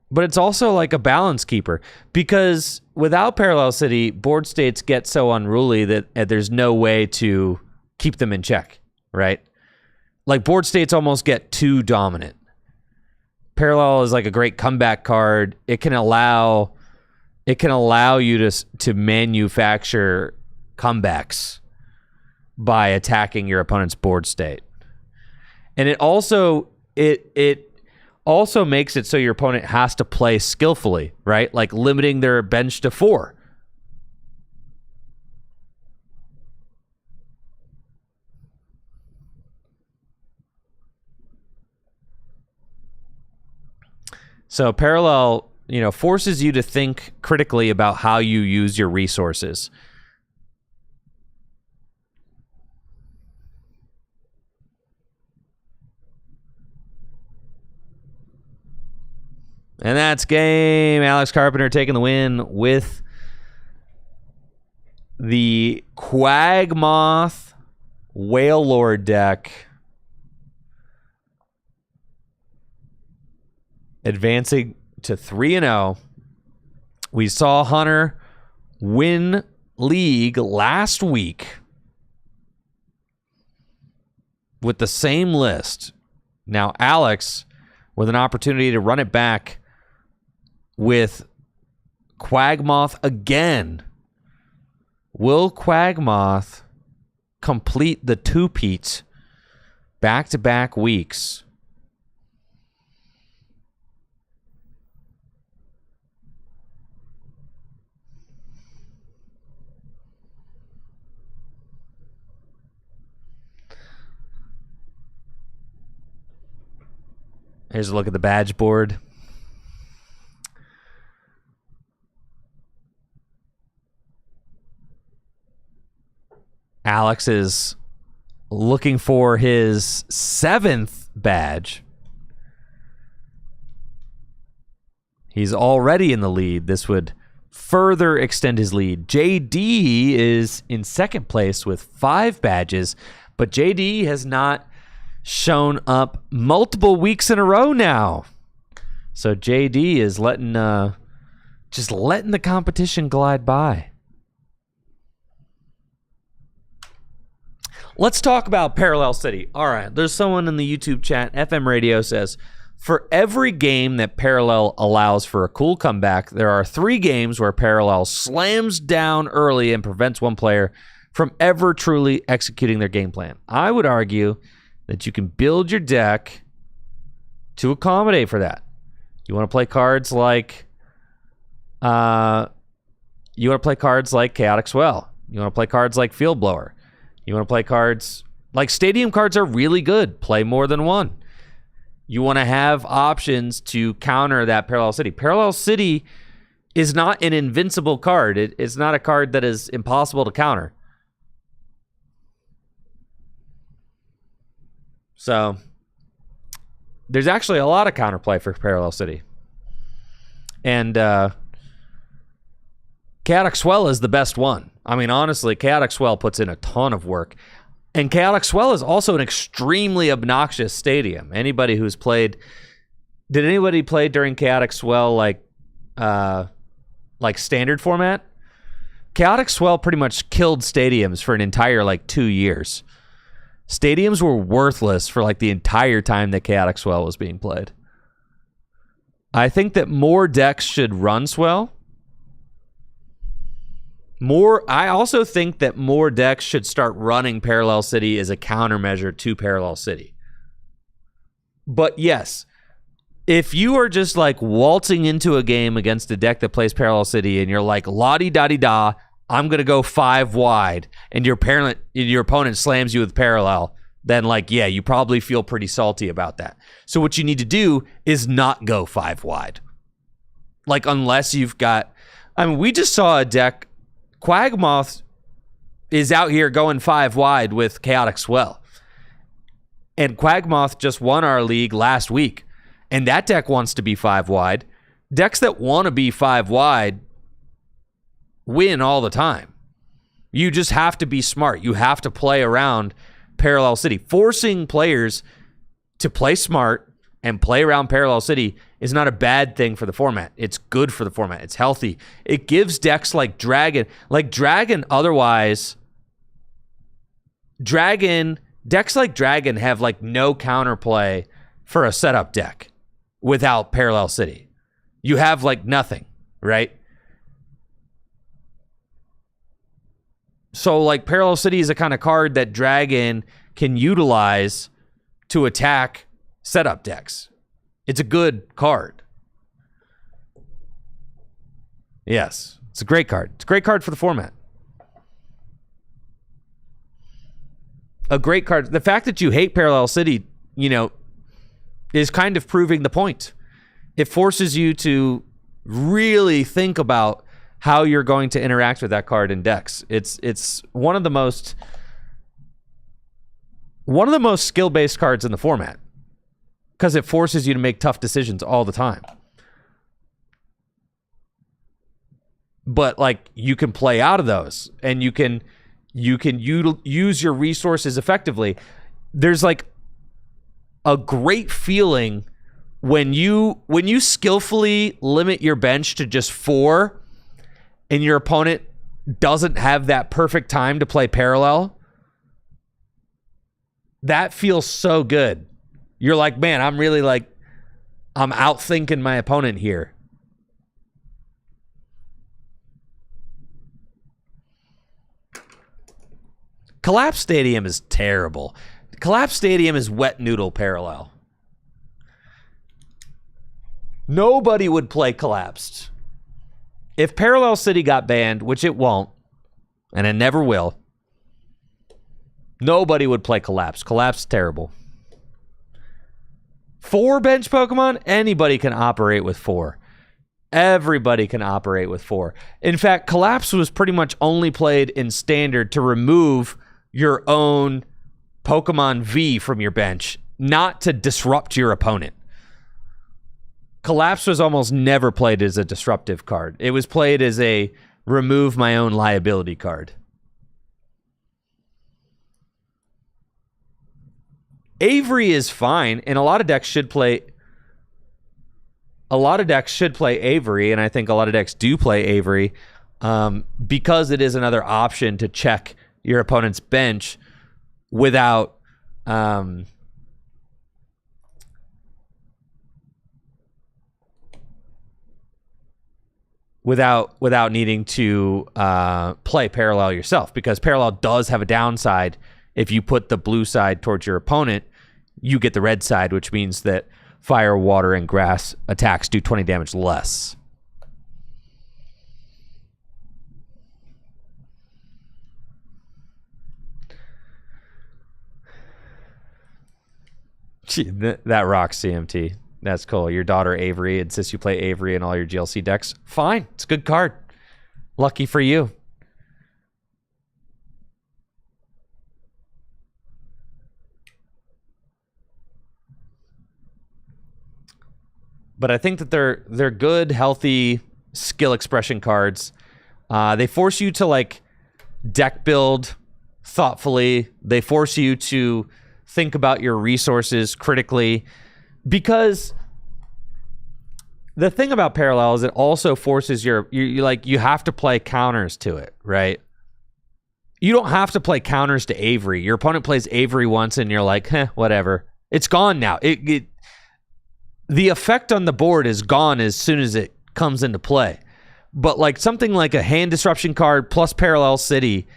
But it's also like a balance keeper, because without Parallel City, board states get so unruly that there's no way to keep them in check, right? Like board states almost get too dominant. Parallel is like a great comeback card. It can allow you to manufacture comebacks by attacking your opponent's board state. And it also it also makes it so your opponent has to play skillfully, right? Like limiting their bench to 4. So Parallel, forces you to think critically about how you use your resources. And that's game. Alex Carpenter taking the win with the Quagmoth Whale Lord deck. Advancing to 3-0. We saw Hunter win League last week with the same list. Now Alex with an opportunity to run it back with Quagmoth again. Will Quagmoth complete the two-peat back-to-back weeks? Here's a look at the badge board. Alex is looking for his 7th badge. He's already in the lead. This would further extend his lead. JD is in second place with 5 badges, but JD has not shown up multiple weeks in a row now. So JD is just letting the competition glide by. Let's talk about Parallel City. All right, there's someone in the YouTube chat, FM Radio says, for every game that Parallel allows for a cool comeback, there are 3 games where Parallel slams down early and prevents one player from ever truly executing their game plan. I would argue that you can build your deck to accommodate for that. You want to play cards like Chaotic Swell. You want to play cards like Field Blower. You want to play cards like Stadium cards are really good. Play more than one. You want to have options to counter that Parallel City. Parallel City is not an invincible card. It's not a card that is impossible to counter. So there's actually a lot of counterplay for Parallel City. And Chaotic Swell is the best one. I mean, honestly, Chaotic Swell puts in a ton of work. And Chaotic Swell is also an extremely obnoxious stadium. Anybody who's played... Did anybody play during Chaotic Swell like standard format? Chaotic Swell pretty much killed stadiums for an entire 2 years. Stadiums were worthless for the entire time that Chaotic Swell was being played. I think that more decks should run Swell. I also think that more decks should start running Parallel City as a countermeasure to Parallel City. But yes, if you are just waltzing into a game against a deck that plays Parallel City and you're like, la-di-da-di-da, I'm going to go 5 wide, and your opponent slams you with Parallel, then yeah, you probably feel pretty salty about that. So what you need to do is not go 5 wide. Unless you've got... I mean, we just saw a deck... Quagmoth is out here going 5 wide with Chaotic Swell. And Quagmoth just won our league last week. And that deck wants to be 5 wide. Decks that want to be 5 wide win all the time. You just have to be smart. You have to play around Parallel City. Forcing players to play smart and play around Parallel City is not a bad thing for the format. It's good for the format. It's healthy. It gives decks like Dragon. Decks like Dragon have no counterplay for a setup deck without Parallel City. You have nothing, right? So Parallel City is a kind of card that Dragon can utilize to attack setup decks. It's a good card. Yes, it's a great card. It's a great card for the format. A great card. The fact that you hate Parallel City, is kind of proving the point. It forces you to really think about how you're going to interact with that card in decks. It's one of the most skill-based cards in the format because it forces you to make tough decisions all the time. But like you can play out of those and you can use your resources effectively. There's like a great feeling when you skillfully limit your bench to just 4 and your opponent doesn't have that perfect time to play Parallel. That feels so good. You're like, man, I'm outthinking my opponent here. Collapse Stadium is terrible. Collapse Stadium is wet noodle Parallel. Nobody would play Collapsed. If Parallel City got banned, which it won't, and it never will, nobody would play Collapse. Collapse is terrible. 4 bench Pokemon? Anybody can operate with 4. Everybody can operate with 4. In fact, Collapse was pretty much only played in Standard to remove your own Pokemon V from your bench, not to disrupt your opponent. Collapse was almost never played as a disruptive card. It was played as a remove my own liability card. Avery is fine, and a lot of decks should play Avery, and I think a lot of decks do play Avery because it is another option to check your opponent's bench without without needing to play Parallel yourself, because Parallel does have a downside. If you put the blue side towards your opponent, you get the red side, which means that fire, water, and grass attacks do 20 damage less. Gee, that rocks, CMT. That's cool. Your daughter Avery insists you play Avery in all your GLC decks. Fine. It's a good card. Lucky for you. But I think that they're good, healthy skill expression cards. They force you to like deck build thoughtfully. They force you to think about your resources critically, because the thing about Parallel is it also forces you have to play counters to it, right? You don't have to play counters to Avery. Your opponent plays Avery once and you're like, whatever. It's gone now. The effect on the board is gone as soon as it comes into play. But like something like a hand disruption card plus Parallel City,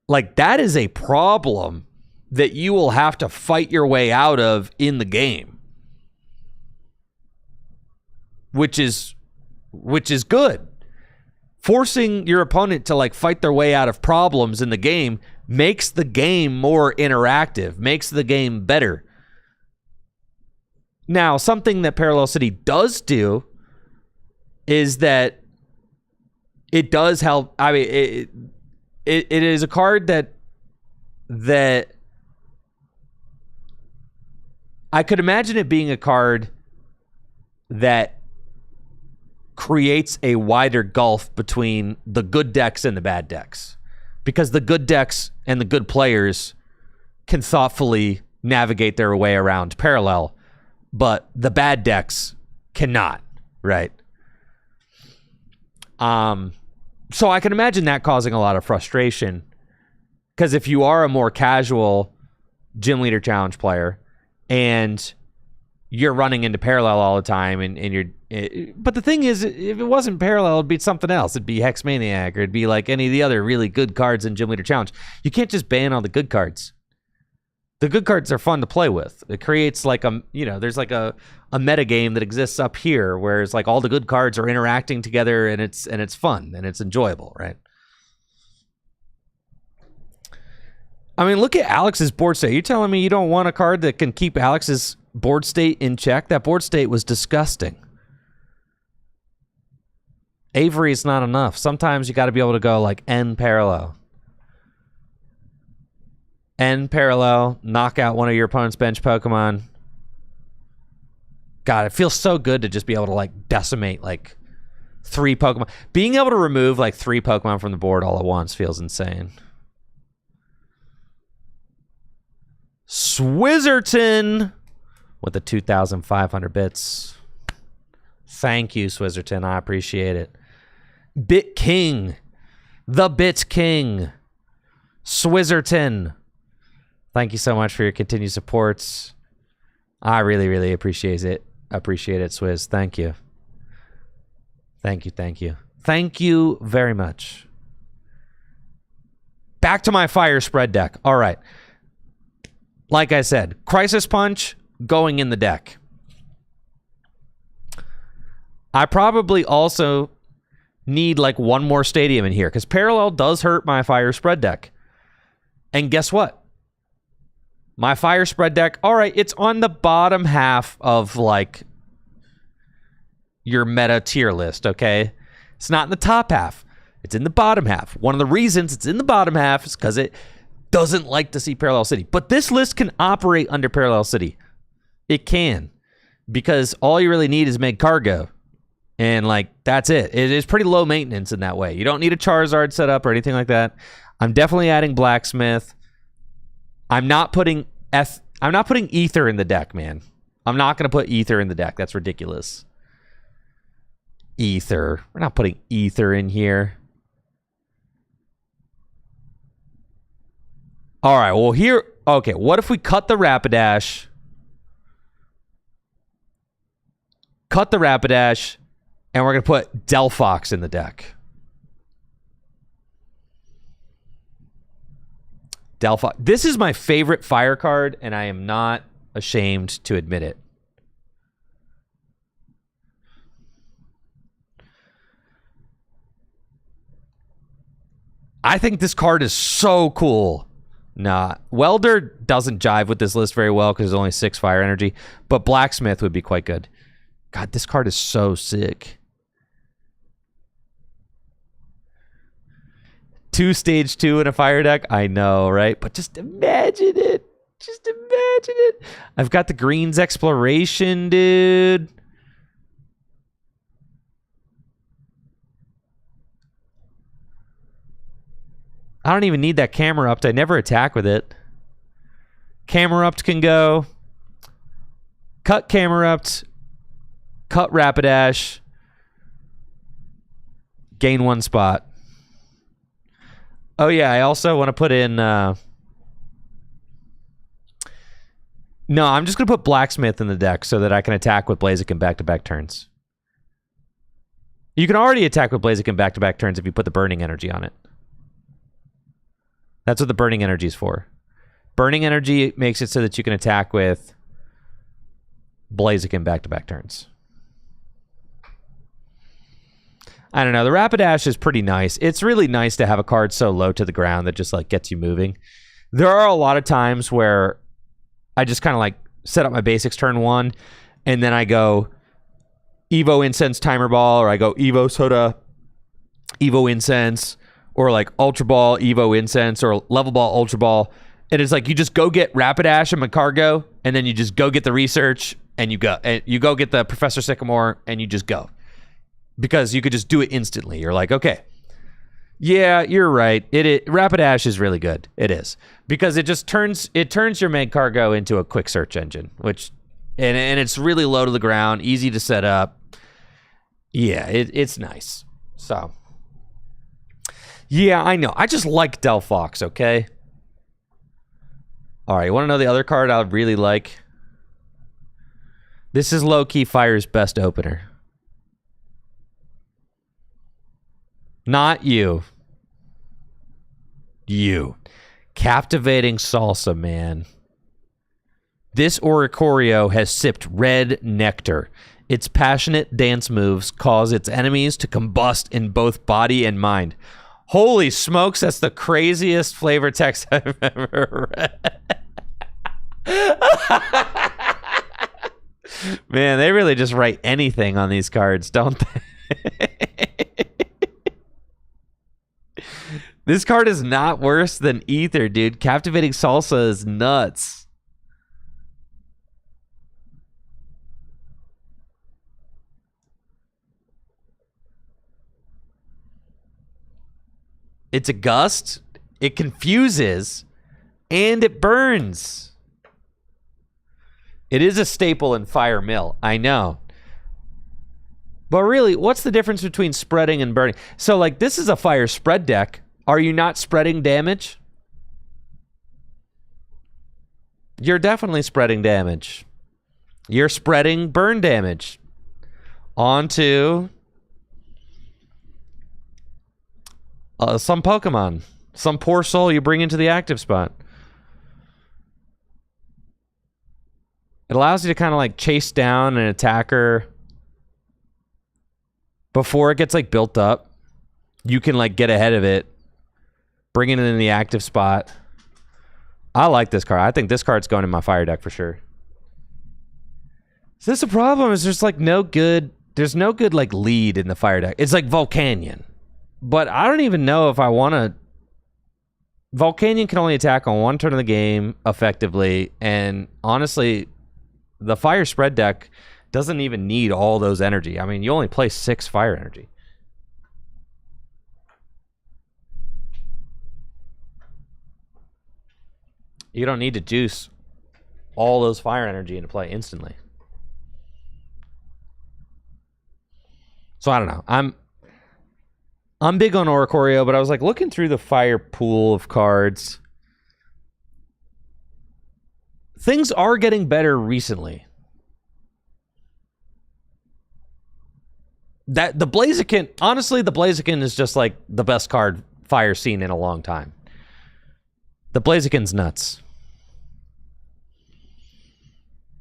like that is a problem that you will have to fight your way out of in the game. Which is good. Forcing your opponent to like fight their way out of problems in the game makes the game more interactive, makes the game better. Now, something that Parallel City does do is that it does help. I mean, it is a card that I could imagine it being a card that creates a wider gulf between the good decks and the bad decks, because the good decks and the good players can thoughtfully navigate their way around Parallel, but the bad decks cannot, right? So I can imagine that causing a lot of frustration, because if you are a more casual Gym Leader Challenge player and you're running into Parallel all the time, but the thing is, if it wasn't Parallel, it'd be something else. It'd be Hex Maniac, or it'd be like any of the other really good cards in Gym Leader Challenge. You can't just ban all the good cards. The good cards are fun to play with. It creates like there's like a meta game that exists up here, whereas like all the good cards are interacting together, and it's fun and it's enjoyable, right? I mean, look at Alex's board state. You're telling me you don't want a card that can keep Alex's board state in check? That board state was disgusting. Avery is not enough. Sometimes you got to be able to go like N parallel. N parallel, knock out one of your opponent's bench Pokemon. God, it feels so good to just be able to like decimate like 3 Pokemon. Being able to remove like 3 Pokemon from the board all at once feels insane. Swizzerton with the 2,500 bits. Thank you, Swizzerton. I appreciate it. Bit King. The Bit King. Swizzerton. Thank you so much for your continued support. I really, really appreciate it. Appreciate it, Swizz. Thank you. Thank you, thank you. Thank you very much. Back to my fire spread deck. All right. Like I said, Crisis Punch going in the deck. I probably also need like one more stadium in here because Parallel does hurt my fire spread deck. And guess what? My fire spread deck, all right, it's on the bottom half of like your meta tier list, okay? It's not in the top half. It's in the bottom half. One of the reasons it's in the bottom half is because it doesn't like to see Parallel City. But this list can operate under Parallel City. It can. Because all you really need is Magcargo. And like, that's it. It is pretty low maintenance in that way. You don't need a Charizard set up or anything like that. I'm definitely adding Blacksmith. I'm not putting Ether in the deck, man. I'm not going to put Ether in the deck. That's ridiculous. Ether. We're not putting Ether in here. All right, well here, okay, what if we cut the Rapidash? Cut the Rapidash, and we're going to put Delphox in the deck. Delphox. This is my favorite fire card, and I am not ashamed to admit it. I think this card is so cool. Nah, Welder doesn't jive with this list very well because there's only 6 fire energy, but Blacksmith would be quite good. God, this card is so sick. 2 stage 2 in a fire deck? I know, right? But just imagine it. Just imagine it. I've got the Greens Exploration, dude. I don't even need that Camerupt. I never attack with it. Camerupt can go. Cut Camerupt. Cut Rapidash. Gain 1 spot. Oh, yeah, I also want to put in... No, I'm just going to put Blacksmith in the deck so that I can attack with Blaziken back-to-back turns. You can already attack with Blaziken back-to-back turns if you put the Burning Energy on it. That's what the Burning Energy is for. Burning Energy makes it so that you can attack with Blaziken back-to-back turns. I don't know. The Rapidash is pretty nice. It's really nice to have a card so low to the ground that just like gets you moving. There are a lot of times where I just kind of like set up my basics turn 1, and then I go Evo Incense Timer Ball, or I go Evo Soda, Evo Incense, or like Ultra Ball, Evo Incense, or Level Ball, Ultra Ball. And it's like you just go get Rapidash and Magcargo, and then you just go get the research, and you go get the Professor Sycamore, and you just go. Because you could just do it instantly. You're like, okay, yeah, you're right. Rapidash is really good. It is. Because it just turns your Magcargo into a quick search engine, which and it's really low to the ground, easy to set up. Yeah, it's nice. So yeah, I know. I just like Delphox, okay? All right, you want to know the other card I really like? This is low-key Fire's best opener. Not you. You. Captivating Salsa, man. This Oricorio has sipped red nectar. Its passionate dance moves cause its enemies to combust in both body and mind. Holy smokes, that's the craziest flavor text I've ever read. Man, they really just write anything on these cards, don't they? This card is not worse than Ether, dude. Captivating Salsa is nuts. It's a gust, it confuses, and it burns. It is a staple in Fire Mill, I know. But really, what's the difference between spreading and burning? So, like, this is a fire spread deck. Are you not spreading damage? You're definitely spreading damage. You're spreading burn damage onto some Pokemon. Some poor soul you bring into the active spot. It allows you to kind of like chase down an attacker before it gets like built up. You can like get ahead of it, bring it in the active spot. I like this card. I think this card's going in my fire deck for sure. So this is a problem, is there's like no good, there's no good like lead in the fire deck. It's like Volcanion. But I don't even know if I want to. Volcanion can only attack on one turn of the game effectively, and honestly, the fire spread deck doesn't even need all those energy. I mean, you only play 6 fire energy. You don't need to juice all those fire energy into play instantly. So I don't know. I'm big on Oricorio, but I was like looking through the fire pool of cards. Things are getting better recently. That the Blaziken, honestly, the Blaziken is just like the best card fire seen in a long time. The Blaziken's nuts.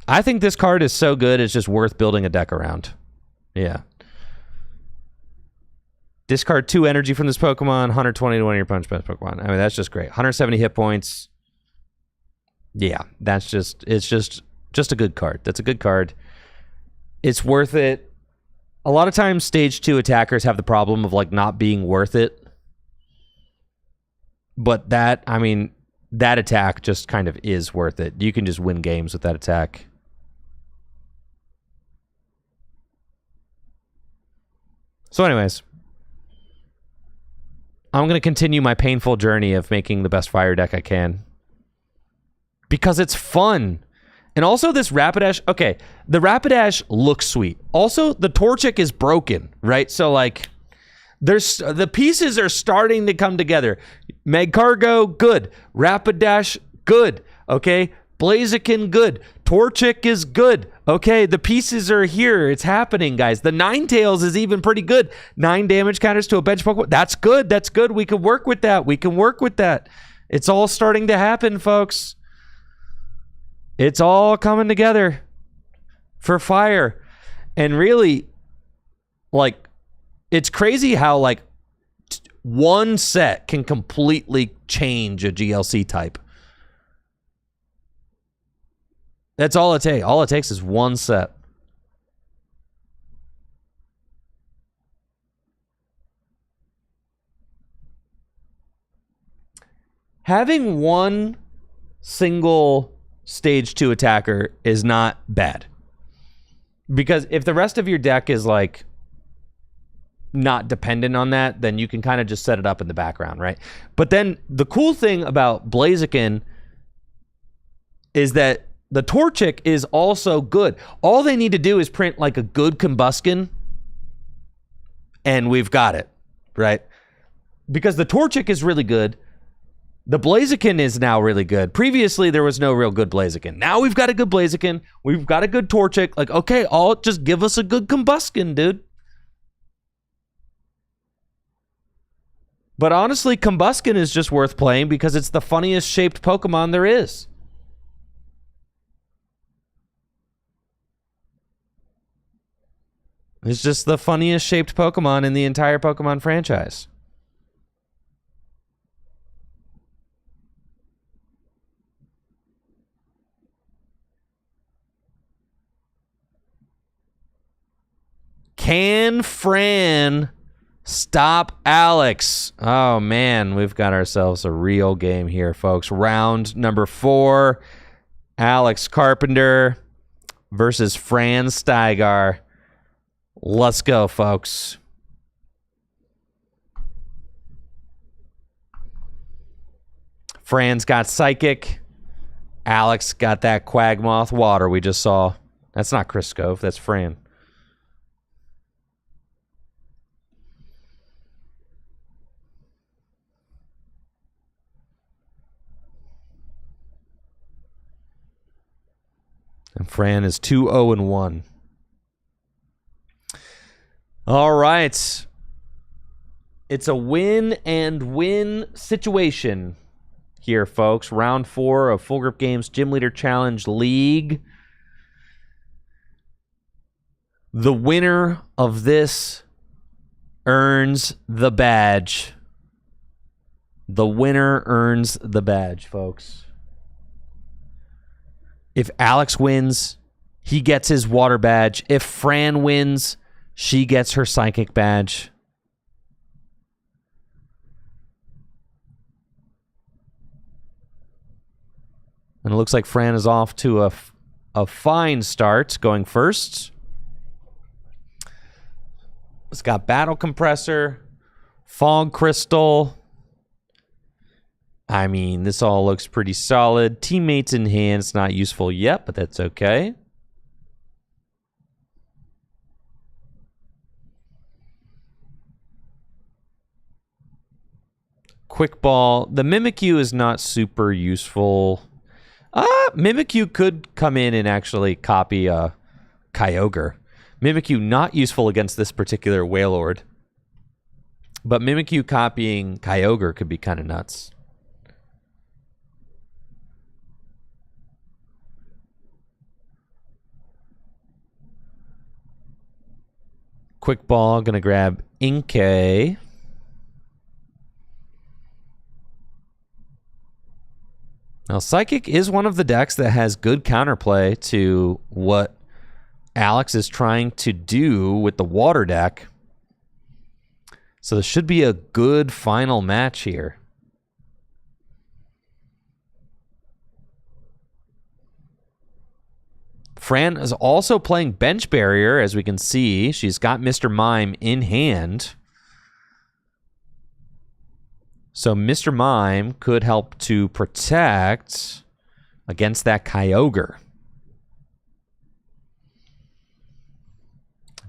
I think this card is so good, it's just worth building a deck around. Yeah. Discard 2 energy from this Pokemon, 120 to one of your opponent's best Pokemon. I mean, that's just great. 170 hit points. Yeah, that's just, it's just a good card. That's a good card. It's worth it. A lot of times, stage 2 attackers have the problem of like not being worth it. But that, I mean, that attack just kind of is worth it. You can just win games with that attack. So anyways, I'm going to continue my painful journey of making the best fire deck I can. Because it's fun. And also this Rapidash, okay, the Rapidash looks sweet. Also, the Torchic is broken, right? So like, there's the pieces are starting to come together. Magcargo, good. Rapidash, good. Okay, Blaziken, good. Torchic is good. Okay, the pieces are here. It's happening, guys. The Ninetales is even pretty good. 9 damage counters to a bench Pokemon. That's good. That's good. We can work with that. We can work with that. It's all starting to happen, folks. It's all coming together for fire. And really, like, it's crazy how, like, one set can completely change a GLC type. That's all it takes. All it takes is one set. Having one single stage 2 attacker is not bad. Because if the rest of your deck is like not dependent on that, then you can kind of just set it up in the background, right? But then the cool thing about Blaziken is that the Torchic is also good. All they need to do is print like a good Combuskin, and we've got it, right? Because the Torchic is really good. The Blaziken is now really good. Previously, there was no real good Blaziken. Now we've got a good Blaziken. We've got a good Torchic. Like, okay, all just give us a good Combuskin, dude. But honestly, Combuskin is just worth playing because it's the funniest shaped Pokemon there is. It's just the funniest shaped Pokemon in the entire Pokemon franchise. Can Fran stop Alex? Oh, man, we've got ourselves a real game here, folks. Round number 4, Alex Carpenter versus Fran Steigar. Let's go, folks. Fran's got Psychic. Alex got that Quagmoth water we just saw. That's not Chris Scove, that's Fran. And Fran is 2-0-1. All right. It's a win and win situation here, folks. Round 4 of Full Grip Games Gym Leader Challenge League. The winner of this earns the badge. The winner earns the badge, folks. If Alex wins, he gets his water badge. If Fran wins, she gets her psychic badge. And it looks like Fran is off to a fine start going first. It's got Battle Compressor, Fog Crystal. I mean, this all looks pretty solid. Teammates in hand. It's not useful yet, but that's okay. Quick Ball. The Mimikyu is not super useful. Mimikyu could come in and actually copy Kyogre. Mimikyu not useful against this particular Wailord. But Mimikyu copying Kyogre could be kind of nuts. Quick Ball, gonna grab Inkay. Now, Psychic is one of the decks that has good counterplay to what Alex is trying to do with the Water deck. So this should be a good final match here. Fran is also playing Bench Barrier, as we can see. She's got Mr. Mime in hand. So Mr. Mime could help to protect against that Kyogre.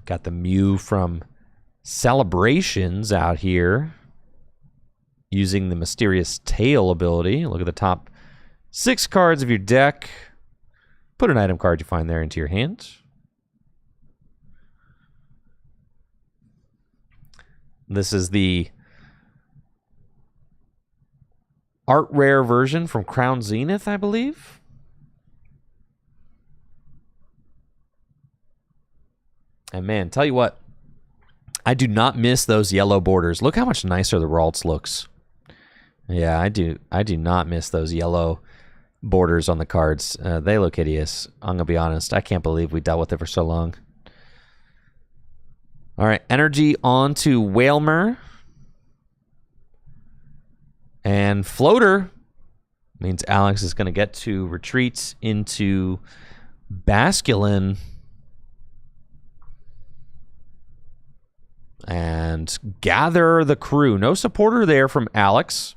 Got the Mew from Celebrations out here using the Mysterious Tail ability. Look at the top 6 cards of your deck. Put an item card you find there into your hand. This is the art rare version from Crown Zenith, I believe. And man, tell you what, I do not miss those yellow borders. Look how much nicer the Ralts looks. Yeah, I do not miss those yellow borders on the cards. They look hideous. I'm going to be honest. I can't believe we dealt with it for so long. All right, energy on to Wailmer. And Floater means Alex is going to get to retreat into Basculin. And gather the crew. No supporter there from Alex.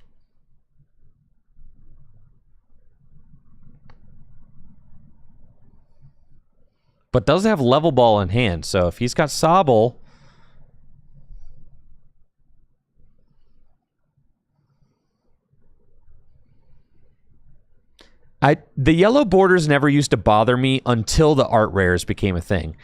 But does have Level Ball in hand. So if he's got Sobble, the yellow borders never used to bother me until the art rares became a thing.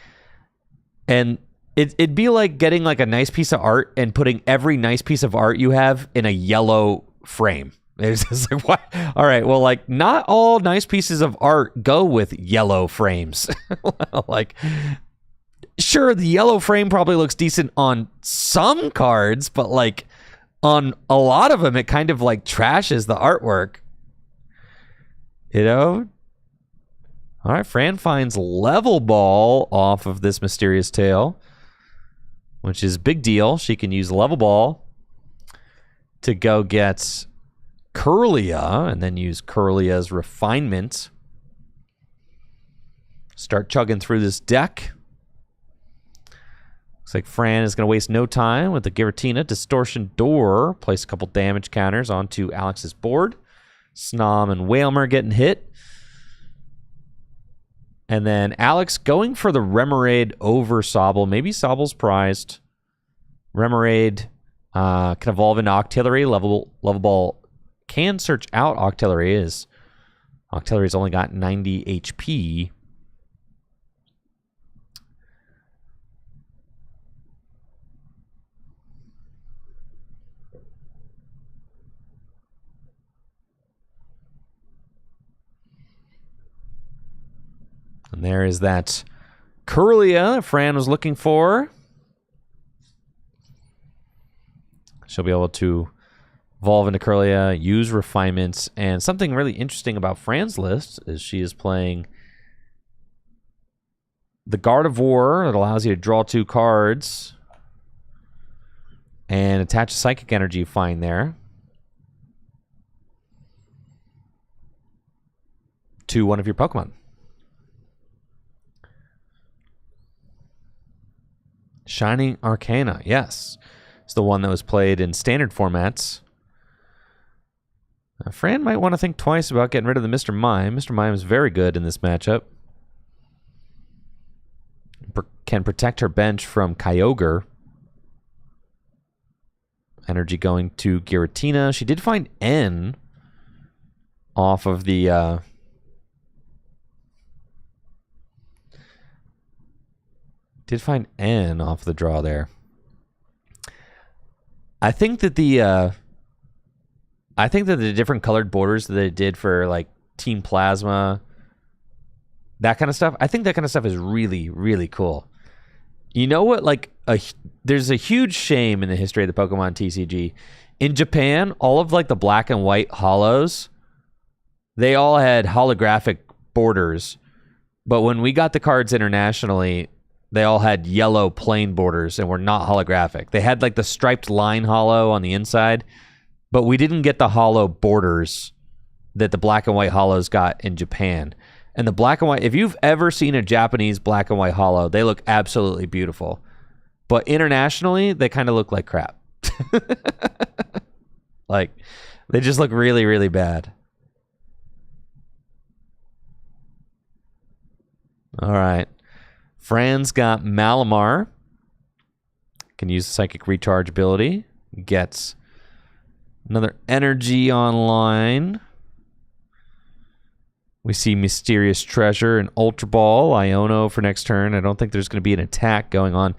And it'd be like getting like a nice piece of art and putting every nice piece of art you have in a yellow frame. It's just like, what? All right, well, like, not all nice pieces of art go with yellow frames. Like, sure, the yellow frame probably looks decent on some cards, but like on a lot of them, it kind of like trashes the artwork. You know? All right, Fran finds Level Ball off of this Mysterious Tale, which is a big deal. She can use Level Ball to go get Curlia and then use Curlia's Refinement. Start chugging through this deck. Looks like Fran is going to waste no time with the Giratina Distortion Door. Place a couple damage counters onto Alex's board. Snom and Whalmer getting hit. And then Alex going for the Remoraid over Sobble. Maybe Sobble's prized. Remoraid can evolve into Octillery. Level Ball can search out Octillery. Octillery's only got 90 HP. And there is that Curlia Fran was looking for. She'll be able to evolve into Curlia, use refinements, and something really interesting about Fran's list is she is playing the Gardevoir that allows you to draw 2 cards and attach a psychic energy you find there to one of your Pokemon. Shining Arcana, yes. It's the one that was played in standard formats. Fran might want to think twice about getting rid of the Mr. Mime. Mr. Mime is very good in this matchup. Can protect her bench from Kyogre. Energy going to Giratina. She did find N off of the... Did find N off the draw there. I think that the different colored borders that they did for like Team Plasma, that kind of stuff, I think that kind of stuff is really, really cool. You know what? Like there's a huge shame in the history of the Pokemon TCG. In Japan, all of like the black and white holos, they all had holographic borders. But when we got the cards internationally, they all had yellow plain borders and were not holographic. They had like the striped line holo on the inside, but we didn't get the holo borders that the black and white holos got in Japan. And the black and white, if you've ever seen a Japanese black and white holo, they look absolutely beautiful. But internationally, they kind of look like crap. Like, they just look really, really bad. All right. Fran's got Malamar. Can use the Psychic Recharge ability. Gets another energy online. We see Mysterious Treasure and Ultra Ball. Iono for next turn. I don't think there's going to be an attack going on.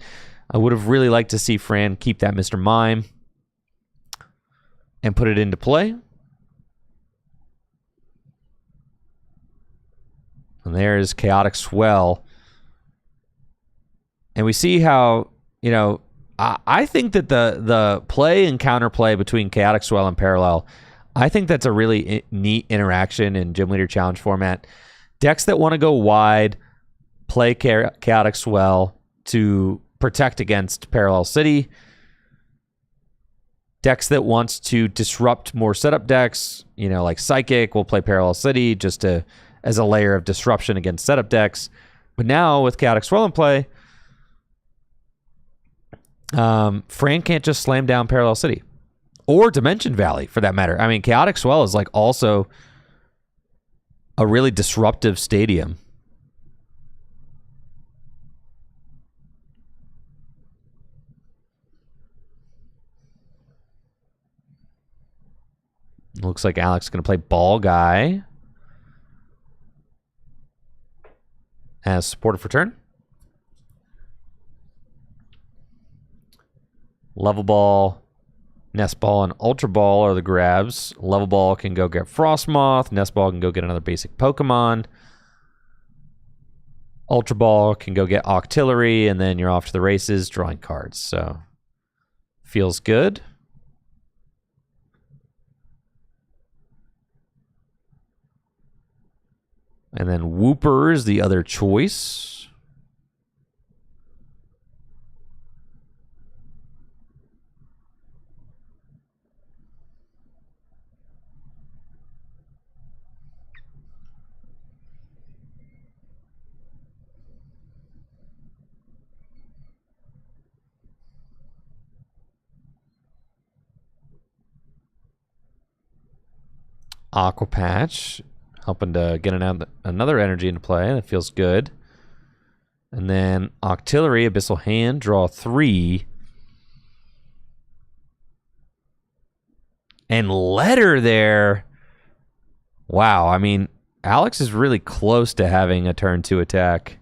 I would have really liked to see Fran keep that Mr. Mime and put it into play. And there's Chaotic Swell. And we see how, you know, I think that the play and counterplay between Chaotic Swell and Parallel, I think that's a really neat interaction in Gym Leader Challenge format. Decks that want to go wide play Chaotic Swell to protect against Parallel City. Decks that wants to disrupt more setup decks, you know, like Psychic will play Parallel City just as a layer of disruption against setup decks. But now with Chaotic Swell in play, Fran can't just slam down Parallel City or Dimension Valley for that matter. I mean, Chaotic Swell is like also a really disruptive stadium. Looks like Alex is going to play Ball Guy as supportive for turn. Level Ball, Nest Ball, and Ultra Ball are the grabs. Level Ball can go get Frostmoth. Nest Ball can go get another basic Pokemon. Ultra Ball can go get Octillery, and then you're off to the races drawing cards. So feels good. And then Wooper is the other choice. Aqua Patch, helping to get another energy into play. That feels good. And then Octillery, Abyssal Hand, draw 3. And Letter there. Wow, I mean, Alex is really close to having a turn 2 attack.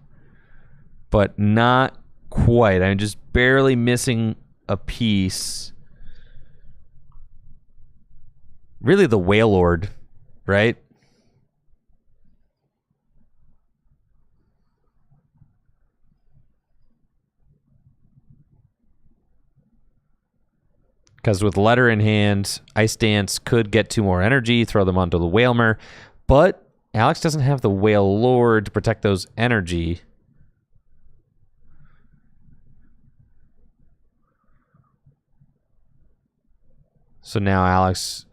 But not quite. I'm just barely missing a piece. Really the Whale Lord, right? Because with Letter in hand, Ice Dance could get 2 more energy, throw them onto the Whalmer. But Alex doesn't have the Whale Lord to protect those energy. So now Alex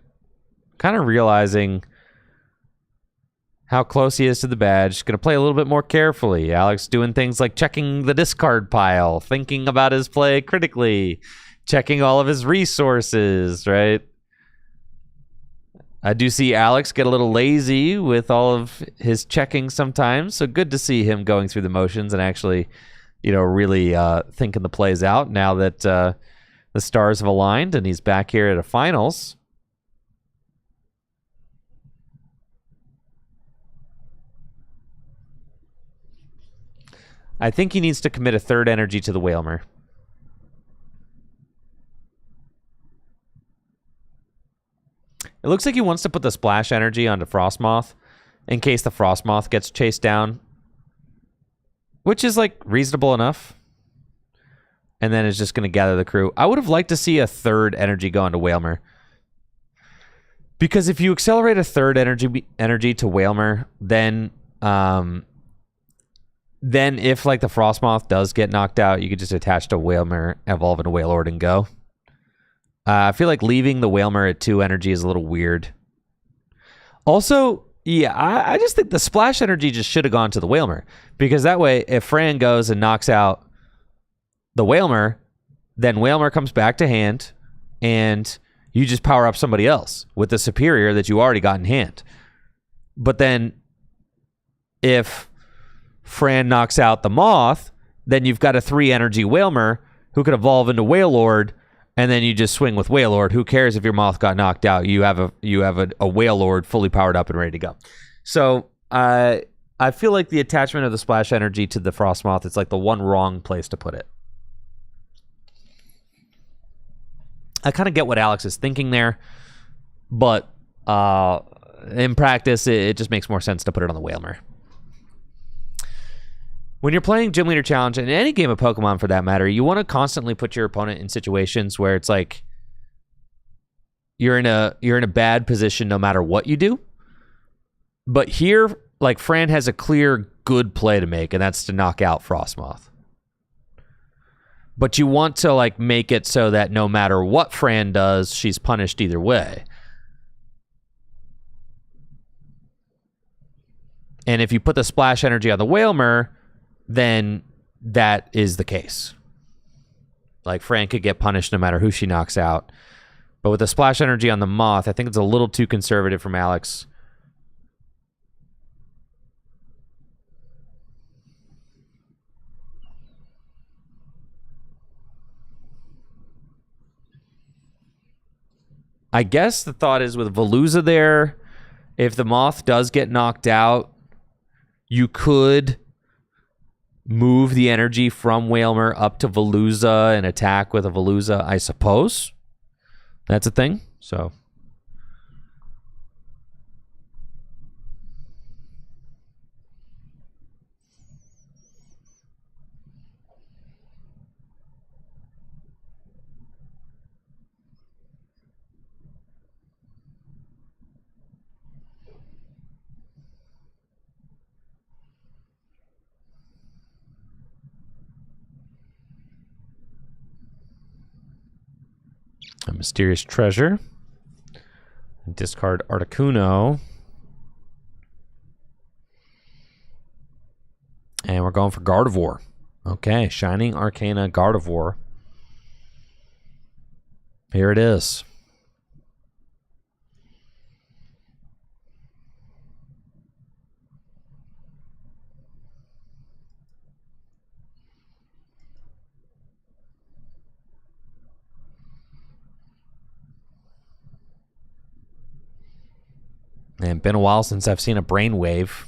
kind of realizing how close he is to the badge. Going to play a little bit more carefully. Alex doing things like checking the discard pile, thinking about his play critically, checking all of his resources, right? I do see Alex get a little lazy with all of his checking sometimes, so good to see him going through the motions and actually, really thinking the plays out now that the stars have aligned and he's back here at a finals. I think he needs to commit a 3rd energy to the Whalmer. It looks like he wants to put the splash energy onto Frostmoth in case the Frostmoth gets chased down, which is like reasonable enough. And then it's just going to gather the crew. I would have liked to see a 3rd energy go into Whalmer. Because if you accelerate a 3rd energy to Whalmer, then if like the Frostmoth does get knocked out, you could just attach to Whalmer, evolve into Whalelord, and go. I feel like leaving the Whalmer at 2 energy is a little weird. Also, yeah, I just think the splash energy just should have gone to the Whalmer. Because that way, if Fran goes and knocks out the Whalmer, then Whalmer comes back to hand, and you just power up somebody else with the superior that you already got in hand. But then, if Fran knocks out the Moth, then you've got a 3 energy Whalmer who could evolve into Whalelord, and then you just swing with Whalelord. Who cares if your Moth got knocked out? You have a Whalelord fully powered up and ready to go. So I feel like the attachment of the splash energy to the Frostmoth is like the one wrong place to put it. I kind of get what Alex is thinking there, but in practice, it just makes more sense to put it on the Whalmer. When you're playing Gym Leader Challenge, and any game of Pokemon for that matter, you want to constantly put your opponent in situations where it's like you're in a bad position no matter what you do. But here, like Fran has a clear good play to make, and that's to knock out Frostmoth. But you want to like make it so that no matter what Fran does, she's punished either way. And if you put the splash energy on the Whalmer, then that is the case. Like Fran could get punished no matter who she knocks out. But with the splash energy on the Moth, I think it's a little too conservative from Alex. I guess the thought is with Veluza there, if the Moth does get knocked out, you could move the energy from Whalmer up to Veluza and attack with a Veluza, I suppose. That's a thing. So A Mysterious Treasure. Discard Articuno. And we're going for Gardevoir. Okay, Shining Arcana Gardevoir. Here it is. And been a while since I've seen a Brainwave.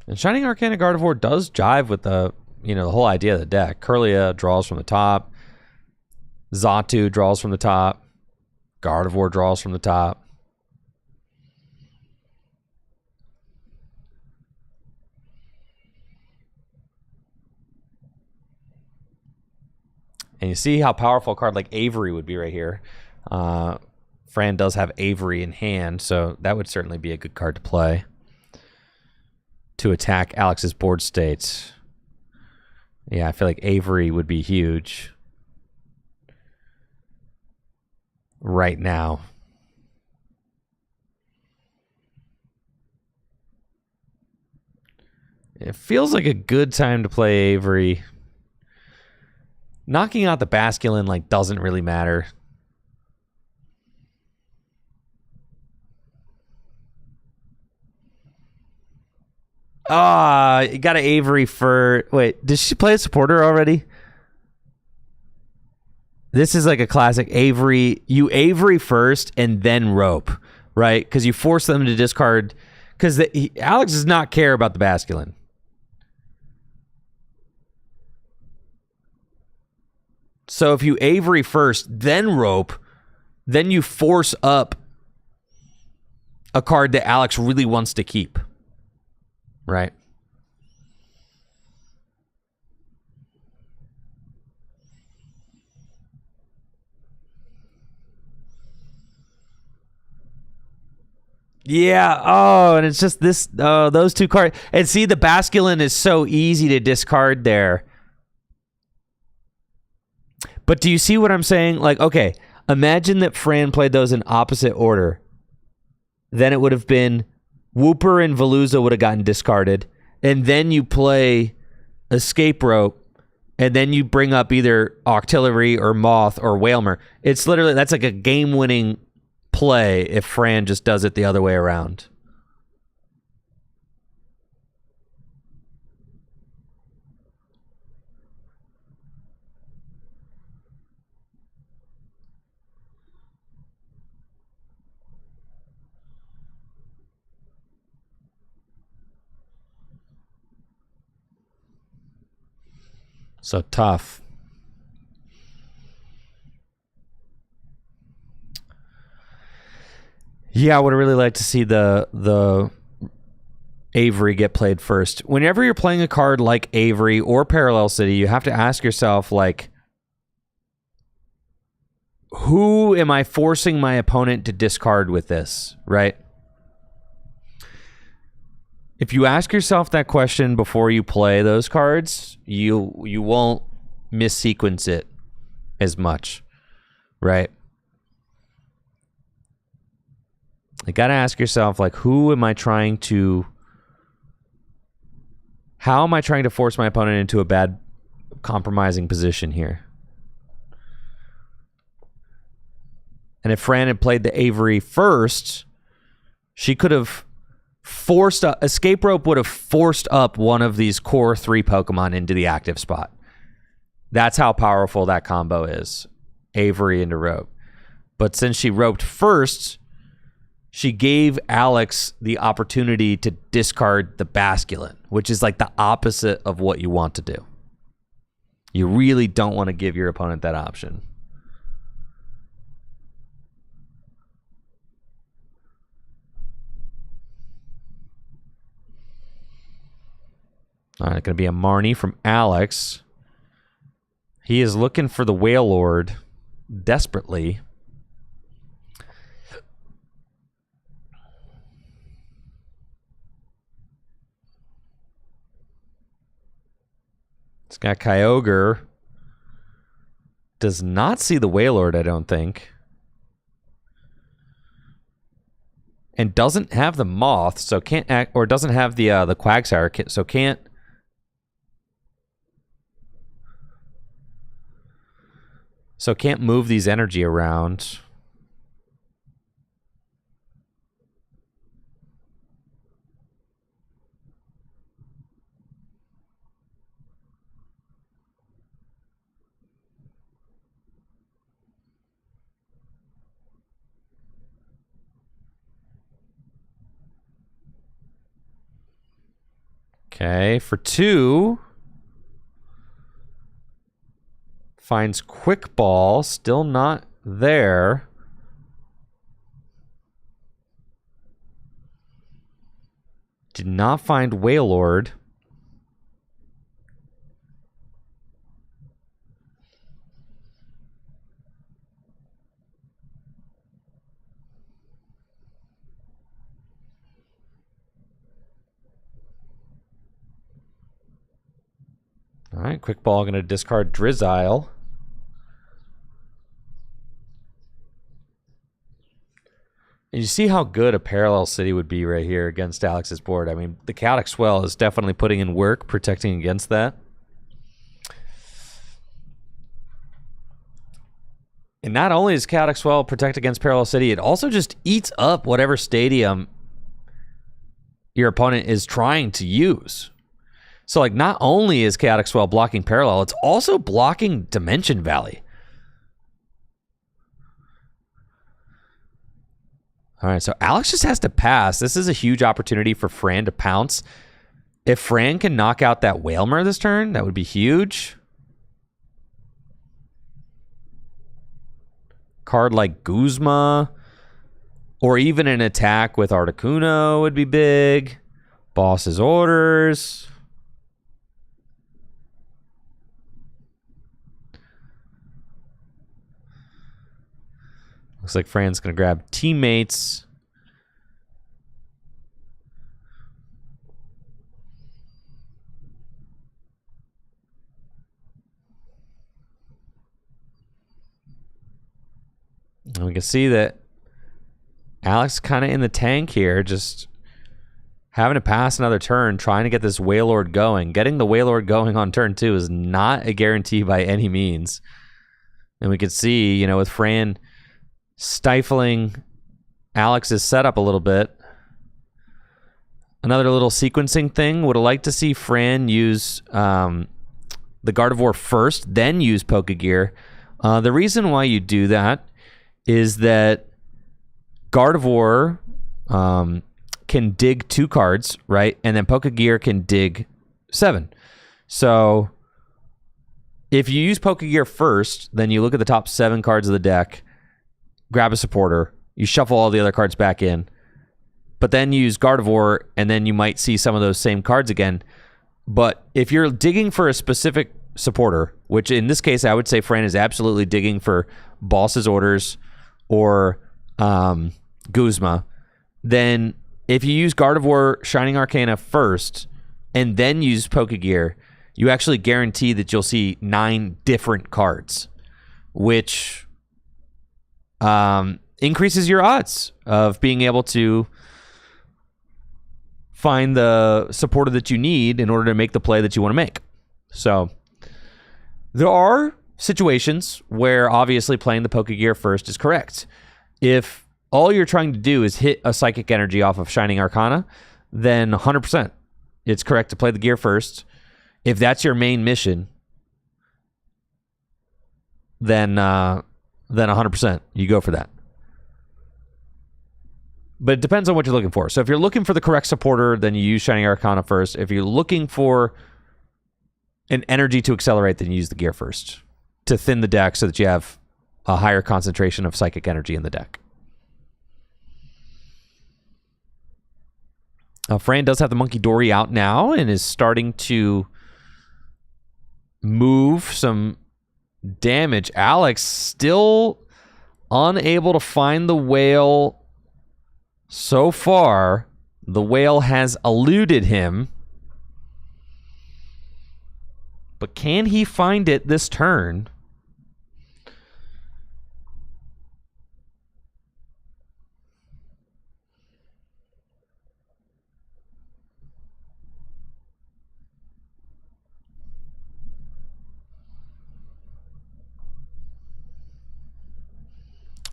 And Shining Arcana Gardevoir does jive with the, the whole idea of the deck. Kirlia draws from the top. Xatu draws from the top. Gardevoir draws from the top. And you see how powerful a card like Avery would be right here. Fran does have Avery in hand, so that would certainly be a good card to play. To attack Alex's board states. Yeah, I feel like Avery would be huge. Right now. It feels like a good time to play Avery. Knocking out the Basculin doesn't really matter. You got an Avery for... Wait, did she play a supporter already? This is like a classic Avery. You Avery first and then rope, right? Because you force them to discard... Because Alex does not care about the Basculin. So if you Avery first, then rope, then you force up a card that Alex really wants to keep. Right? Yeah. Oh, and it's just this. Oh, those two cards. And see, the Basculin is so easy to discard there. But do you see what I'm saying? Okay, imagine that Fran played those in opposite order. Then it would have been Wooper and Veluza would have gotten discarded. And then you play Escape Rope. And then you bring up either Octillery or Moth or Whalmer. It's literally, that's like a game-winning play if Fran just does it the other way around. So tough. Yeah, I would have really liked to see the Avery get played first. Whenever you're playing a card like Avery or Parallel City, you have to ask yourself, who am I forcing my opponent to discard with this, right? If you ask yourself that question before you play those cards, you won't missequence it as much, right? You got to ask yourself, how am I trying to force my opponent into a bad compromising position here? And if Fran had played the Avery first, she could have forced up, Escape Rope would have forced up one of these core 3 Pokemon into the active spot. That's how powerful that combo is. Avery into Rope. But since she roped first, she gave Alex the opportunity to discard the Basculin, which is the opposite of what you want to do. You really don't want to give your opponent that option. All right, going to be a Marnie from Alex. He is looking for the Wailord desperately. It's got Kyogre. Does not see the Wailord, I don't think. And doesn't have the Moth, so can't act, or doesn't have the Quagsire, so can't. So can't move these energy around. Okay, for 2. Finds Quick Ball, still not there. Did not find Wailord. All right, Quick Ball going to discard Drizzile. And you see how good a Parallel City would be right here against Alex's board. I mean, the Chaotic Swell is definitely putting in work, protecting against that. And not only does Chaotic Swell protect against Parallel City, it also just eats up whatever stadium your opponent is trying to use. So, like, not only is Chaotic Swell blocking Parallel, it's also blocking Dimension Valley. All right, so Alex just has to pass. This is a huge opportunity for Fran to pounce. If Fran can knock out that Wailmer this turn, that would be huge. Card like Guzma, or even an attack with Articuno would be big. Boss's Orders. Looks like Fran's going to grab Teammates. And we can see that Alex kind of in the tank here, just having to pass another turn, trying to get this Wailord going. Getting the Wailord going on turn 2 is not a guarantee by any means. And we can see, you know, with Fran stifling Alex's setup a little bit. Another little sequencing thing. Would have liked to see Fran use the Gardevoir first, then use Pokegear. The reason why you do that is that Gardevoir can dig 2 cards, right? And then Pokegear can dig 7. So if you use Pokegear first, then you look at the top 7 cards of the deck, grab a supporter, you shuffle all the other cards back in, but then use Gardevoir, and then you might see some of those same cards again. But if you're digging for a specific supporter, which in this case I would say Fran is absolutely digging for Boss's Orders or Guzma, then if you use Gardevoir Shining Arcana first and then use Pokegear, you actually guarantee that you'll see 9 different cards, which increases your odds of being able to find the supporter that you need in order to make the play that you want to make. So there are situations where obviously playing the Pokegear first is correct. If all you're trying to do is hit a Psychic Energy off of Shining Arcana, then 100% it's correct to play the gear first. If that's your main mission, then 100% you go for that. But it depends on what you're looking for. So if you're looking for the correct supporter, then you use Shining Arcana first. If you're looking for an energy to accelerate, then you use the gear first to thin the deck so that you have a higher concentration of psychic energy in the deck. Fran does have the Monkey Dory out now and is starting to move some damage. Alex still unable to find the whale so far. The whale has eluded him. But can he find it this turn?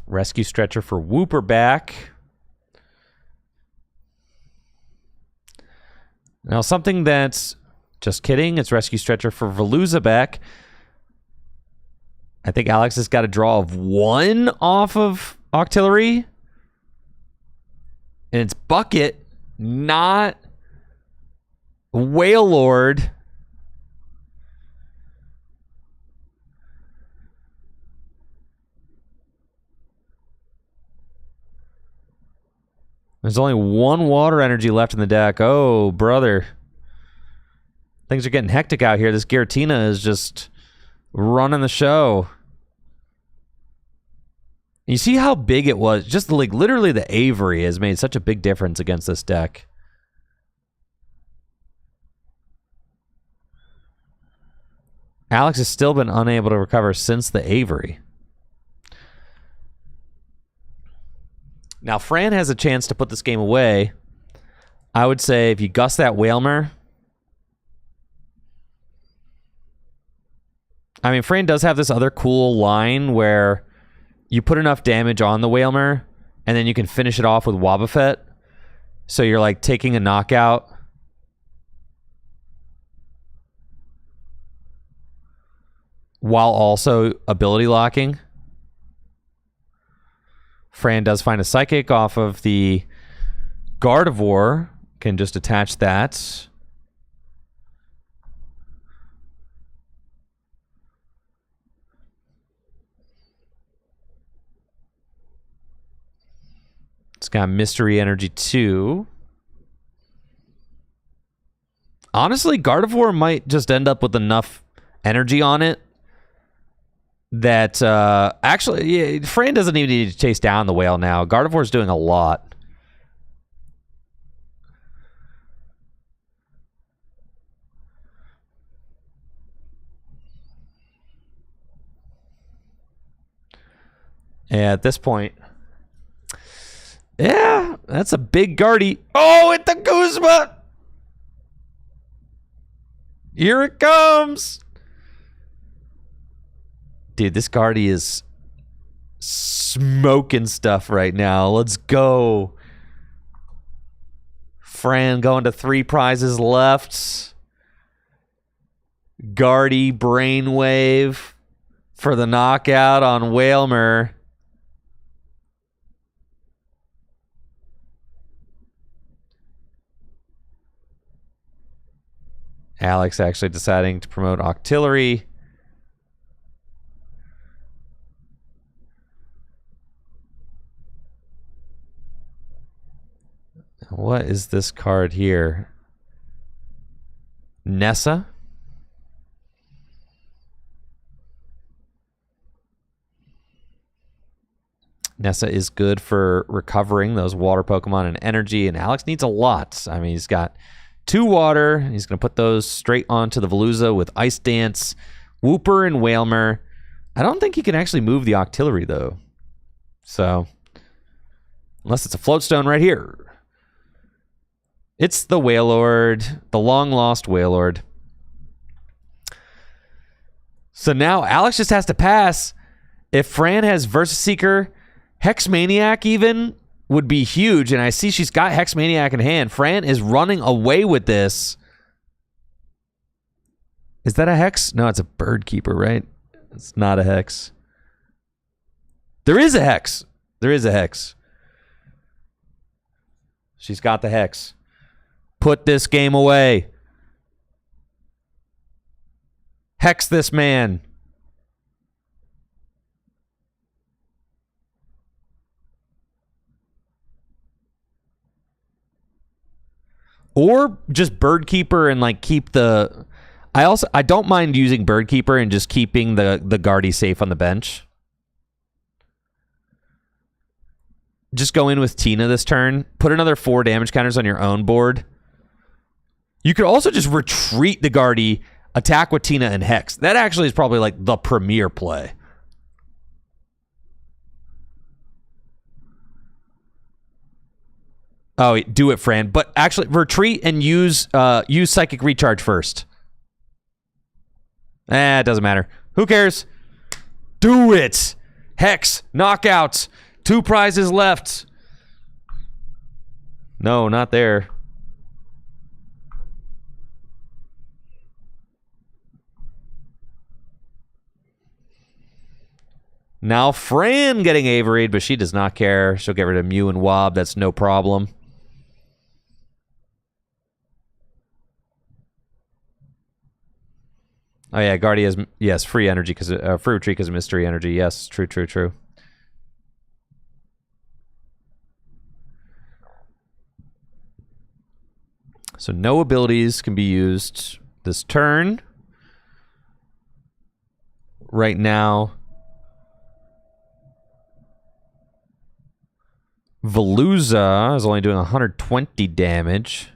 Rescue Stretcher for Whooper back. Now something that's... Just kidding. It's Rescue Stretcher for Veluza back. I think Alex has got a draw of 1 off of Octillery. And it's Bucket, not Whale Lord. There's only 1 water energy left in the deck. Oh, brother. Things are getting hectic out here. This Giratina is just running the show. You see how big it was? Just like literally the Avery has made such a big difference against this deck. Alex has still been unable to recover since the Avery. Now, Fran has a chance to put this game away. I would say if you gust that Whalmer... I mean, Fran does have this other cool line where you put enough damage on the Whalmer, and then you can finish it off with Wobbuffet. So you're like taking a knockout. While also ability locking. Fran does find a Psychic off of the Gardevoir. Can just attach that. It's got Mystery Energy too. Honestly, Gardevoir might just end up with enough energy on it that actually, yeah, Fran doesn't even need to chase down the whale now. Gardevoir's doing a lot. Yeah, at this point, yeah, that's a big Guardy. Oh, it's the Guzma! Here it comes! Dude, this Guardy is smoking stuff right now. Let's go. Fran going to 3 prizes left. Guardy Brainwave for the knockout on Whalmer. Alex actually deciding to promote Octillery. What is this card here? Nessa? Nessa is good for recovering those water Pokemon and energy, and Alex needs a lot. I mean, he's got 2 water. He's going to put those straight onto the Veluza with Ice Dance, Whooper, and Whalmer. I don't think he can actually move the Octillery, though. So, unless it's a Floatstone right here. It's the Wailord, the long-lost Wailord. So now Alex just has to pass. If Fran has Versus Seeker, Hex Maniac even would be huge, and I see she's got Hex Maniac in hand. Fran is running away with this. Is that a Hex? No, it's a Bird Keeper, right? It's not a Hex. There is a Hex. There is a Hex. She's got the Hex. Put this game away. Hex this man. Or just Bird Keeper and like keep the... I don't mind using Bird Keeper and just keeping the Guardy safe on the bench. Just go in with Tina this turn. Put another 4 damage counters on your own board. You could also just retreat the Guardy attack with Tina and Hex. That actually is probably like the premier play. Oh, do it, Fran. But actually, retreat and use Psychic Recharge first. It doesn't matter. Who cares? Do it. Hex, knockout. 2 prizes left. No, not there. Now Fran getting Averied, but she does not care. She'll get rid of Mew and Wob. That's no problem. Oh yeah, Guardy has, yes, free energy because free retreat because of mystery energy. Yes, true. So no abilities can be used this turn. Right now, Veluza is only doing 120 damage.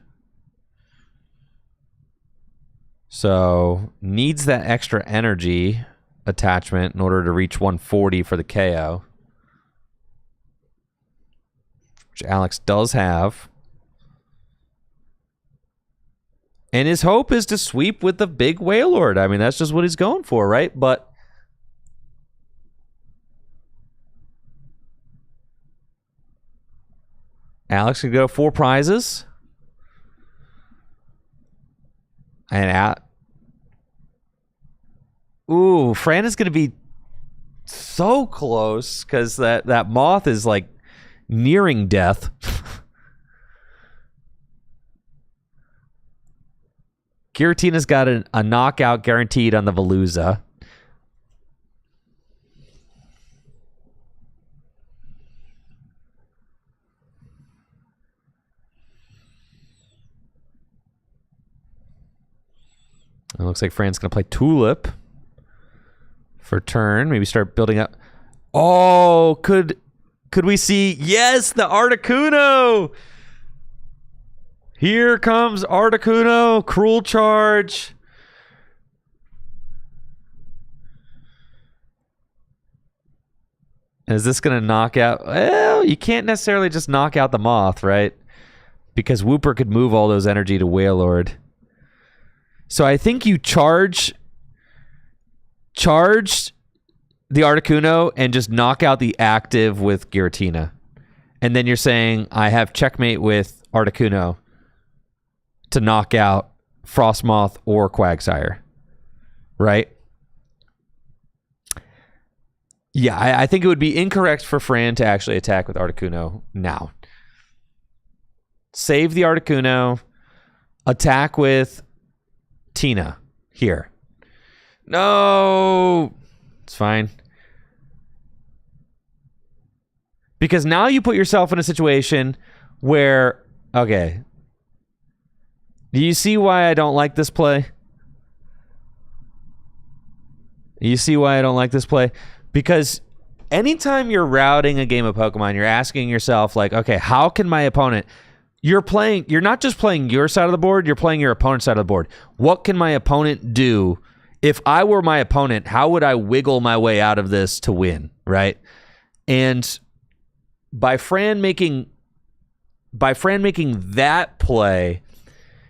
So needs that extra energy attachment in order to reach 140 for the KO. Which Alex does have. And his hope is to sweep with the big Wailord. I mean, that's just what he's going for, right? But Alex could go 4 prizes. And ooh, Fran is going to be so close because that moth is like nearing death. Giratina's got a knockout guaranteed on the Veluza. It looks like Fran's going to play Tulip for turn. Maybe start building up. Oh, could we see? Yes, the Articuno. Here comes Articuno. Cruel Charge. Is this going to knock out? Well, you can't necessarily just knock out the Moth, right? Because Wooper could move all those energy to Wailord. So I think you charge the Articuno and just knock out the active with Giratina. And then you're saying, I have checkmate with Articuno to knock out Frostmoth or Quagsire. Right? Yeah, I think it would be incorrect for Fran to actually attack with Articuno now. Save the Articuno. Attack with Tina here. No! It's fine. Because now you put yourself in a situation where, okay. Do you see why I don't like this play? You see why I don't like this play? Because anytime you're routing a game of Pokemon, you're asking yourself, like, okay, how can my opponent... You're not just playing your side of the board, you're playing your opponent's side of the board. What can my opponent do? If I were my opponent, how would I wiggle my way out of this to win, right? And by Fran making that play,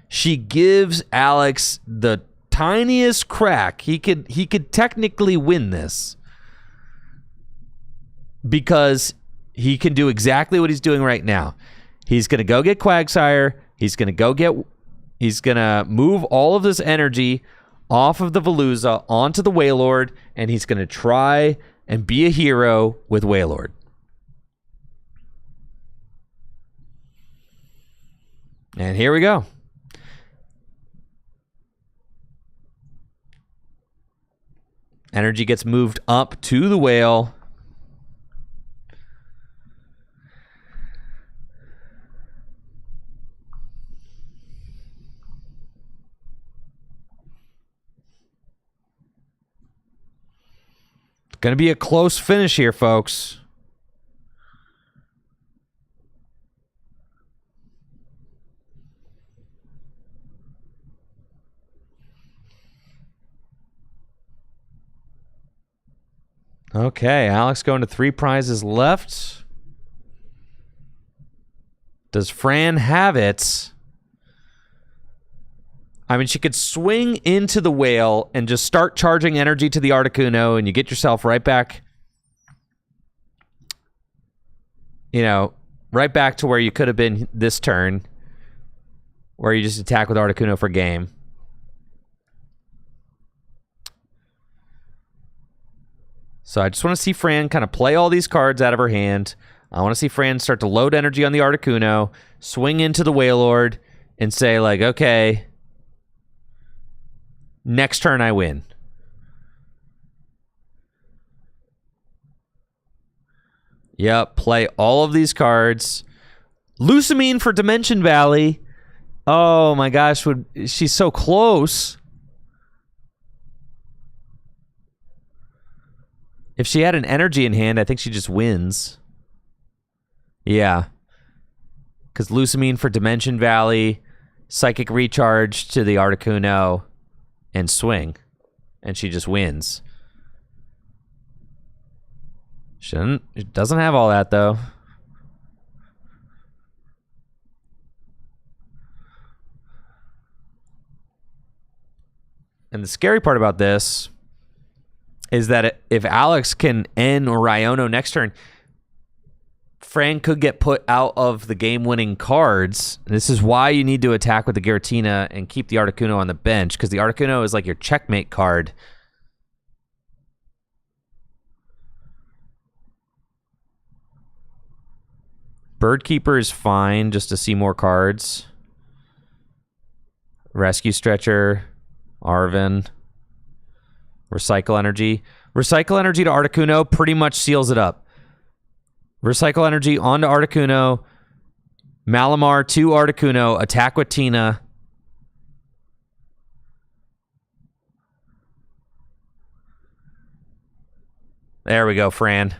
she gives Alex the tiniest crack. He could technically win this because he can do exactly what he's doing right now. He's going to go get Quagsire. He's going to move all of this energy off of the Veluza onto the Wailord, and he's going to try and be a hero with Wailord. And here we go. Energy gets moved up to the whale. Going to be a close finish here, folks. Okay, Alex going to 3 prizes left. Does Fran have it? I mean, she could swing into the whale and just start charging energy to the Articuno, and you get yourself right back, you know, right back to where you could have been this turn, where you just attack with Articuno for game. So I just want to see Fran kind of play all these cards out of her hand. I want to see Fran start to load energy on the Articuno, swing into the Wailord, and say, like, okay, next turn I win. Yep, play all of these cards. Lusamine for Dimension Valley. Oh my gosh, she's so close. If she had an energy in hand, I think she just wins. Yeah. Because Lusamine for Dimension Valley, Psychic Recharge to the Articuno, and swing. And she just wins. It doesn't have all that, though. And the scary part about this is that if Alex can end or Riono next turn, Fran could get put out of the game-winning cards. This is why you need to attack with the Giratina and keep the Articuno on the bench, because the Articuno is like your checkmate card. Birdkeeper is fine just to see more cards. Rescue Stretcher, Arven. Recycle Energy. Recycle Energy to Articuno pretty much seals it up. Recycle Energy onto Articuno. Malamar to Articuno. Attack with Tina. There we go, Fran.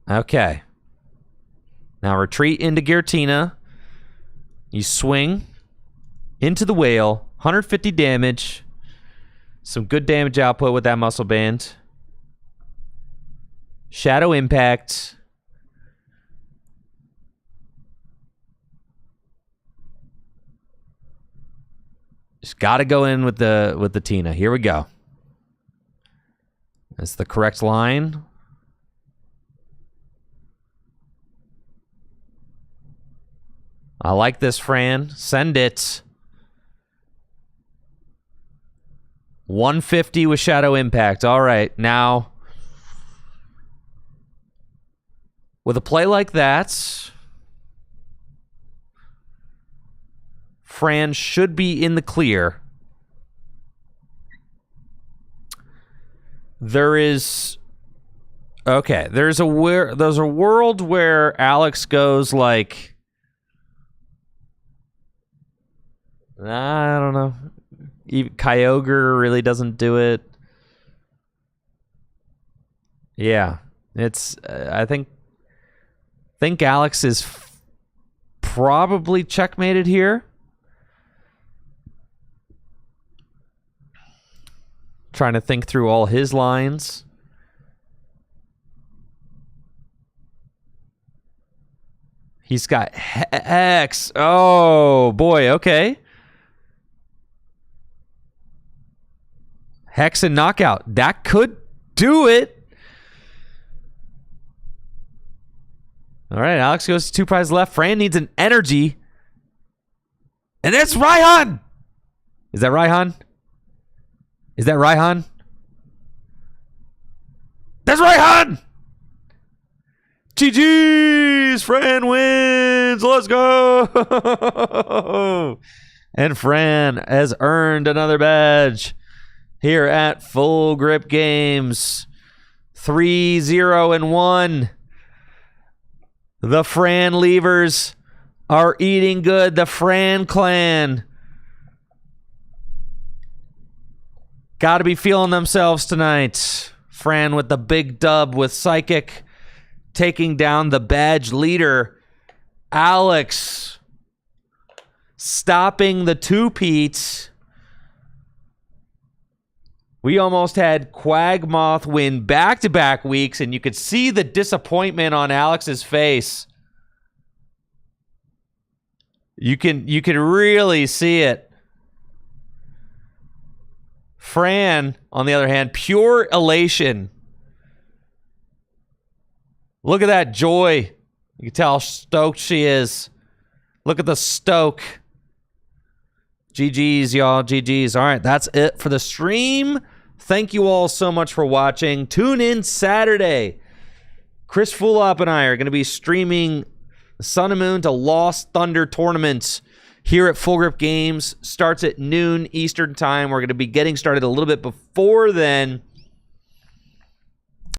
Okay. Now retreat into Giratina. You swing into the whale. 150 damage. Some good damage output with that muscle band. Shadow Impact. Just got to go in with the Tina. Here we go. That's the correct line. I like this, Fran. Send it. 150 with Shadow Impact. All right, now with a play like that, Fran should be in the clear. There's a world where Alex goes like, I don't know. Even Kyogre really doesn't do it. Yeah, it's. I think Alex is probably checkmated here. Trying to think through all his lines. He's got Hex. Oh boy. Okay. Hex and Knockout. That could do it. All right, Alex goes to 2 prizes left. Fran needs an energy. And it's Raihan. Is that Raihan? Is that Raihan? That's Raihan! GG's! Fran wins! Let's go! And Fran has earned another badge here at Full Grip Games. 3-0-1. The Fran Leavers are eating good. The Fran clan got to be feeling themselves tonight. Fran with the big dub with Psychic, taking down the badge leader Alex stopping the two-peat. We almost had Quagmoth win back-to-back weeks, and you could see the disappointment on Alex's face. You can really see it. Fran, on the other hand, pure elation. Look at that joy. You can tell how stoked she is. Look at the stoke. GG's, y'all. GG's. All right, that's it for the stream. Thank you all so much for watching. Tune in Saturday. Chris Fulop and I are going to be streaming Sun and Moon to Lost Thunder tournaments here at Full Grip Games. Starts at noon Eastern time. We're going to be getting started a little bit before then.